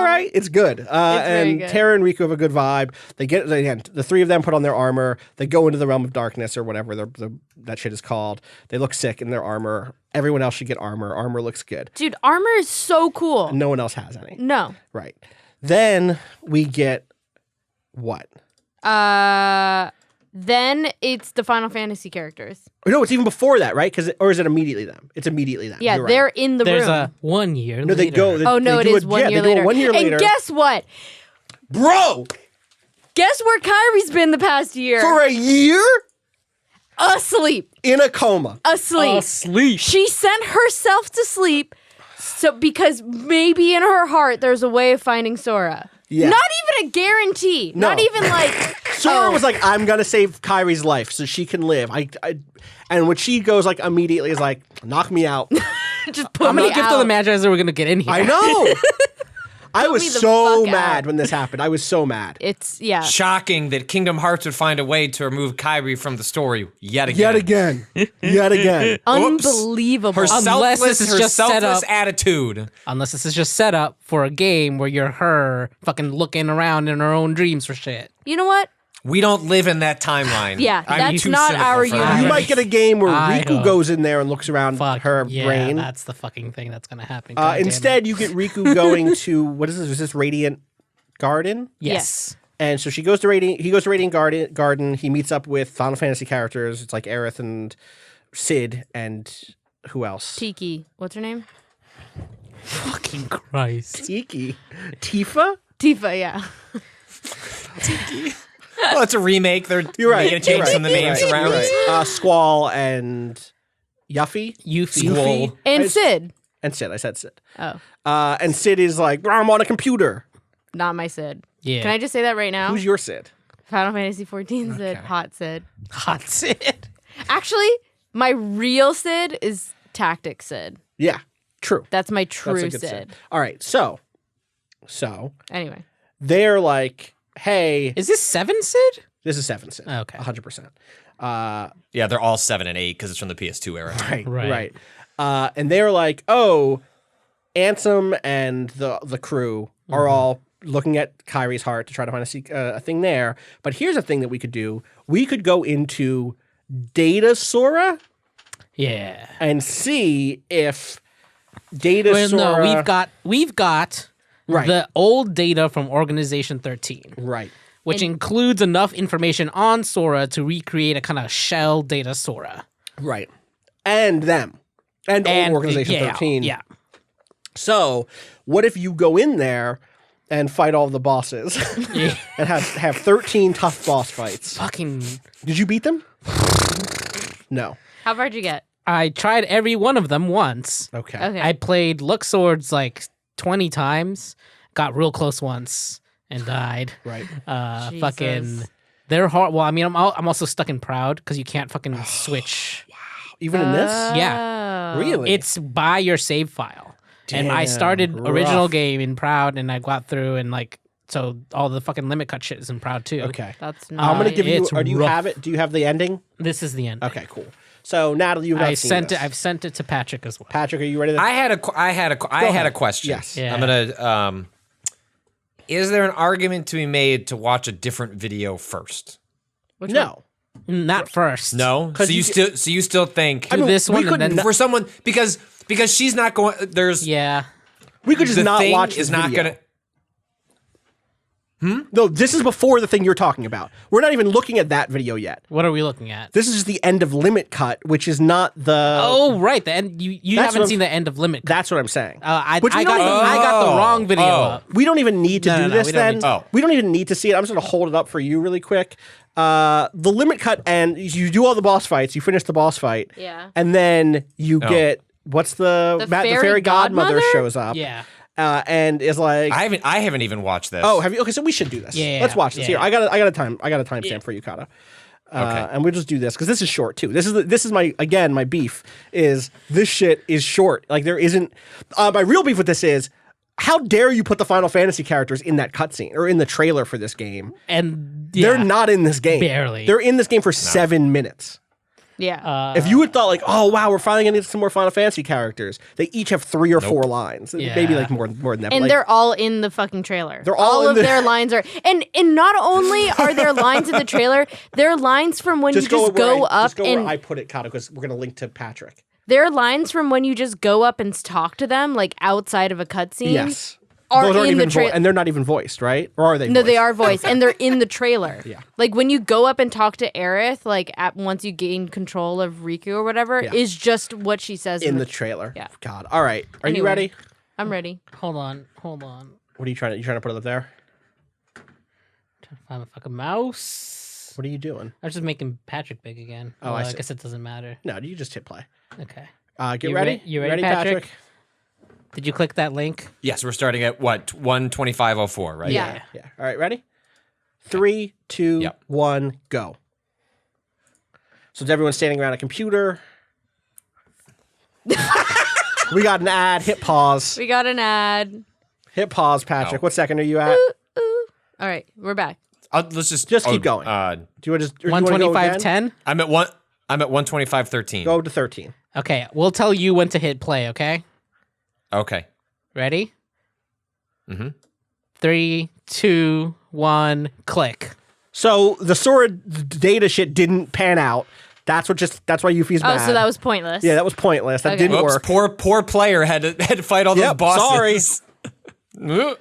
right. It's good. And good. Terra and Riku have a good vibe. Again, the 3 of them put on their armor. They go into the realm of darkness or whatever that shit is called. They look sick in their armor. Everyone else should get armor. Armor looks good. Dude, armor is so cool. No one else has any. No. Right. Then we get what? Then it's the Final Fantasy characters. No, it's even before that, right? Or is it immediately them? It's immediately them. Yeah, You're they're right. in the There's room. a 1 year. No, they later. go. Oh no, it do is 1 year they do later. it 1 year later. And guess what? Bro, Guess where Kairi's been the past year? for a year Asleep. in a coma. Asleep. Asleep. She sent herself to sleep. So because maybe in her heart there's a way of finding Sora. Yeah. Not even a guarantee. No. Not even like Sora oh, was like, I'm gonna save Kairi's life so she can live. And when she goes like immediately is like, knock me out. just put How me many gift of out. the Magi are we gonna get in here? I know. I me was the so fuck mad out. when this happened. I was so mad. It's yeah. Shocking that Kingdom Hearts would find a way to remove Kairi from the story yet again. Yet again. Yet again. Unbelievable. Her Unless this is just set selfless up. attitude. Unless this is just set up for a game where you're her fucking looking around in her own dreams for shit. You know what? We don't live in that timeline. Yeah, I'm that's too not cynical our for that. universe. You might get a game where I Riku hope. goes in there and looks around Fuck her yeah, brain. that's the fucking thing that's gonna happen. God damn it. Instead, you get Riku going to what is this? Is this Radiant Garden? yes. And so he goes to Radiant Garden. He meets up with Final Fantasy characters. It's like Aerith and Sid and who else? Tiki. What's her name? Fucking Christ. Tiki. Tifa? Tifa, yeah. Well, it's a remake. They're You're right. making change some of the names You're around. right. Squall and Yuffie. Yuffie. And Sid. And Sid. I said Sid. Oh, And Sid is like, I'm on a computer. not my Sid. Yeah. Can I just say that right now? Who's your Sid? Final Fantasy 14 Sid. Hot Sid. Hot Sid. Actually, my real Sid is Tactic Sid. Yeah, true. That's my That's true a good Sid. Sid. All right, so Anyway. they're like, hey, Is this 7 Sid? this is 7 Sid. Okay. 100%. Yeah, they're all 7 and 8 because it's from the PS2 era. Right. And they're like, oh, Ansem and the crew are all looking at Kairi's heart to try to find a thing there. But here's a thing that we could do. We could go into Data Sora Yeah. and see if Data Well, Sora... no, we've got Right. the old data from Organization 13, Right. which includes enough information on Sora to recreate a kind of shell Data Sora. Right. And them. And old Organization yeah, 13. Yeah. So, what if you go in there and fight all the bosses Yeah. and have 13 tough boss fights? Fucking. Did you beat them? No. How far did you get? I tried every one of them once. Okay. Okay. I played Look Swords like 20 times, got real close once, and died. Right. Jesus. Fucking, they're hard. Well, I mean, I'm also stuck in Proud because you can't fucking switch. Even in this? Yeah. Oh. Really? It's by your save file. And I Damn, started original rough. game in Proud, and I got through, and like, so all the fucking limit cut shit is in Proud too. Okay. That's I'm gonna nice. give you. it's Or do you rough. have it? Do you have the ending? This is the end. Okay, cool. So Natalie, you've not I seen sent this. it. I've sent it to Patrick as well. Patrick, are you ready? To... I had a question. Yes. Yeah. I'm gonna. Is there an argument to be made to watch a different video first? Which no. Not first. No. 'Cause So you still think Do this one, we and then for someone because she's not going. There's yeah. We could just the not thing watch this is not video. gonna. No, this is before the thing you're talking about. We're not even looking at that video yet. What are we looking at? This is just the end of Limit Cut, which is not the. Oh, right. The end. You That's what haven't I'm- seen the end of Limit. That's what I'm saying. I But we got don't even- I got the wrong video up. We don't even need to No, do no, no, this we don't then. need to. Oh. We don't even need to see it. I'm just going to hold it up for you really quick. The Limit Cut, and you do all the boss fights. You finish the boss fight. Yeah. And then you get. What's the. The the fairy godmother godmother? shows up. Yeah. And is like. I haven't even watched this. Oh, have you? Okay, so we should do this. Yeah, Let's watch this. yeah. Here, I got a timestamp for you, Kata. Okay. And we'll just do this because this is short too. This is my beef is this shit is short. Like there isn't. My real beef with this is how dare you put the Final Fantasy characters in that cutscene or in the trailer for this game? And They're yeah, not in this game. Barely. They're in this game for 7 minutes. Yeah. If you had thought like, oh wow, we're finally gonna get some more Final Fantasy characters, they each have 3 or 4 lines, Yeah. maybe like more than that. but, and like, they're all in the fucking trailer. They're all in of the- their lines are and not only are there lines in the trailer, there are lines from when you just where go I, up just go and where I put it, Kata, because we're gonna link to Patrick. there are lines from when you just go up and talk to them like outside of a cutscene. Yes. Are Those aren't in the even trailer. and they're not even voiced, right? Or are they? No, voiced? they are voiced, and they're in the trailer. Yeah. Like when you go up and talk to Aerith, like once you gain control of Riku or whatever, Yeah. is just what she says in the trailer. Yeah. God. All right. Are you Anyway. ready? I'm ready. hold on. What are you trying to? You trying to put it up there? Find a fucking mouse. What are you doing? I was just making Patrick big again. Oh, I I see. guess it doesn't matter. No, you just hit play. Okay. Get You ready. ready? You ready, Patrick? Did you click that link? Yes, we're starting at what 125.04, right? Yeah. Yeah. All right. Ready? 3, 2, Yep. 1, go. So is everyone standing around a computer? We got an ad. Hit pause. We got an ad. Hit pause, Patrick. Oh. What second are you at? All right, we're back. Let's just Keep going. Uh, Do you want to just or do you wanna go again? 125.10? I'm at 125.13. Go to 13. Okay, we'll tell you when to hit play, okay? Okay. Ready? Mm-hmm. 3, 2, 1, click. So the Sora data shit didn't pan out. That's why Yuffie's Oh, mad. so that was pointless. Yeah, that was pointless. That Okay. didn't Whoops, work. poor player had to fight all those Yep, bosses. Sorry.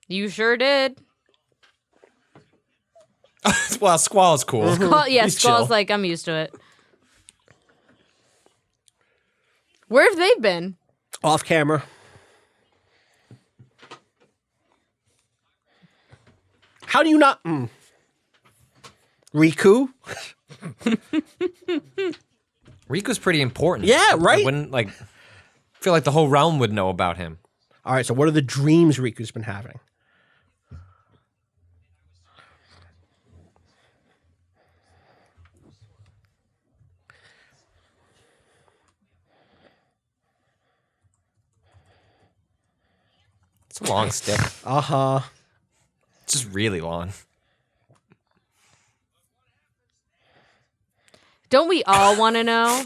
You sure did. Well, Squall's cool. Yeah, He's Squall's chill. like, I'm used to it. Where have they been? Off camera. How do you not? Riku? Riku's pretty important. Yeah, right? I wouldn't feel like the whole realm would know about him. All right, so what are the dreams Riku's been having? It's a long stick. Uh-huh. It's just really long. Don't we all want to know?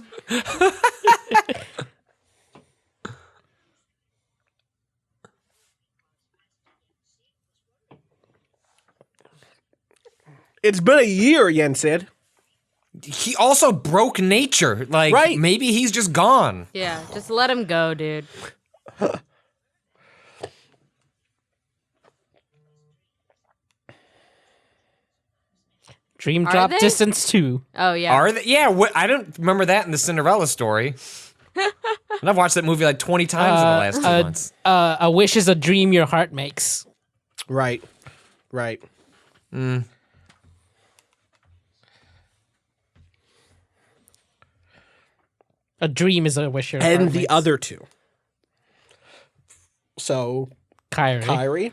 It's been a year, Yen said. He also broke nature. Like, Right. maybe he's just gone. Yeah, just let him go, dude. Dream Are drop they? distance 2. Oh, yeah. Are they? Yeah, I don't remember that in the Cinderella story. And I've watched that movie like 20 times in the last 2 months. A wish is a dream your heart makes. Right. Right. A dream is a wish your heart and the makes. other two. So Kairi. Kairi.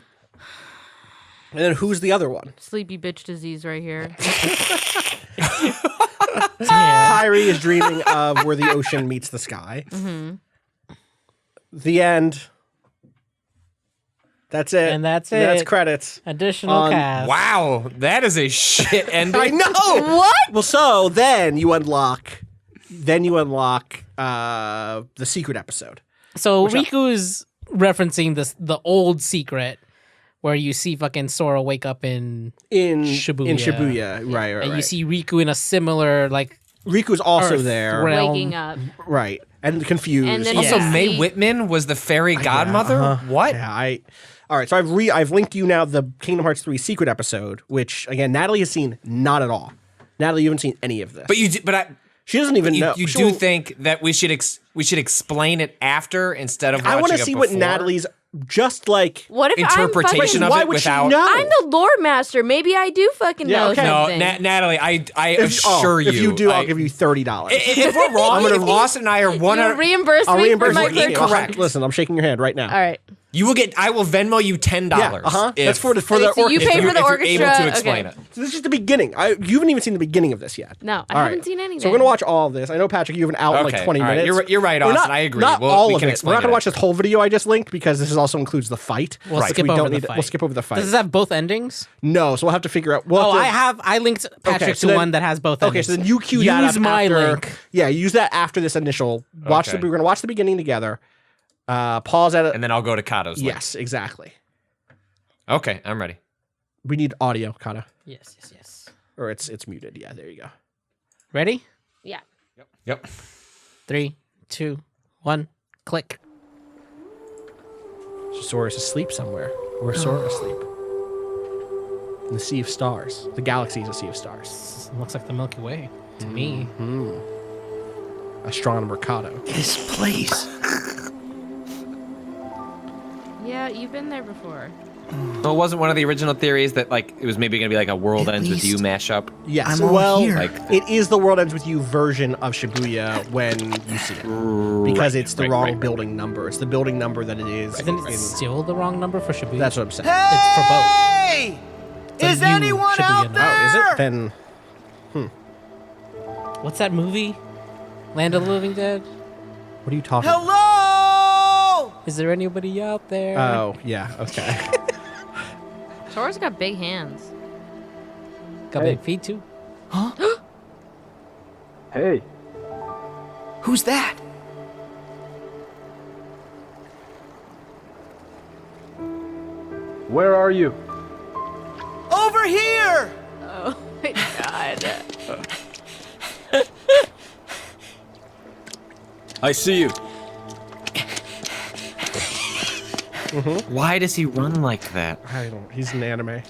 And then who's the other one? Sleepy bitch disease right here. Kairi is dreaming of where the ocean meets the sky. The end. That's it. And that's That's it. credits. Additional cast. Wow, that is a shit ending. I know. What? Well, so then you unlock. The secret episode. So Riku's referencing the old secret where you see fucking Sora wake up in Shibuya. In Shibuya, right. and you see Riku in a similar like Riku's also Earth there, realm. Waking up. right, and confused. And then Also, Yeah. Mae Whitman was the fairy godmother. What? Yeah, all right. So I've linked you now the Kingdom Hearts 3 secret episode, which again Natalie has seen not at all. Natalie, you haven't seen any of this. She doesn't even know. You do think that we should explain it after instead of watching I want to it see what before? Natalie's just like. What if interpretation I'm of Why it would without. she know? I'm the lore master. Maybe I do fucking Yeah, know okay. No, something. Natalie, I assure you. If you do, I'll give you $30. If we're wrong, if Austin and I are You'll 100, reimburse I'll me reimburse for my you. cookie. Incorrect. Listen, I'm shaking your hand right now. All right. you will get. I will Venmo you $10. Yeah, that's for the Okay, so you orchestra. pay for the if orchestra. You're able to explain okay. it. So this is the beginning. You haven't even seen the beginning of this yet. No, I All haven't right. seen anything. So we're gonna watch all of this. I know, Patrick, you have an out in like Okay, 20 all right. minutes. You're right, Or Austin. I agree. Not We all can of it. We're explain not gonna it watch this whole video I just linked because this also includes the fight. We'll skip we over don't the need fight. We'll skip over the fight. Does this have both endings? No, so we'll have to figure out. I linked Patrick so to then- one that has both Okay, endings. so then you cue that Use up my after, link. Yeah, use that after this initial. We're gonna watch the beginning together. Pause at it. And then I'll go to Kato's. link. Yes, exactly. Okay, I'm ready. We need audio, Kata, Yes. or it's muted. Yeah, there you go. Ready? Yeah. Yep. 3, 2, 1, click. So Sora's asleep somewhere. Where's Sora asleep? In the sea of stars. The galaxy is a sea of stars. Looks like the Milky Way to me. Astronomer Kato. This place. Yeah, you've been there before. So it wasn't one of the original theories that like it was maybe gonna be like a World At Ends with You least mashup. Yes, I'm all well, here. Like it is the World Ends With You version of Shibuya when you see it. Because it's the wrong building number. It's the building number that it is. Then it's still the wrong number for Shibuya. That's what I'm saying. It's for both. Hey! It's a Is new anyone Shibuya out number. there? Oh, is it? Then What's that movie? Land of the Living Dead? what are you talking about? Hello! Is there anybody out there? Oh, yeah, okay. Sora's got big hands. Got big feet too. Hey, Who's that? where are you? Over here! Oh my god. I see you. Why does he run like that? I don't. He's an anime.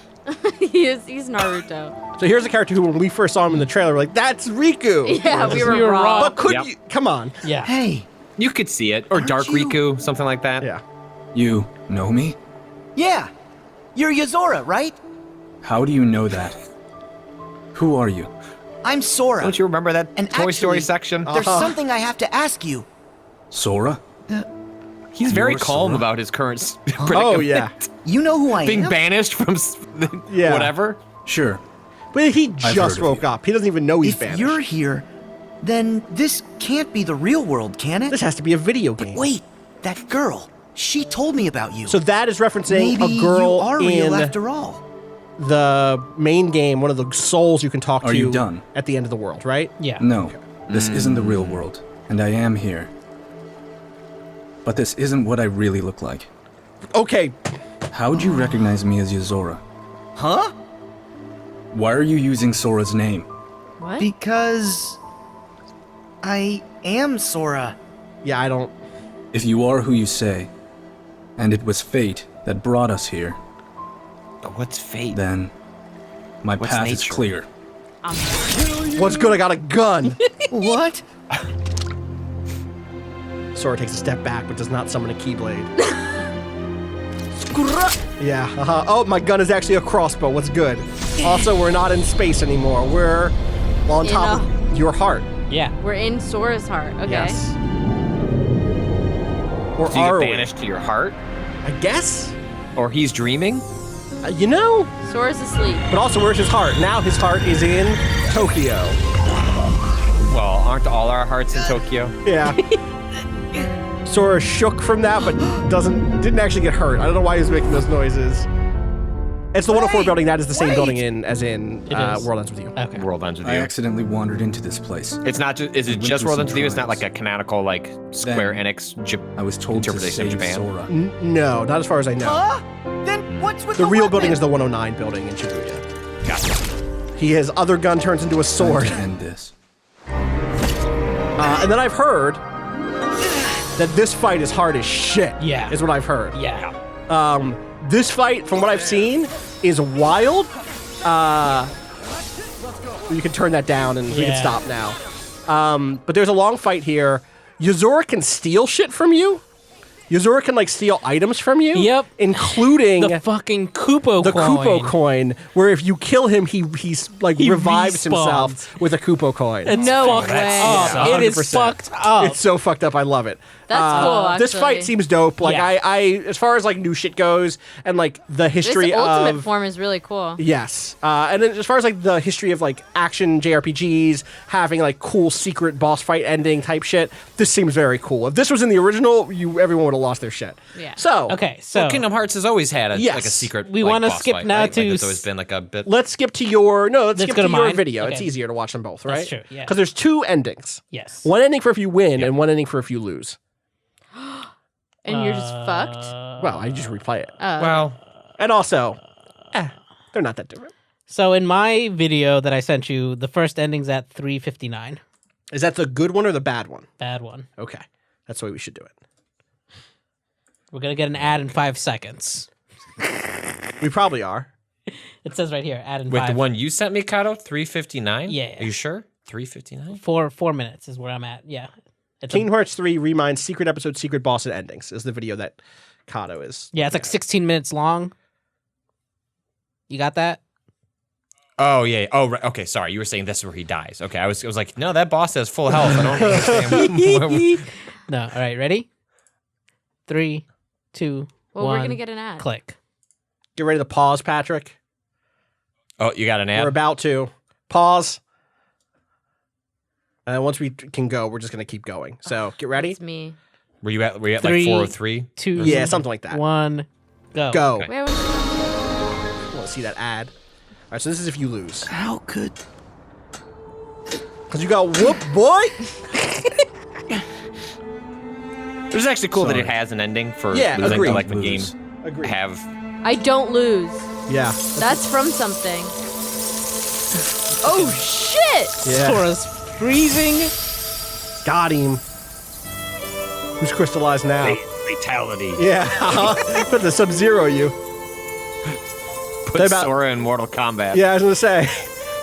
He's Naruto. So here's a character who, when we first saw him in the trailer, we're like, "That's Riku." Yeah, we were We were wrong. wrong. But could Yep. you? Come on. Yeah. Hey, You could see it, or Dark you- Riku, something like that. Yeah. You know me? yeah. You're Yozora, right? How do you know that? Who are you? I'm Sora. Don't you remember that And Toy Story actually, section? There's something I have to ask you. Sora? He's very You're calm Sora? about his current predicament. Oh yeah. You know who I Being am? banished from Yeah. whatever. Sure. But he heard just of woke you. up. He doesn't even know he's If banished. you're here, then this can't be the real world, can it? This has to be a video game. Wait, that girl. She told me about you. So that is referencing maybe a girl you are in real after all. the main game, one of the souls you can talk Are to you done? at the end of the world, right? Yeah. No, this isn't the real world, and I am here. But this isn't what I really look like. Okay. How'd you recognize me as Yozora? Huh? Why are you using Sora's name? What? Because I am Sora. Yeah, I don't. If you are who you say, and it was fate that brought us here, But what's fate? then my What's path is nature? clear. What's good? I got a gun. What? Sora takes a step back, but does not summon a Keyblade. Yeah. Oh, my gun is actually a crossbow. What's good? Also, we're not in space anymore. We're on top of your heart. Yeah. We're in Sora's heart. Okay. Yes. Or Do you are get we? banished to your heart? I guess. Or he's dreaming? You know. Sora's asleep. But also, where's his heart? Now his heart is in Tokyo. Well, aren't all our hearts in Tokyo? Yeah. Sora shook from that, but didn't actually get hurt. I don't know why he was making those noises. It's the 104 building. That is the same building as in is. World Ends With You. Okay. World Ends With I You. accidentally wandered into this place. It's not just. Is it went just through World some Ends With You? It's not trials. like a canonical like Square Then Enix I was told to interpretation of save Japan. Sora. No, not as far as I know. Then what's with The real weapon? building is the 109 building in Shibuya. Gotcha. His other gun turns into a Time sword. to end this. And then I've heard that this fight is hard as shit. Yeah. Is what I've heard. Yeah. This fight, from what I've seen, is wild. You can turn that down and we can Yeah. stop now. But there's a long fight here. Yuzora can steal shit from you. Yuzora can like steal items from you. Yep. Including The fucking Kupo the coin. Kupo coin, where if you kill him, he's like He revives respawns. himself with a Kupo coin. It's No fucked way. up. It is 100%. fucked up. It's so fucked up. I love it. That's cool, This fight actually. seems dope. Like Yeah. I as far as like new shit goes and like the This history ultimate of form is really cool. yes, and then as far as like the history of like action JRPGs having like cool secret boss fight ending type shit, this seems very cool. If this was in the original, everyone would have lost their shit. Yeah. So Okay, so Well, Kingdom Hearts has always had Yes. like a secret. We like, wanna boss skip fight, now right? to Like, it's always been like a bit. let's skip to your Let's skip go to to your mine? video. Okay. It's easier to watch them both, right? That's true, yeah. Because there's two endings. yes. One ending for if you win and one ending for if you lose. And you're just fucked. Well, I just replay it. Well, And also, they're not that different. So in my video that I sent you, the first ending's at 3:59. Is that the good one or the bad one? Bad one. Okay. That's the way we should do it. We're gonna get an ad in 5 seconds. We probably are. It says right here, ad in wait, 5. the one you sent me, Kato, 359. Yeah. Are you sure? 359. 4 minutes is where I'm at. Yeah. It's Kingdom Hearts 3 Reminds Secret Episode, Secret Boss, and Endings is the video that Kato is. yeah, it's like 16 minutes long. You got that? Oh yeah. Oh right. Okay. Sorry. You were saying this is where he dies. Okay. I was like, no, that boss has full health. I don't understand. No. All right. Ready? 3, 2, Well, 1. we're gonna get an ad. Click. Get ready to pause, Patrick. Oh, you got an ad. We're about to. Pause. And once we can go, we're just going to keep going. So get ready. It's me. Were you at 3, like 403? 2, Yeah, something like that. 1, go. Go. Okay. Wait, wait. I want to see that ad. All right, so this is if you lose. How could... Because you got whooped, boy. It was actually cool that Sorry. it has an ending for Yeah, losing agreed. to like the Lose. game Agree. have. I don't lose. Yeah. That's from something. Oh shit! Yeah. Sora's freezing. Got him. Who's crystallized now? Fatality. Yeah. Put the Sub-Zero you. Put They're about- Sora in Mortal Kombat. Yeah, I was going to say.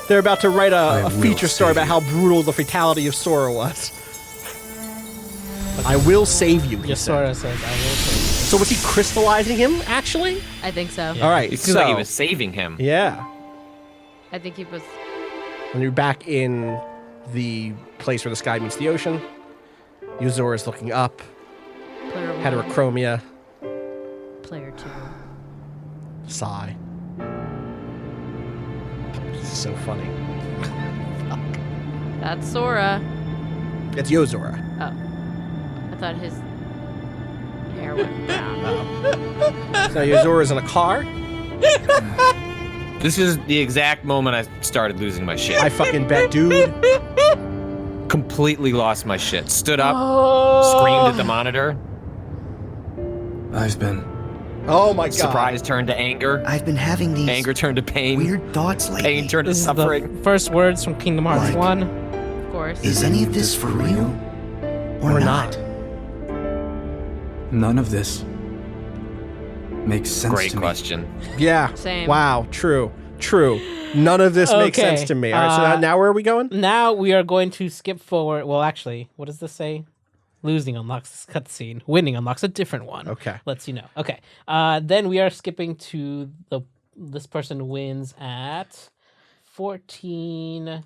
They're about to write a will feature story save about how brutal the fatality of Sora was. I will save you, he Yes, said. Sora says, I will take So was he crystallizing him, actually? I think so. All right, It seems so, like he was saving him. yeah. I think he was. And you're back in the place where the sky meets the ocean. Yuzora is looking up. Player 1. Heterochromia. Player 2. Sigh. This is so funny. That's Sora. It's Yozora. Oh. I thought his hair went brown. So Yozora's in a car. This is the exact moment I started losing my shit. I fucking bet, dude. completely lost my shit. Stood up, Oh. screamed at the monitor. I've been. Oh my god. Surprise turned to anger. I've been having these Anger turned to pain. weird thoughts lately. Pain turned to This is suffering. the first words from Kingdom Hearts Like- 1. Of course. Is any of this for real? Or not? None of this makes sense Great to me. question. Yeah. Same. Wow. True. True. None of this makes Okay, sense to me. All right. So now where are we going? Now we are going to skip forward. Well, actually, what does this say? Losing unlocks this cutscene. Winning unlocks a different one. Okay. Lets you know. Okay. Then we are skipping to this person wins at 14.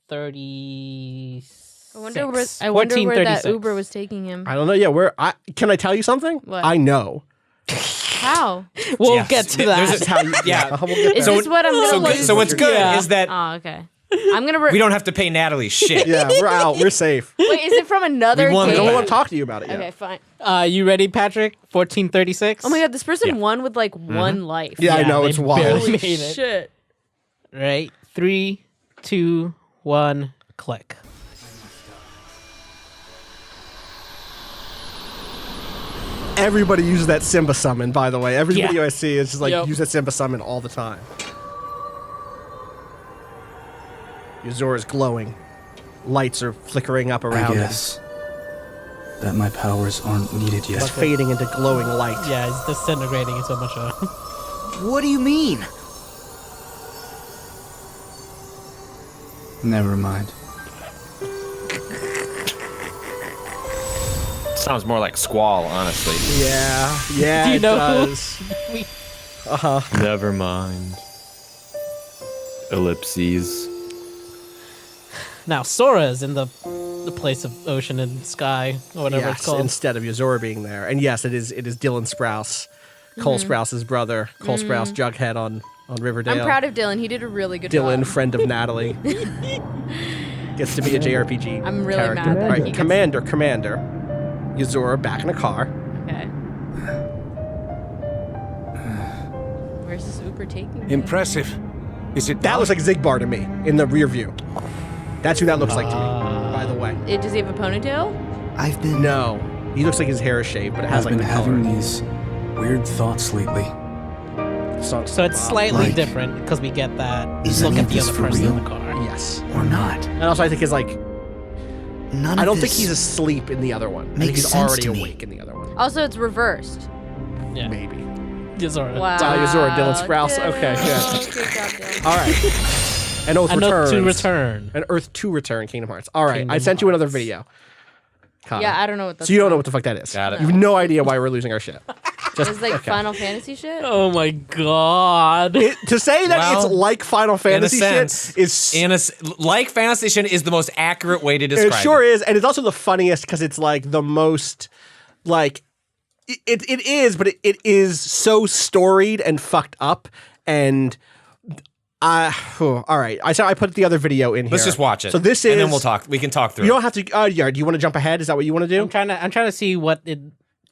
36. I wonder where that 1436. Uber was taking him. I don't know. Yeah, can I tell you something? What? I know. How? We'll Yes. get to There's that. a- How you, Yeah. we'll get Is there. this what I'm gonna lose? So what's good Yeah. is that Oh, okay. I'm gonna. we don't have to pay Natalie shit. Yeah, we're out. We're safe. Wait, is it from another We won I game? don't back. want to talk to you about it yet. Okay, fine. You ready, Patrick? 1436. Oh my god, this person Yeah. won with like one life. Yeah, I know. they It's wild. barely Holy made it. shit. Right. 3, 2, 1, click. Everybody uses that Simba summon, by the way. Every Yeah. video I see is just like, Yep. use that Simba summon all the time. Yozora's glowing. Lights are flickering up I around him. guess that my powers aren't needed yet. It's fading into glowing light. Yeah, it's disintegrating into a bunch of. What do you mean? Never mind. Sounds more like Squall, honestly. Yeah, Do you it know who- does. Never mind. Ellipses. Now Sora is in the place of ocean and sky or whatever it's Yes, called. instead of Yozora being there. And yes, it is Dylan Sprouse, Cole Sprouse's brother, Cole Sprouse Jughead on Riverdale. I'm proud of Dylan. He did a really good Dylan, job. friend of Natalie. Gets to be a JRPG I'm really character. mad that All right, he gets- Commander. Yozora back in a car. Okay. Where's this Uber taking him? Impressive. Is it That looks like Zigbar to me in the rear view. That's who that looks like to me, by the way. Does he have a ponytail? I've been. No. He looks like his hair is shaved, but it has I've like been the having color. these weird thoughts lately. So it's slightly Like- different because we get that Is look any at of the this other for person real? in the car. Yes. Or not. And also I think it's like, None I of don't think this he's asleep in the other one. I think makes he's sense already to me. awake in the other one. Also, it's reversed. Yeah. Maybe. Yozora. Wow. Yozora, Dylan Sprouse. Okay, Dylan. yeah. Good job, Dylan. All right. And Oath A note returns. to return. An Earth 2 return, Kingdom Hearts. All right, I Kingdom sent you another Hearts. video. Kyle. Yeah, I don't know what that's So you don't know what the fuck that is. Got it. You have no idea why we're losing our shit. Just It's like okay. Final Fantasy shit. Oh my god. To say that Well, it's like Final Fantasy sense, shit is like Fantasy Shit is the most accurate way to describe it sure is, and it's also the funniest because it's like the most like it is, but it is so storied and fucked up. And all right, I put the other video in here. Let's just watch it. So this is, and then we'll talk. We can talk through. You it. don't have to. Yeah, do you want to jump ahead? Is that what you want to do? I'm trying to see what it.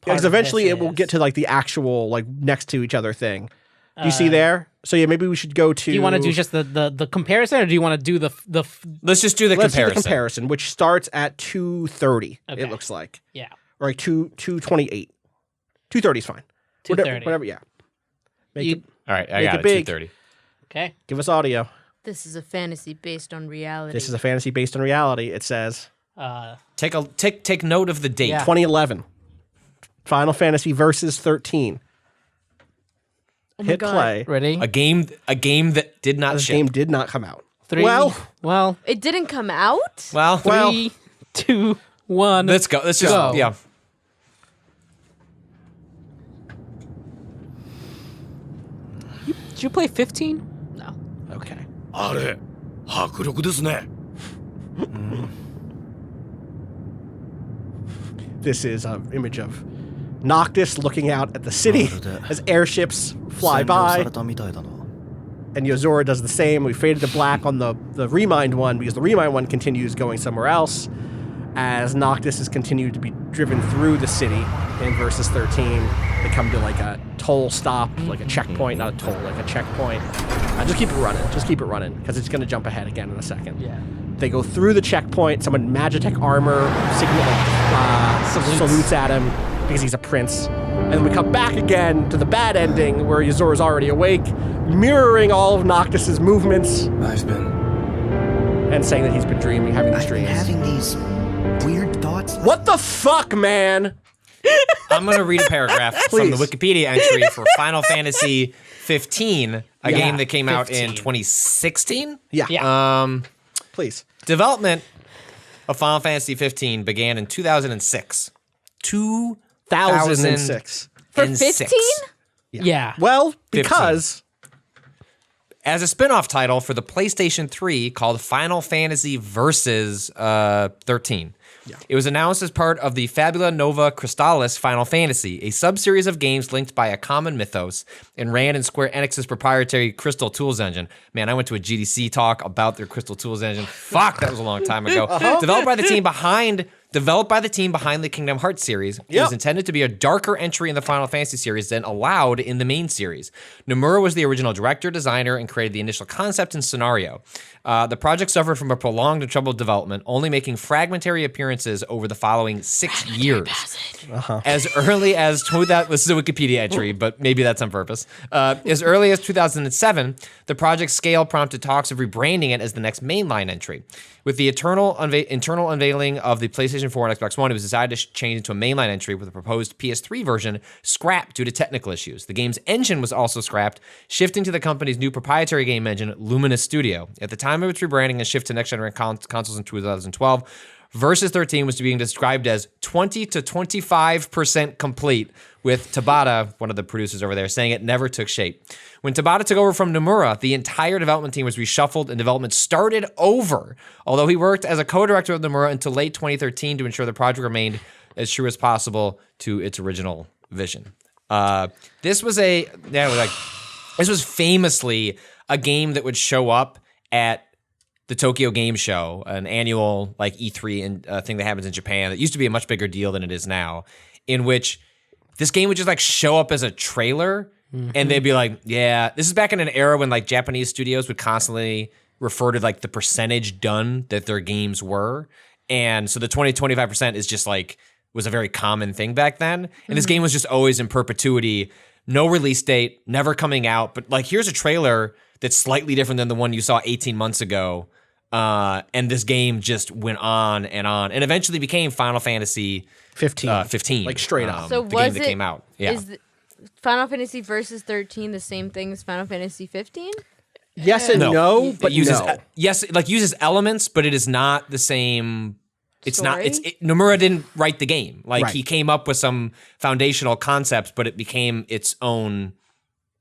Because eventually it will get to like the actual like next to each other thing. Do you see there? So yeah, maybe we should go to. Do you want to do just the comparison, or do you want to do the Let's just do the Let's comparison. do the comparison, which starts at 2:30. Okay. It looks like, yeah or like 2:28. 2:30 is fine. 2:30. Whatever. Yeah. Make You- it. All right, I Make got it it. big. 2:30. Okay. Give us audio. This is a fantasy based on reality. This is a fantasy based on reality. It says Take note of the date. Yeah. 2011. Final Fantasy Versus 13. my Hit God. play. Ready? A game that did not This ship. game did not come out. 3. Well, well, It didn't come out. Well, 3, 2, 1. let's go. Let's just Go. yeah. Did you play 15? okay. あれ迫力ですね This is an image of Noctis looking out at the city as airships fly by. And Yozora does the same. We faded to black on the Remind one because the Remind one continues going somewhere else as Noctis has continued to be driven through the city in Versus 13. They come to like a toll stop, like a checkpoint, not a toll, like a checkpoint. Just keep it running. Just keep it running because it's going to jump ahead again in a second. Yeah. They go through the checkpoint. Someone Magitech armor salutes at him because he's a prince. And then we come back again to the bad ending where Yozora's already awake, mirroring all of Noctis's movements I've been. and saying that he's been dreaming, having these I've been dreams. having these weird thoughts. What the fuck, man? I'm going to read a paragraph from the Please. Wikipedia entry for Final Fantasy 15, a Yeah, game that came out in 15. 2016. Yeah. Please. Development of Final Fantasy 15 began in 2006. 2006. For 15? Yeah. Well, because as a spin-off title for the PlayStation 3 called Final Fantasy Versus 13. Yeah. It was announced as part of the Fabula Nova Crystallis Final Fantasy, a sub-series of games linked by a common mythos and ran in Square Enix's proprietary Crystal Tools engine. Man, I went to a GDC talk about their Crystal Tools engine. Fuck, that was a long time ago. Developed by the team behind the Kingdom Hearts series, it was intended to be a darker entry in the Final Fantasy series than allowed in the main series. Nomura was the original director, designer, and created the initial concept and scenario. The project suffered from a prolonged and troubled development, only making fragmentary appearances over the following 6 years. As early as this is a Wikipedia entry, but maybe that's on purpose. As early as 2007, the project scale prompted talks of rebranding it as the next mainline entry. With the internal unveiling of the PlayStation 4 and Xbox One, it was decided to change into a mainline entry with a proposed PS3 version scrapped due to technical issues. The game's engine was also scrapped, shifting to the company's new proprietary game engine, Luminous Studio. At the time of its rebranding and shift to next-generation consoles in 2012, Versus 13 was being described as 20 to 25% complete, with Tabata, one of the producers over there, saying it never took shape. When Tabata took over from Nomura, the entire development team was reshuffled and development started over, although he worked as a co-director of Nomura until late 2013 to ensure the project remained as true as possible to its original vision. This was famously a game that would show up at the Tokyo Game Show, an annual like E3 thing that happens in Japan that used to be a much bigger deal than it is now, in which this game would just like show up as a trailer and they'd be like, yeah, this is back in an era when like Japanese studios would constantly refer to like the percentage done that their games were. And so the 20-25% is just like, was a very common thing back then. And this game was just always in perpetuity, no release date, never coming out. But like, here's a trailer that's slightly different than the one you saw 18 months ago. And this game just went on and eventually became Final Fantasy 15. Like straight up. So the game that came out. Yeah. Is Final Fantasy Versus 13 the same thing as Final Fantasy 15? Yes and no, but it uses, no. Yes, it like uses elements, but it is not the same. It's Story? Nomura didn't write the game. Like Right. he came up with some foundational concepts, but it became its own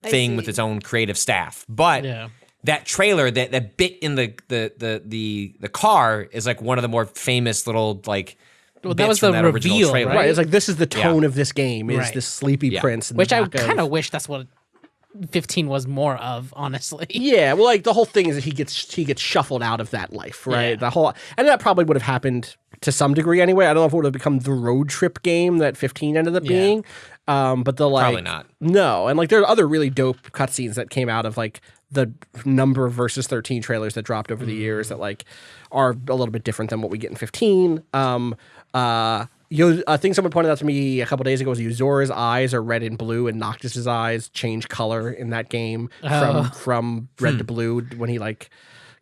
thing with its own creative staff. But that trailer, that bit in the car is like one of the more famous little like. Well, that bits was from the that original reveal, trailer. Right, it's like this is the tone Yeah. of this game is Right. this sleepy prince, in the Which I back of- kind of wish that's what 15 was more of, honestly. Yeah, well, like the whole thing is that he gets shuffled out of that life, right? Yeah. The whole, and that probably would have happened to some degree anyway. I don't know if it would have become the road trip game that 15 ended up being, but the like Probably not. No, and like there are other really dope cutscenes that came out of like the number of Versus 13 trailers that dropped over the years that like are a little bit different than what we get in 15. A thing someone pointed out to me a couple days ago was Yuzora's eyes are red and blue, and Noctis's eyes change color in that game from red to blue when he like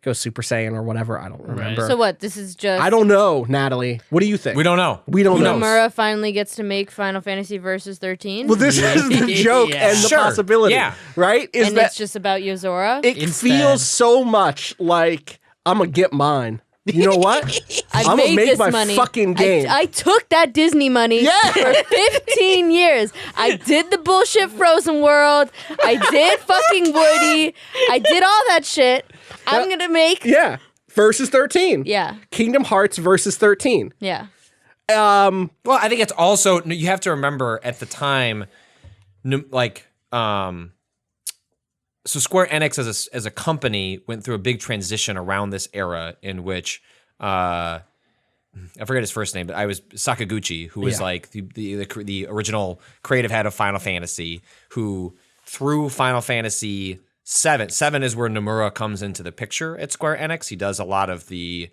goes Super Saiyan or whatever. I don't remember. So what? This is just I don't know, Natalie. What do you think? We don't know. We don't know. Nomura finally gets to make Final Fantasy Versus 13. Well, this is the joke Yeah. and the Sure. possibility, Yeah. right? Is and that it's just about Yozora. it Instead. feels so much like I'm gonna get mine. You know what? I'm gonna made make this my money. fucking game. I took that Disney money Yeah. for 15 years. I did the bullshit Frozen World. I did fucking Woody. I did all that shit. I'm gonna make. Yeah. Versus 13. Yeah. Kingdom Hearts versus 13. Yeah. Well, I think it's also you have to remember at the time, like so Square Enix as a company went through a big transition around this era in which I forget his first name, but I was Sakaguchi, who was like the original creative head of Final Fantasy, who through Final Fantasy 7 is where Nomura comes into the picture at Square Enix. He does a lot of the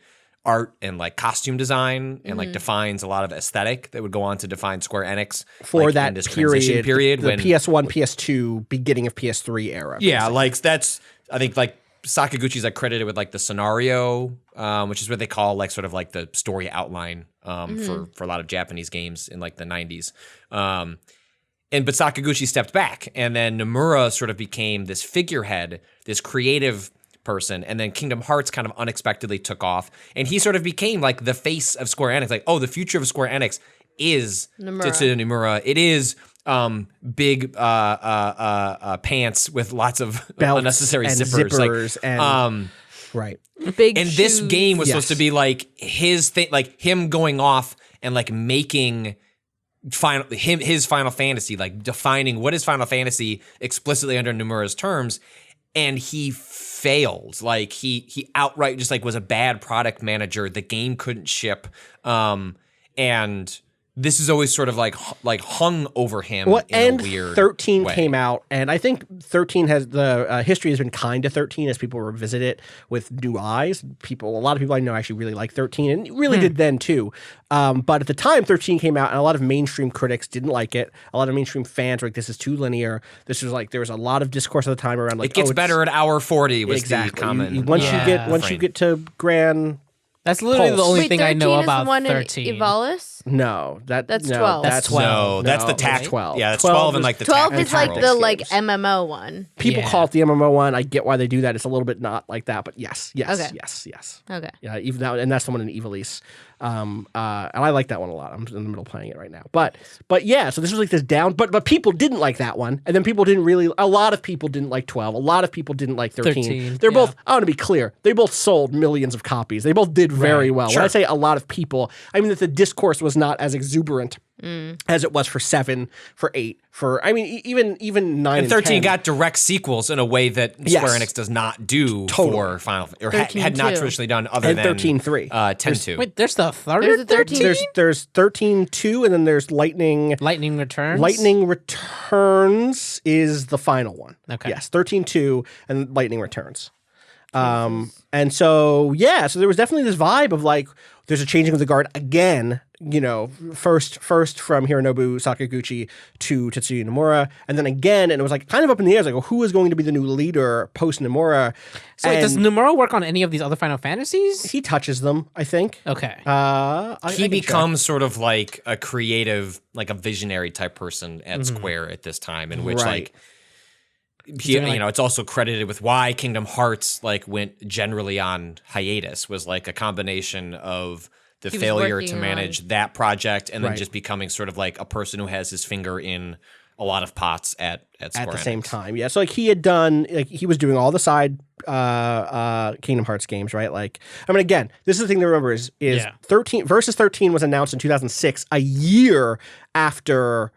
art and like costume design and like defines a lot of aesthetic that would go on to define Square Enix For like, that in this transition period the when PS1, PS2, beginning of PS3 era. yeah, like that's I think like Sakaguchi's like credited with like the scenario, which is what they call like sort of like the story outline for a lot of Japanese games in like the 90s. But Sakaguchi stepped back, and then Nomura sort of became this figurehead, this creative person, and then Kingdom Hearts kind of unexpectedly took off, and he sort of became like the face of Square Enix. Like, oh, the future of Square Enix is Nomura. Tetsuya Nomura. It is big pants with lots of Belts unnecessary and zippers, and right. Big and this shoes. game was Yes. supposed to be like his thing, like him going off and like making his Final Fantasy, like defining what is Final Fantasy explicitly under Nomura's terms, and he failed. Like he outright just like was a bad product manager. The game couldn't ship, and this is always sort of like hung over him Well, in and a weird 13 way. came out, and I think 13 has the history has been kind to 13 as people revisit it with new eyes. A lot of people I know actually really like 13, and really did then too. But at the time 13 came out, and a lot of mainstream critics didn't like it. A lot of mainstream fans were like, "This is too linear." This was like there was a lot of discourse at the time around like It gets it's better at hour 40 was exactly. the common. Once Yeah. you get to Grand. That's literally the Pulse. only Wait, thing I know 13 is about one in 13. Evalis? No, That's no, 12. That's 12. No, that's the that's tact. 12. Yeah, that's 12 and is- like the 12 tactics is like world. the like games. MMO one. People Yeah. call it the MMO one. I get why they do that. It's a little bit not like that, but yes, Okay. yes. Okay. Yeah, even that, and that's the one in Evilise. And I like that one a lot. I'm in the middle playing it right now. But yeah, so this was like this down. But people didn't like that one, and then people didn't really. A lot of people didn't like 12. A lot of people didn't like 13. 13, They're yeah. both. I want to be clear. They both sold millions of copies. They both did very Right. well. When I say a lot of people, I mean that the discourse was not as exuberant as it was for 7, for 8, for even 9 And 13 10. got direct sequels in a way that Yes. Square Enix does not do Totally. for Final, or 13 had not too. traditionally done other And than 13-3. 10-2. Wait, there's the third There's a 13? There's 13-2, and then there's Lightning. Lightning Returns? Lightning Returns is the final one. Okay. Yes, 13-2 and Lightning Returns. And so so there was definitely this vibe of like there's a changing of the guard again, first from Hironobu Sakaguchi to Tetsuya Nomura, and then again, and it was like kind of up in the air, like, well, who is going to be the new leader post Nomura? So wait, does And Nomura work on any of these other Final Fantasies? he touches them, I think. Okay. I He can check. becomes sort of like a creative, like a visionary type person at Square at this time, in which Mm-hmm. Right. like he, it's also credited with why Kingdom Hearts like went generally on hiatus, was like a combination of the He was failure working to on- manage that project and then Right. just becoming sort of like a person who has his finger in a lot of pots at Square at the same Enix. time. Yeah. So like he had done, like he was doing all the side Kingdom Hearts games, right? Like, I mean, again, this is the thing to remember is Yeah. 13 versus 13 was announced in 2006, a year after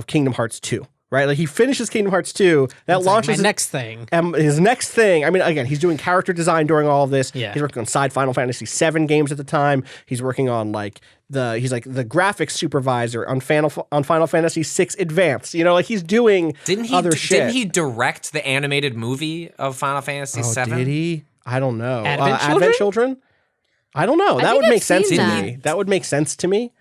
Kingdom Hearts 2. Right, like he finishes Kingdom Hearts 2. That It's like launches my next thing. his next thing. I mean, again, he's doing character design during all of this. Yeah. He's working on side Final Fantasy VII games at the time. He's working on he's like the graphics supervisor on Final Fantasy VI Advance. Like he's doing other shit. Didn't he direct the animated movie of Final Fantasy VII? Did he? I don't know. Advent Children? I don't know. That think would I've make sense to seen me. That would make sense to me.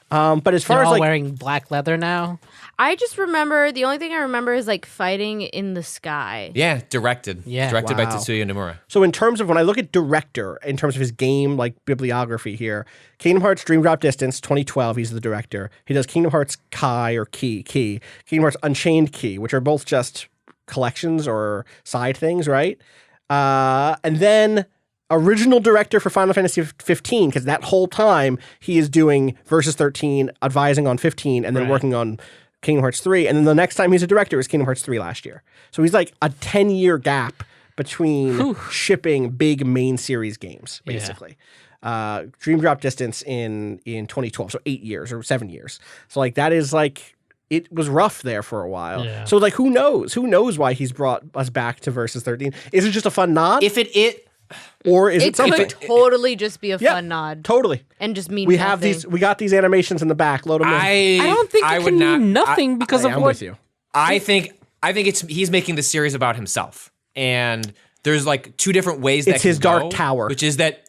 But as far They're as all like wearing black leather now. I just remember, the only thing I remember is like fighting in the sky. Yeah, directed. Yeah. Directed by Wow. Tetsuya Nomura. So in terms of when I look at director, in terms of his game like bibliography here, Kingdom Hearts Dream Drop Distance 2012, he's the director. He does Kingdom Hearts Kai or Key, Kingdom Hearts Unchained Key, which are both just collections or side things, right? And then original director for Final Fantasy 15, because that whole time he is doing Versus 13, advising on 15, and then Right. working on Kingdom Hearts 3. And then the next time he's a director is Kingdom Hearts 3 last year. So he's like a 10-year gap between shipping big main series games, Yeah. basically. Dream Drop Distance in 2012, so 8 years or 7 years. So like that is like, it was rough there for a while. Yeah. So like who knows why he's brought us back to Versus 13? Is it just a fun nod? If it or is it It something? could totally just be a Yeah, fun nod Totally. and just mean We have nothing. we got these animations in the back. Load them in. I don't think I it would can not- mean nothing because of I'm what. with you. I think he's making the series about himself, and there's like two different ways that It's his can Dark go, Tower. which is that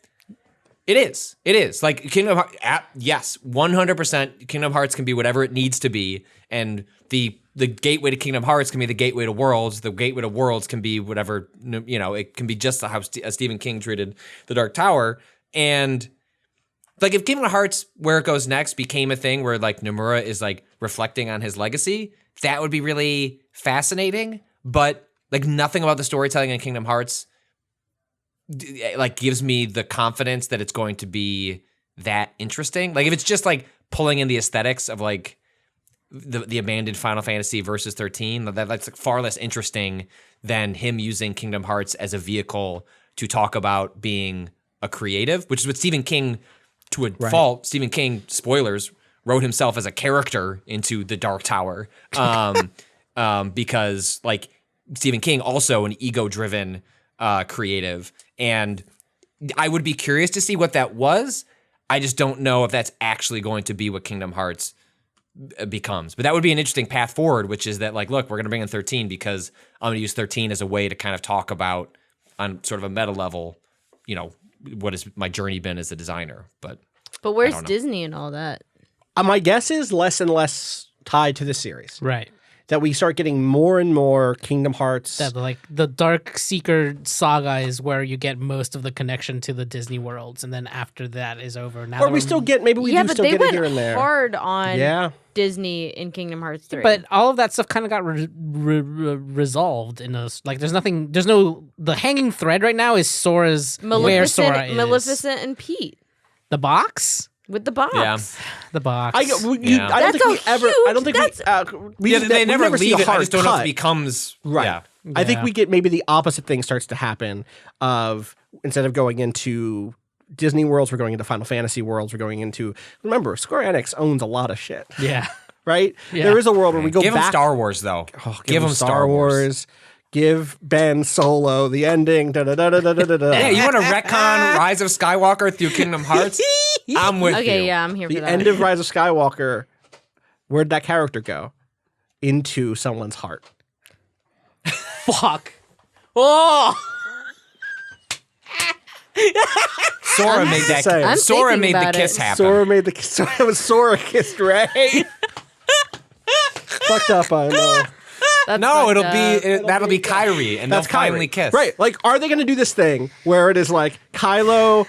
it is like Kingdom Hearts. Yes, 100%. Kingdom Hearts can be whatever it needs to be, and the gateway to Kingdom Hearts can be the gateway to Worlds. The gateway to Worlds can be whatever, it can be just how Stephen King treated the Dark Tower. And like if Kingdom Hearts, where it goes next, became a thing where like Nomura is like reflecting on his legacy, that would be really fascinating. But like nothing about the storytelling in Kingdom Hearts like gives me the confidence that it's going to be that interesting. Like if it's just like pulling in the aesthetics of like the abandoned Final Fantasy versus 13, that's like far less interesting than him using Kingdom Hearts as a vehicle to talk about being a creative, which is what Stephen King, to a fault, Stephen King, spoilers, wrote himself as a character into the Dark Tower. Because like Stephen King, also an ego-driven creative. And I would be curious to see what that was. I just don't know if that's actually going to be what Kingdom Hearts becomes. But that would be an interesting path forward, which is that like, look, we're going to bring in 13 because I'm going to use 13 as a way to kind of talk about on sort of a meta level, you know, what has my journey been as a designer. But where's Disney and all that? My guess is less and less tied to the series. Right. That we start getting more and more Kingdom Hearts. That like the Dark Seeker saga is where you get most of the connection to the Disney worlds, and then after that is over. Now or we still get, maybe we do still get it here and there. Hard on Disney in Kingdom Hearts 3. But all of that stuff kind of got resolved in those. Like there's the hanging thread right now is Sora's where Sora is. Maleficent and Pete. The box? With the box. Yeah. The box. I don't think we ever. I don't think they never see leave a it. I hard just don't know if cut. it becomes Right. Yeah. I think we get maybe the opposite thing starts to happen of instead of going into Disney worlds, we're going into Final Fantasy worlds, we're going into, remember, Square Enix owns a lot of shit. Yeah. Right? Yeah. There is a world where we go Give back. him Star Wars though. Oh, give him Star Wars. Give Ben Solo the ending. Da, da, da, da, da, da, da. Yeah, you want to retcon Rise of Skywalker through Kingdom Hearts? I'm with you. Okay, yeah, I'm here for The that. end of Rise of Skywalker, where'd that character go? Into someone's heart. Fuck. Oh. Sora made that. saying. Sora I'm made the thinking kiss about happen. Sora made the. It was Sora kissed Ray. Fucked up, I know. That's No, fucked it'll up. be that'll be Kairi, and they'll finally kiss. Right. Like, are they going to do this thing where it is like Kylo?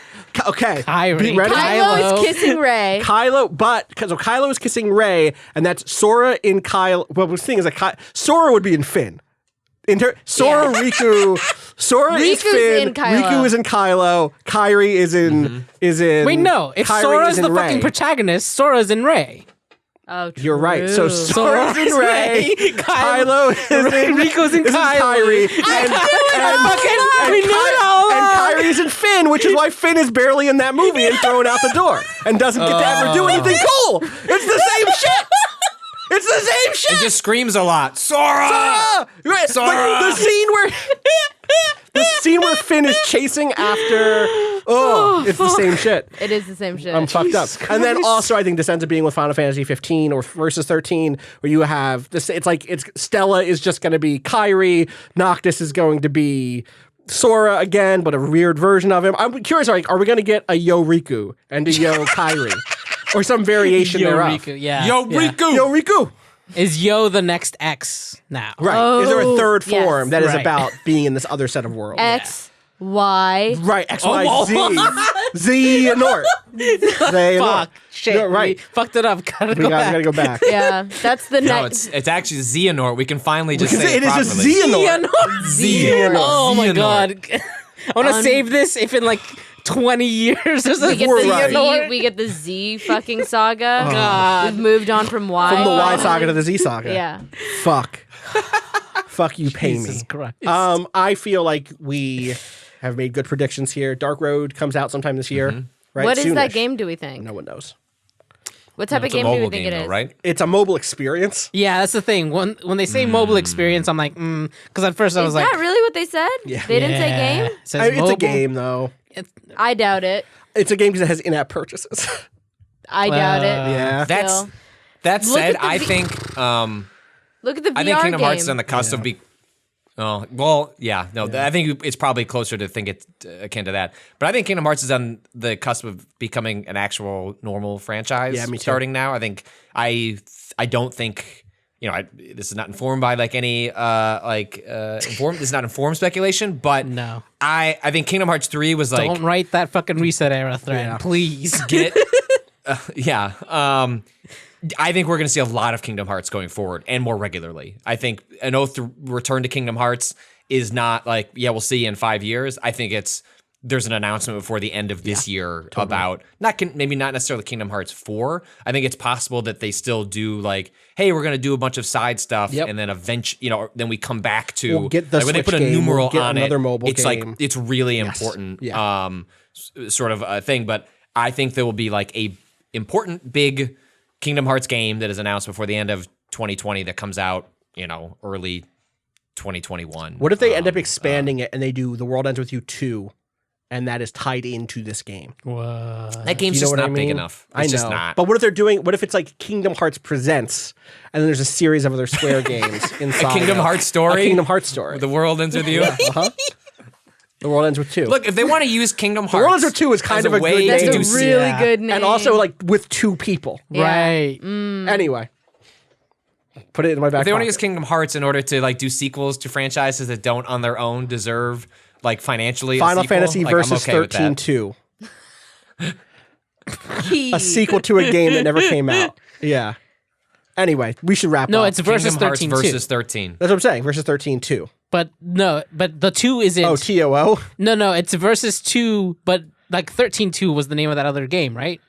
Okay. Kairi. Be ready? Kylo is kissing Rey. Kylo, but because Kylo is kissing Rey, and that's Sora in Kylo. Well, the thing is, like, Sora would be in Finn. Sora, Riku. Sora is Riku's Finn. in Kylo. Riku is in Kylo. Kairi is in. Wait, no. If Kairi Sora's is in the Rey. fucking protagonist, Sora's in Rey. Oh, true. You're right. So Sora's in Rey. Kylo is in Rico's in is Kairi. And We knew it all along. and Kairi's in Finn, which is why Finn is barely in that movie and thrown out the door and doesn't get to ever do anything cool. It's the same shit. It's the same shit. It just screams a lot. Sora! Right. Sora! Like the scene where Finn is chasing after. Oh, it's the same shit. It is the same shit. I'm fucked up. And then also, I think this ends up being with Final Fantasy 15 or versus 13, where you have this. It's like Stella is just going to be Kairi. Noctis is going to be Sora again, but a weird version of him. I'm curious. Like, are we going to get a Yo Riku and a Yo Kairi, or some variation Yo thereof? Riku, yeah. Yo, Riku! Yo Riku. Is Yo the next X now? Right. Is there a third yes. form that is Right. about being in this other set of worlds? X, Y. Right, X, Y, Z. Xehanort. Xehanort. Fuck. Shit. You're right. We fucked it up. Gotta We go gotta back. go back. Yeah, that's the No, next. it's actually Xehanort. We can finally just Because say it is just properly. Xehanort. Xehanort. Oh my Xehanort. god. I want to save this if in like 20 years there's We a get We're the right. Z. We get the Z fucking saga. God. We've moved on from Y. From the Y saga to the Z saga. Yeah. Fuck. Fuck you, pay Jesus me. Christ. I feel like we have made good predictions here. Dark Road comes out sometime this year. Right? What is that Soonish. game? Do we think? No one knows. What type of It's a game do we mobile think game, it though, is? right? It's a mobile experience. Yeah, that's the thing. When they say mobile experience, I'm like, because at first I Is was like, that really what they said? Yeah. They didn't say yeah. game. It says It's a mobile. game, though. I doubt it. It's a game because it has in-app purchases. I doubt it. Yeah. That's Still. that Look said, at the I V- think Look at the VR I think Kingdom game. Hearts is on the cusp of be. Oh well, yeah, no. I think it's probably closer to think it's akin to that. But I think Kingdom Hearts is on the cusp of becoming an actual normal franchise. Yeah, me too. Starting now, I think I don't think this is not informed by like any informed. This is not informed speculation, but No. I think Kingdom Hearts 3 was like Don't write that fucking reset era thread, Yeah. please. get I think we're going to see a lot of Kingdom Hearts going forward and more regularly. I think an oath to return to Kingdom Hearts is not like, yeah, we'll see you in 5 years. I think it's there's an announcement before the end of this year about maybe not necessarily Kingdom Hearts 4. I think it's possible that they still do like, hey, we're gonna do a bunch of side stuff, and then eventually, then we come back to We'll get the like, when they Switch put a game, numeral we'll get on another it. mobile It's game. like it's really important, sort of a thing. But I think there will be like a important big Kingdom Hearts game that is announced before the end of 2020 that comes out, early 2021. What if they end up expanding it and they do The World Ends With You 2, and that is tied into this game? That game's You know just what not I big mean? enough. It's I know. just not. But what if it's like Kingdom Hearts Presents, and then there's a series of other Square games inside? A Kingdom of- Hearts story? A Kingdom Hearts story. The World Ends With You? The World Ends With 2. Look, if they want to use Kingdom Hearts, The World Ends With 2 is kind as of a way good to name. do That's a really yeah. good name. and also like with 2 people. Yeah. Right. Anyway. Put it in my back if they want to pocket. use Kingdom Hearts in order to like do sequels to franchises that don't on their own deserve like financially Final a sequel, Fantasy like, I'm Versus okay with that. 13-2. A sequel to a game that never came out. Yeah. Anyway, we should wrap No, up. it's versus Kingdom Hearts 13 versus too. 13. That's what I'm saying. Versus 13-2. But no, but the 2 isn't. Oh, TOO? No, it's versus 2, but like 13-2 was the name of that other game, right?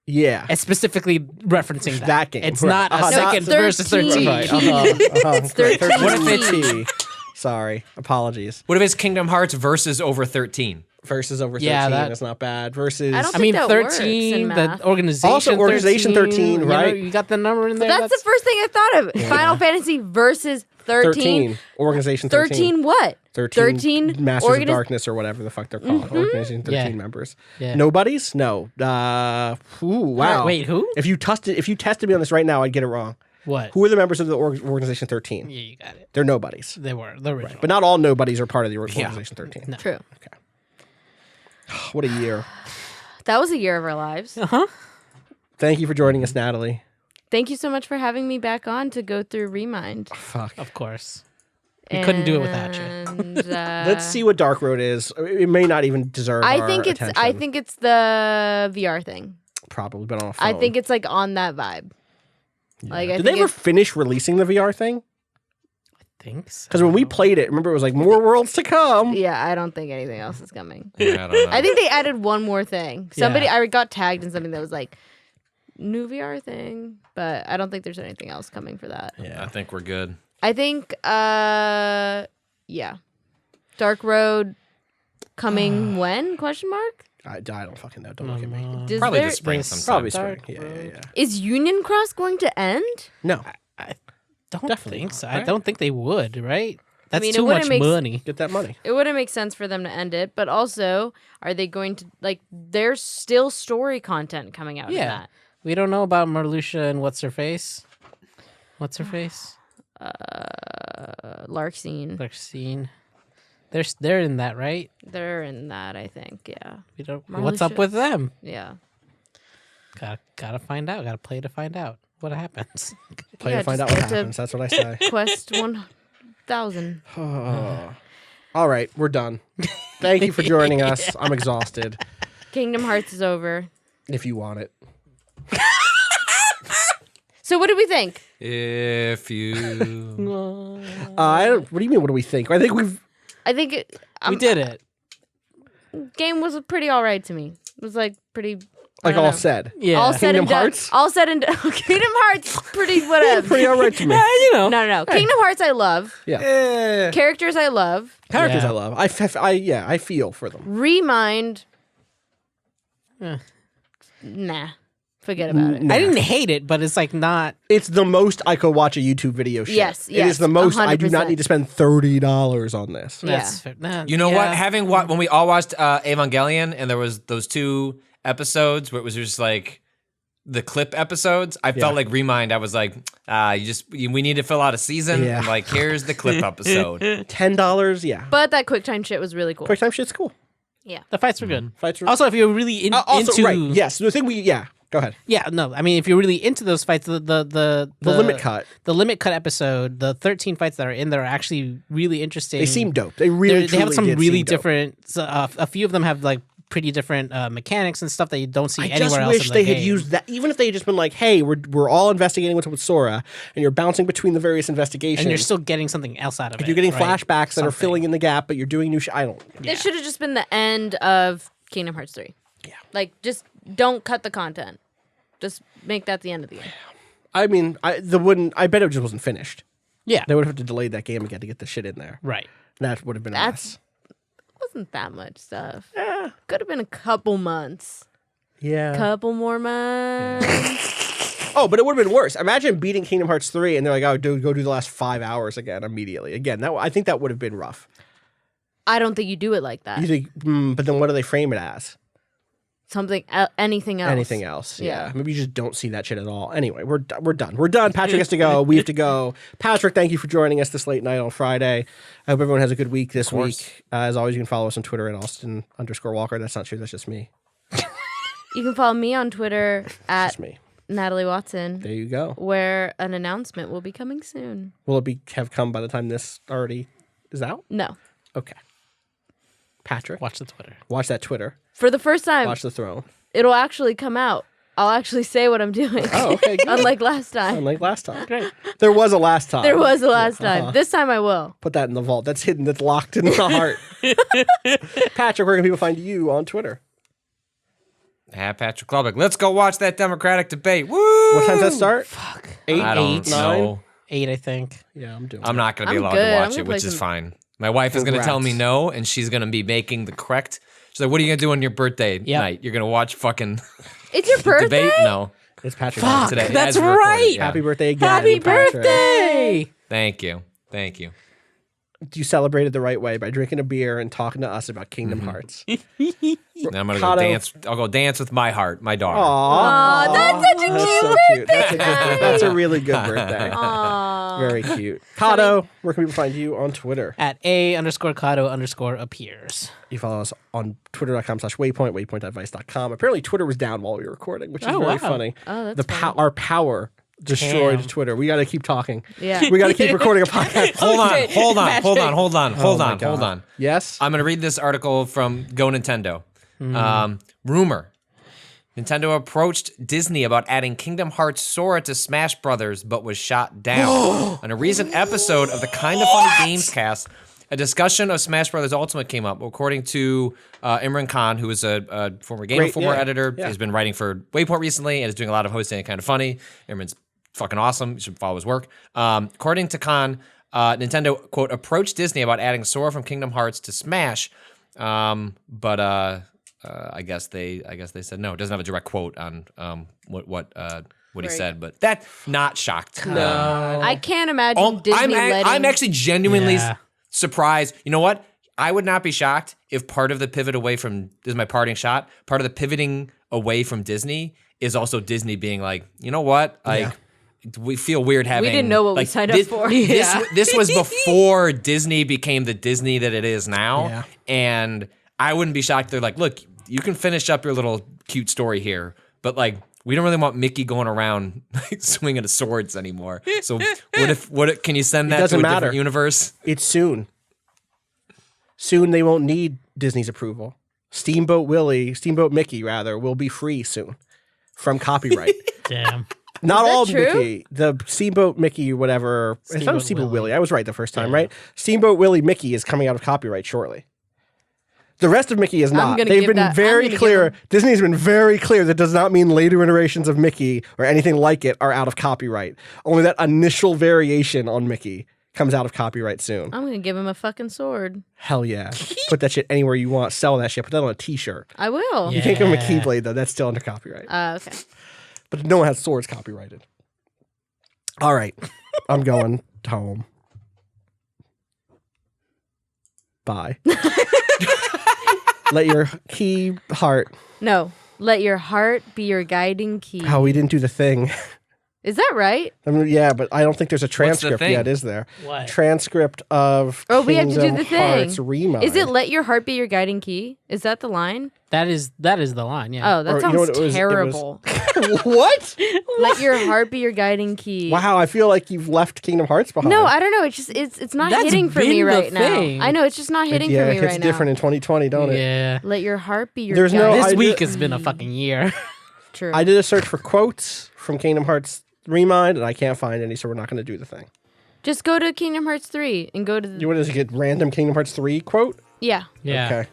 Yeah. It's specifically referencing that. That game. It's Right. not a No, second it's versus 13. Right. It's 13. What if it's Sorry. Apologies. What if it's Kingdom Hearts versus over 13? Versus over 13 Yeah, is not bad. Versus... I don't I think mean, that works 13, in the math. organization. Also, Organization 13, right? You got the number in there. That's the first thing I thought of. Final Fantasy versus 13. Organization 13. 13 what? 13 Masters of organiz- Darkness or whatever the fuck they're called. Organization 13 Yeah. members. Yeah. Nobodies? No. Wow. Wait, who? If you tested me on this right now, I'd get it wrong. What? Who are the members of the Organization 13? Yeah, you got it. They're nobodies. They were the original. But not all nobodies are part of the Organization 13. No. True. What a year. That was a year of our lives. Thank you for joining us, Natalie. Thank you so much for having me back on to go through Remind. Fuck. Of course. We couldn't do it without you. And, Let's see what Dark Road is. It may not even deserve I our think it's attention. the VR thing. Probably been on a phone. I think it's like on that vibe. Like I Did think they ever it's- finish releasing the VR thing? Think so. Because when we played it, remember it was like more worlds to come. Yeah, I don't think anything else is coming. I don't know. I think they added one more thing. Somebody Yeah. I got tagged in something that was like new VR thing, but I don't think there's anything else coming for that. I think we're good. I think yeah. Dark Road coming when? Question mark? I don't fucking know. Don't look at me. Does Probably there- this spring Yes. sometime. Probably Dark spring. Yeah. Is Union Cross going to end? No. Don't Definitely think so. not, I right? don't think they would, right? That's mean, it too wouldn't much make money. Get that money. It wouldn't make sense for them to end it, but also, are they going to like? There's still story content coming out. Yeah. in that. We don't know about Marluxia and what's her face. What's her face? Larkscene. Larkscene. They're in that, right? They're in that, I think. Yeah, We don't. What's up Marluxia. with them? yeah. Gotta find out. Gotta play to find out what happens. Play Yeah, to find just out what get to- happens. That's what I say. Quest 1000. All right, we're done. Thank you for joining us. I'm exhausted. Kingdom Hearts is over. If you want it. So what do we think? If you I don't. What do you mean? What do we think? I think we've. I think it, We did it. game was pretty all right to me. It was like pretty. I Like don't all know. said. Yeah. All said Kingdom and done. Hearts? All said and done. Kingdom Hearts, pretty whatever. Pretty all right to me. you know. No. Kingdom Hearts, I love. Yeah. Characters, I love. Characters Yeah. I love. I feel for them. Remind. Eh. Nah. Forget about it. Nah. I didn't hate it, but it's like not. It's the most I could watch a YouTube video shit. Yes, It is yes, the most I do not 100%. need to spend $30 on this. Yeah. That's fair. Nah, You know yeah. what? Having when we all watched Evangelion and there was those 2 episodes where it was just like the clip episodes, I felt like Remind. I was like, we need to fill out a season. Yeah. And like, here's the clip episode. $10, yeah. But that QuickTime shit was really cool. QuickTime shit's cool. The fights were good. Fights are Also, if you're really also, into, right. Yes. The thing go ahead. yeah, no, I mean, if you're really into those fights, the limit cut. the limit cut episode, the 13 fights that are in there are actually really interesting. They seem dope. They really they have truly some did really seem dope. different. A few of them have like pretty different mechanics and stuff that you don't see I anywhere just else. wish in the they game. had used that. Even if they had just been like, "Hey, we're all investigating what's with Sora, and you're bouncing between the various investigations, and you're still getting something else out of it. you're getting right? flashbacks that are Something. filling in the gap, but you're doing new. I don't. It should have just been the end of Kingdom Hearts 3. Yeah. Like, just don't cut the content. Just make that the end of the game. I mean, I bet it just wasn't finished. Yeah, They would have to delay that game again to get the shit in there. right. That would have been a That's- mess. Wasn't that much stuff. Could have been a couple months. Yeah. Couple more months. Oh, but it would have been worse. Imagine beating Kingdom Hearts 3 and they're like, "Oh, dude, go do the last 5 hours again immediately." Again, I think that would have been rough. I don't think you do it like that. You think, but then what do they frame it as? Something, anything else. Anything else? Yeah. Yeah. Maybe you just don't see that shit at all. Anyway, we're done. We're done. Patrick has to go. We have to go. Patrick, thank you for joining us this late night on Friday. I hope everyone has a good week this week. As always, you can follow us on Twitter at Austin_Walker. That's not true. That's just me. You can follow me on Twitter at Just me. Natalie Watson, There you go. where an announcement will be coming soon. Will it have come by the time this already is out? No. Okay. Patrick, Watch the Twitter. watch that Twitter. For the first time, Watch the throne. it'll actually come out. I'll actually say what I'm doing. Oh, okay, good. Unlike last time. Unlike last time. Great. There was a last time. There was a last time. This time I will. Put that in the vault. That's hidden. That's locked in the heart. Patrick, where can people find you on Twitter? Patrick Klubik. Let's go watch that Democratic debate. Woo! What time does that start? Eight? I don't Nine? know. 8, I think. Yeah, I'm doing I'm not going to be I'm allowed good. to I'm watch gonna it, play which is some- fine. My wife is going to tell me Congrats. no, and she's going to be making the correct. She's like, "What are you going to do on your birthday night? You're going to watch fucking It's your birthday? debate?" No, It's Patrick's Fuck, birthday. today. that's as recorded, right. yeah. Happy birthday again. Happy Patrick. birthday! Thank you. Thank you. You celebrated the right way by drinking a beer and talking to us about Kingdom Hearts. And I'm going to Kato. go dance. I'll go dance with my heart, my daughter. Aww. Oh, that's such a That's cute so cute. That's a really good birthday. Aw. Very cute. Kato, where can people find you on Twitter? At A_Kato_appears. You follow us on twitter.com/waypoint, waypoint.vice.com. Apparently Twitter was down while we were recording, which is Oh, very wow. funny. Oh, that's Our power destroyed Damn. Twitter. We got to keep talking. Yeah. We got to keep recording a podcast. Hold on, Okay, hold on, Patrick. hold on, hold on, hold Oh my on, God. hold on. Yes? I'm going to read this article from Go Nintendo. Rumor. Nintendo approached Disney about adding Kingdom Hearts Sora to Smash Brothers, but was shot down. On a recent episode of the Kinda Funny Games cast, a discussion of Smash Brothers Ultimate came up. According to Imran Khan, who is a former Game Great, Informer yeah, editor, yeah. has been writing for Waypoint recently and is doing a lot of hosting at Kinda Funny. Imran's fucking awesome. You should follow his work. According to Khan, Nintendo, quote, approached Disney about adding Sora from Kingdom Hearts to Smash, but I guess they said no. It doesn't have a direct quote on what he Right. said, but that not shocked. I can't imagine Disney letting... I'm actually genuinely Yeah. surprised. You know what? I would not be shocked if part of the pivot away from this is my parting shot. Part of the pivoting away from Disney is also Disney being like, you know what, like. We feel weird having. didn't know what we like, signed up for. This was before Disney became the Disney that it is now, Yeah. and I wouldn't be shocked. They're like, look, you can finish up your little cute story here, but like, we don't really want Mickey going around like, swinging at swords anymore. So can you send that to a doesn't matter. different universe? It's soon. Soon they won't need Disney's approval. Steamboat Mickey, rather, will be free soon from copyright. Damn. Not that all true? Mickey. The Steamboat Mickey, whatever. It's not Steamboat Steamboat Willie. Willie. I was right the first time, right? Steamboat Willie Mickey is coming out of copyright shortly. The rest of Mickey is not. gonna They've give been that- I'm very gonna give clear. them- Disney's been very clear that does not mean later iterations of Mickey or anything like it are out of copyright. Only that initial variation on Mickey comes out of copyright soon. I'm going to give him a fucking sword. Hell yeah. Put that shit anywhere you want. Sell that shit. Put that on a t-shirt. I will. You can't give him a Yeah. Keyblade, though. That's still under copyright. Okay. But no one has swords copyrighted. All right. I'm going home. Bye. Let your heart. No. Let your heart be your guiding key. Oh, we didn't do the thing. Is that right? I mean, yeah, but I don't think there's a What's the transcript thing? yet, is there? What? Transcript of Oh, we have to do Kingdom the thing. Hearts Remind. Is it "Let your heart be your guiding key"? Is that the line? That is the line. Yeah. Oh, that Or, sounds you know what, it was- terrible. What? Let your heart be your guiding key. Wow, I feel like you've left Kingdom Hearts behind. No, I don't know. It's just it's not That's hitting for been me the right thing. now. I know it's just not hitting yeah, for me it hits right different now. in 2020, don't it? Yeah. Let your heart be your There's no- guiding This I week did- has been a fucking year. True. I did a search for quotes from Kingdom Hearts Remind, and I can't find any, so we're not going to do the thing. Just go to Kingdom Hearts 3 and go to the... You want to get random Kingdom Hearts 3 quote? Yeah. Yeah. Okay.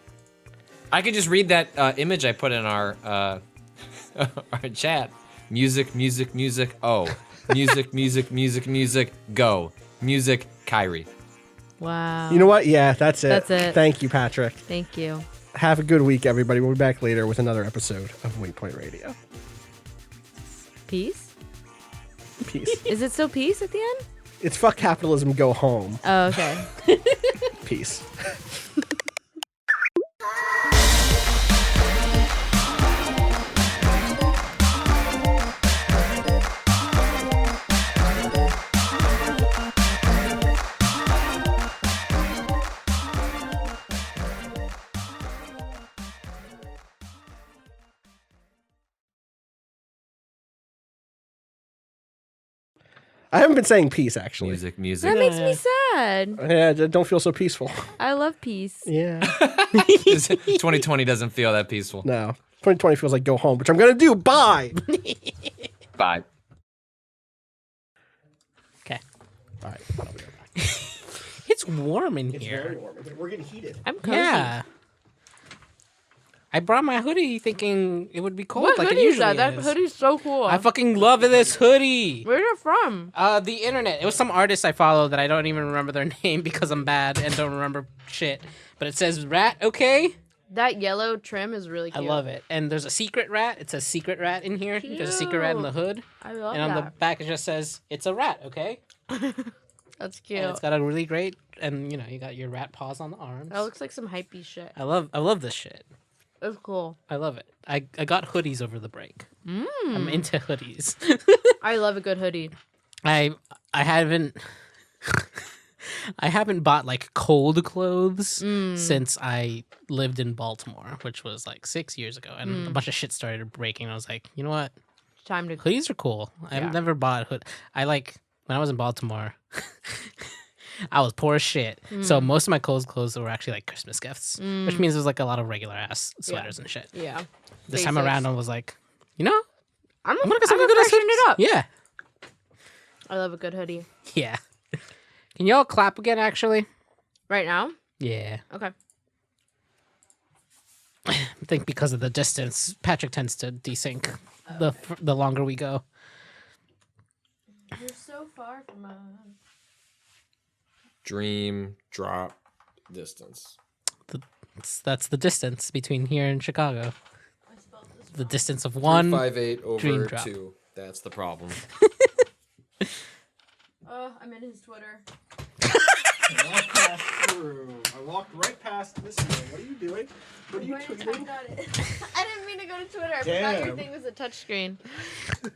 I could just read that image I put in our our chat. Music, music, music. Oh, music, music, music, music. Go, music. Kairi. Wow. You know what? Yeah, that's it. That's it. Thank you, Patrick. Thank you. Have a good week, everybody. We'll be back later with another episode of Waypoint Radio. Peace? Peace. Is it still peace at the end? It's fuck capitalism, go home. Oh, okay. Peace. I haven't been saying peace, actually. Music, music. That makes me sad. Yeah, don't feel so peaceful. I love peace. Yeah. 2020 doesn't feel that peaceful. No. 2020 feels like go home, which I'm going to do. Bye. Bye. Okay. All right. I'll be right back. It's warm in It's here. very warm. We're getting heated. I'm cozy. Yeah. I brought my hoodie thinking it would be cold What like hoodie it is usually that? That is. hoodie's so cool. I fucking love this hoodie. Where's it from? The internet. It was some artist I follow that I don't even remember their name because I'm bad and don't remember shit. But it says rat, okay? That yellow trim is really I cute. love it. And there's a secret rat. It says secret rat in here. There's a secret rat in the hood. I love And on the that. back it just says, it's a rat, okay? That's cute. And it's got a really great, and you know, you got your rat paws on the arms. That looks like some hypey shit. I love this shit. It's cool. I love it. I got hoodies over the break. I'm into hoodies. I love a good hoodie. I haven't I haven't bought like cold clothes since I lived in Baltimore, which was like 6 years ago, and a bunch of shit started breaking. I was like, you know what? Time to... Hoodies are cool. I've never bought a hood. I like when I was in Baltimore. I was poor as shit, so most of my clothes were actually like Christmas gifts, which means there's like a lot of regular ass sweaters and shit. Yeah. This time Basics. around, I was like, you know, I'm I'm gonna get I'm some good ass freshen hoodies. it up. Yeah, I love a good hoodie. yeah. Can y'all clap again? Actually, Right now? yeah. Okay. I think because of the distance, Patrick tends to desync the longer we go. You're so far from us. Dream drop distance. That's the distance between here and Chicago. The distance of one. 358 dream over drop. 2. That's the problem. Oh, I'm in his Twitter. I walked right past this way. What are you doing? What are you tweeting? I didn't mean to go to Twitter. I forgot your Damn. thing was a touchscreen.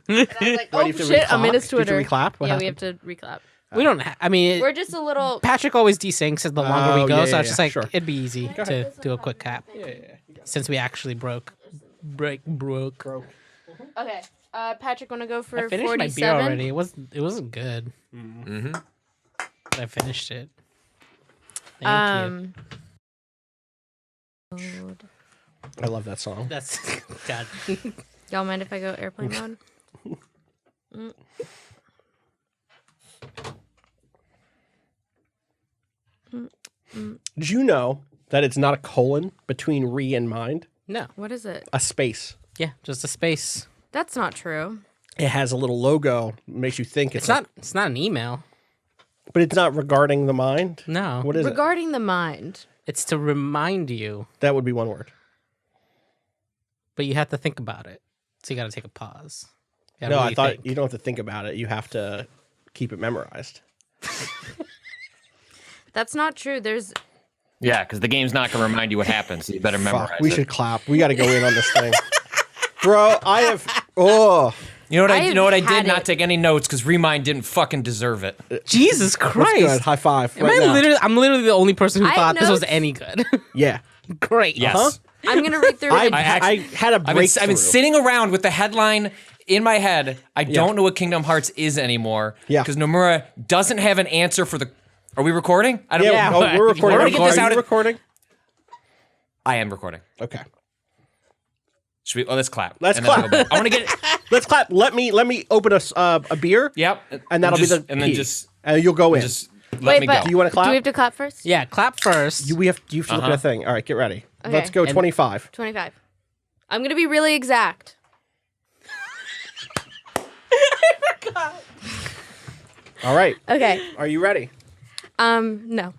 And I was like, Why, do oh you have to shit, I'm in his reclap? Do you have to Twitter. reclap? What Yeah, we have happened? to reclap. We don't. I mean, We're just a little... Patrick always desyncs the longer Oh, we go, yeah, so yeah, it's just like sure. it'd be easy to ahead. do a quick cap. Since we actually broke. Broke. Okay. Patrick, want to go for I finished 47? my beer already. It wasn't good. Mm-hmm. But I finished it. Thank you. I love that song. That's God. Y'all mind if I go airplane mode? Did you know that it's not a colon between re and mind? No. What is it? A space. Yeah, just a space. That's not true. It has a little logo. Makes you think It's not. It's not an email. But it's not regarding the mind. No. What is it? Regarding the mind. It's to remind you, That would be one word. but you have to think about it. So you got to take a pause. You gotta No, really I thought think. you don't have to think about it. You have to keep it memorized. That's not true. There's... Yeah, because the game's not going to remind you what happens. So you better memorize Fuck, we it. should clap. We got to go in on this thing. Bro, I have... Oh, You know what? I You know what? I have did had not it. take any notes because Remind didn't fucking deserve it. Jesus That's Christ. good. High five. Am Right now. I'm literally the only person who I thought have this was notes. any good. Yeah. Great. Yes. Huh? I'm gonna read through it. I had a I've breakthrough. been sitting around with the headline in my head. I don't know what Kingdom Hearts is anymore. Yeah. Because Nomura doesn't have an answer for the. Are we recording? I don't Yeah, know. oh, we're recording. We're gonna get this Are out you of- recording? I am recording. Okay. Should we? Oh, let's clap. Let's And then I'll clap. go back. I want to get. Let's clap. Let me open a beer. Yep. And that'll be the And then key. just. You'll go in. Just let Wait, me but go. Do you want to clap? Do we have to clap first? Yeah, clap first. You have to look at a thing. All right, get ready. Okay. Let's go 25. 25. I'm gonna be really exact. All right. Okay. Are you ready? No.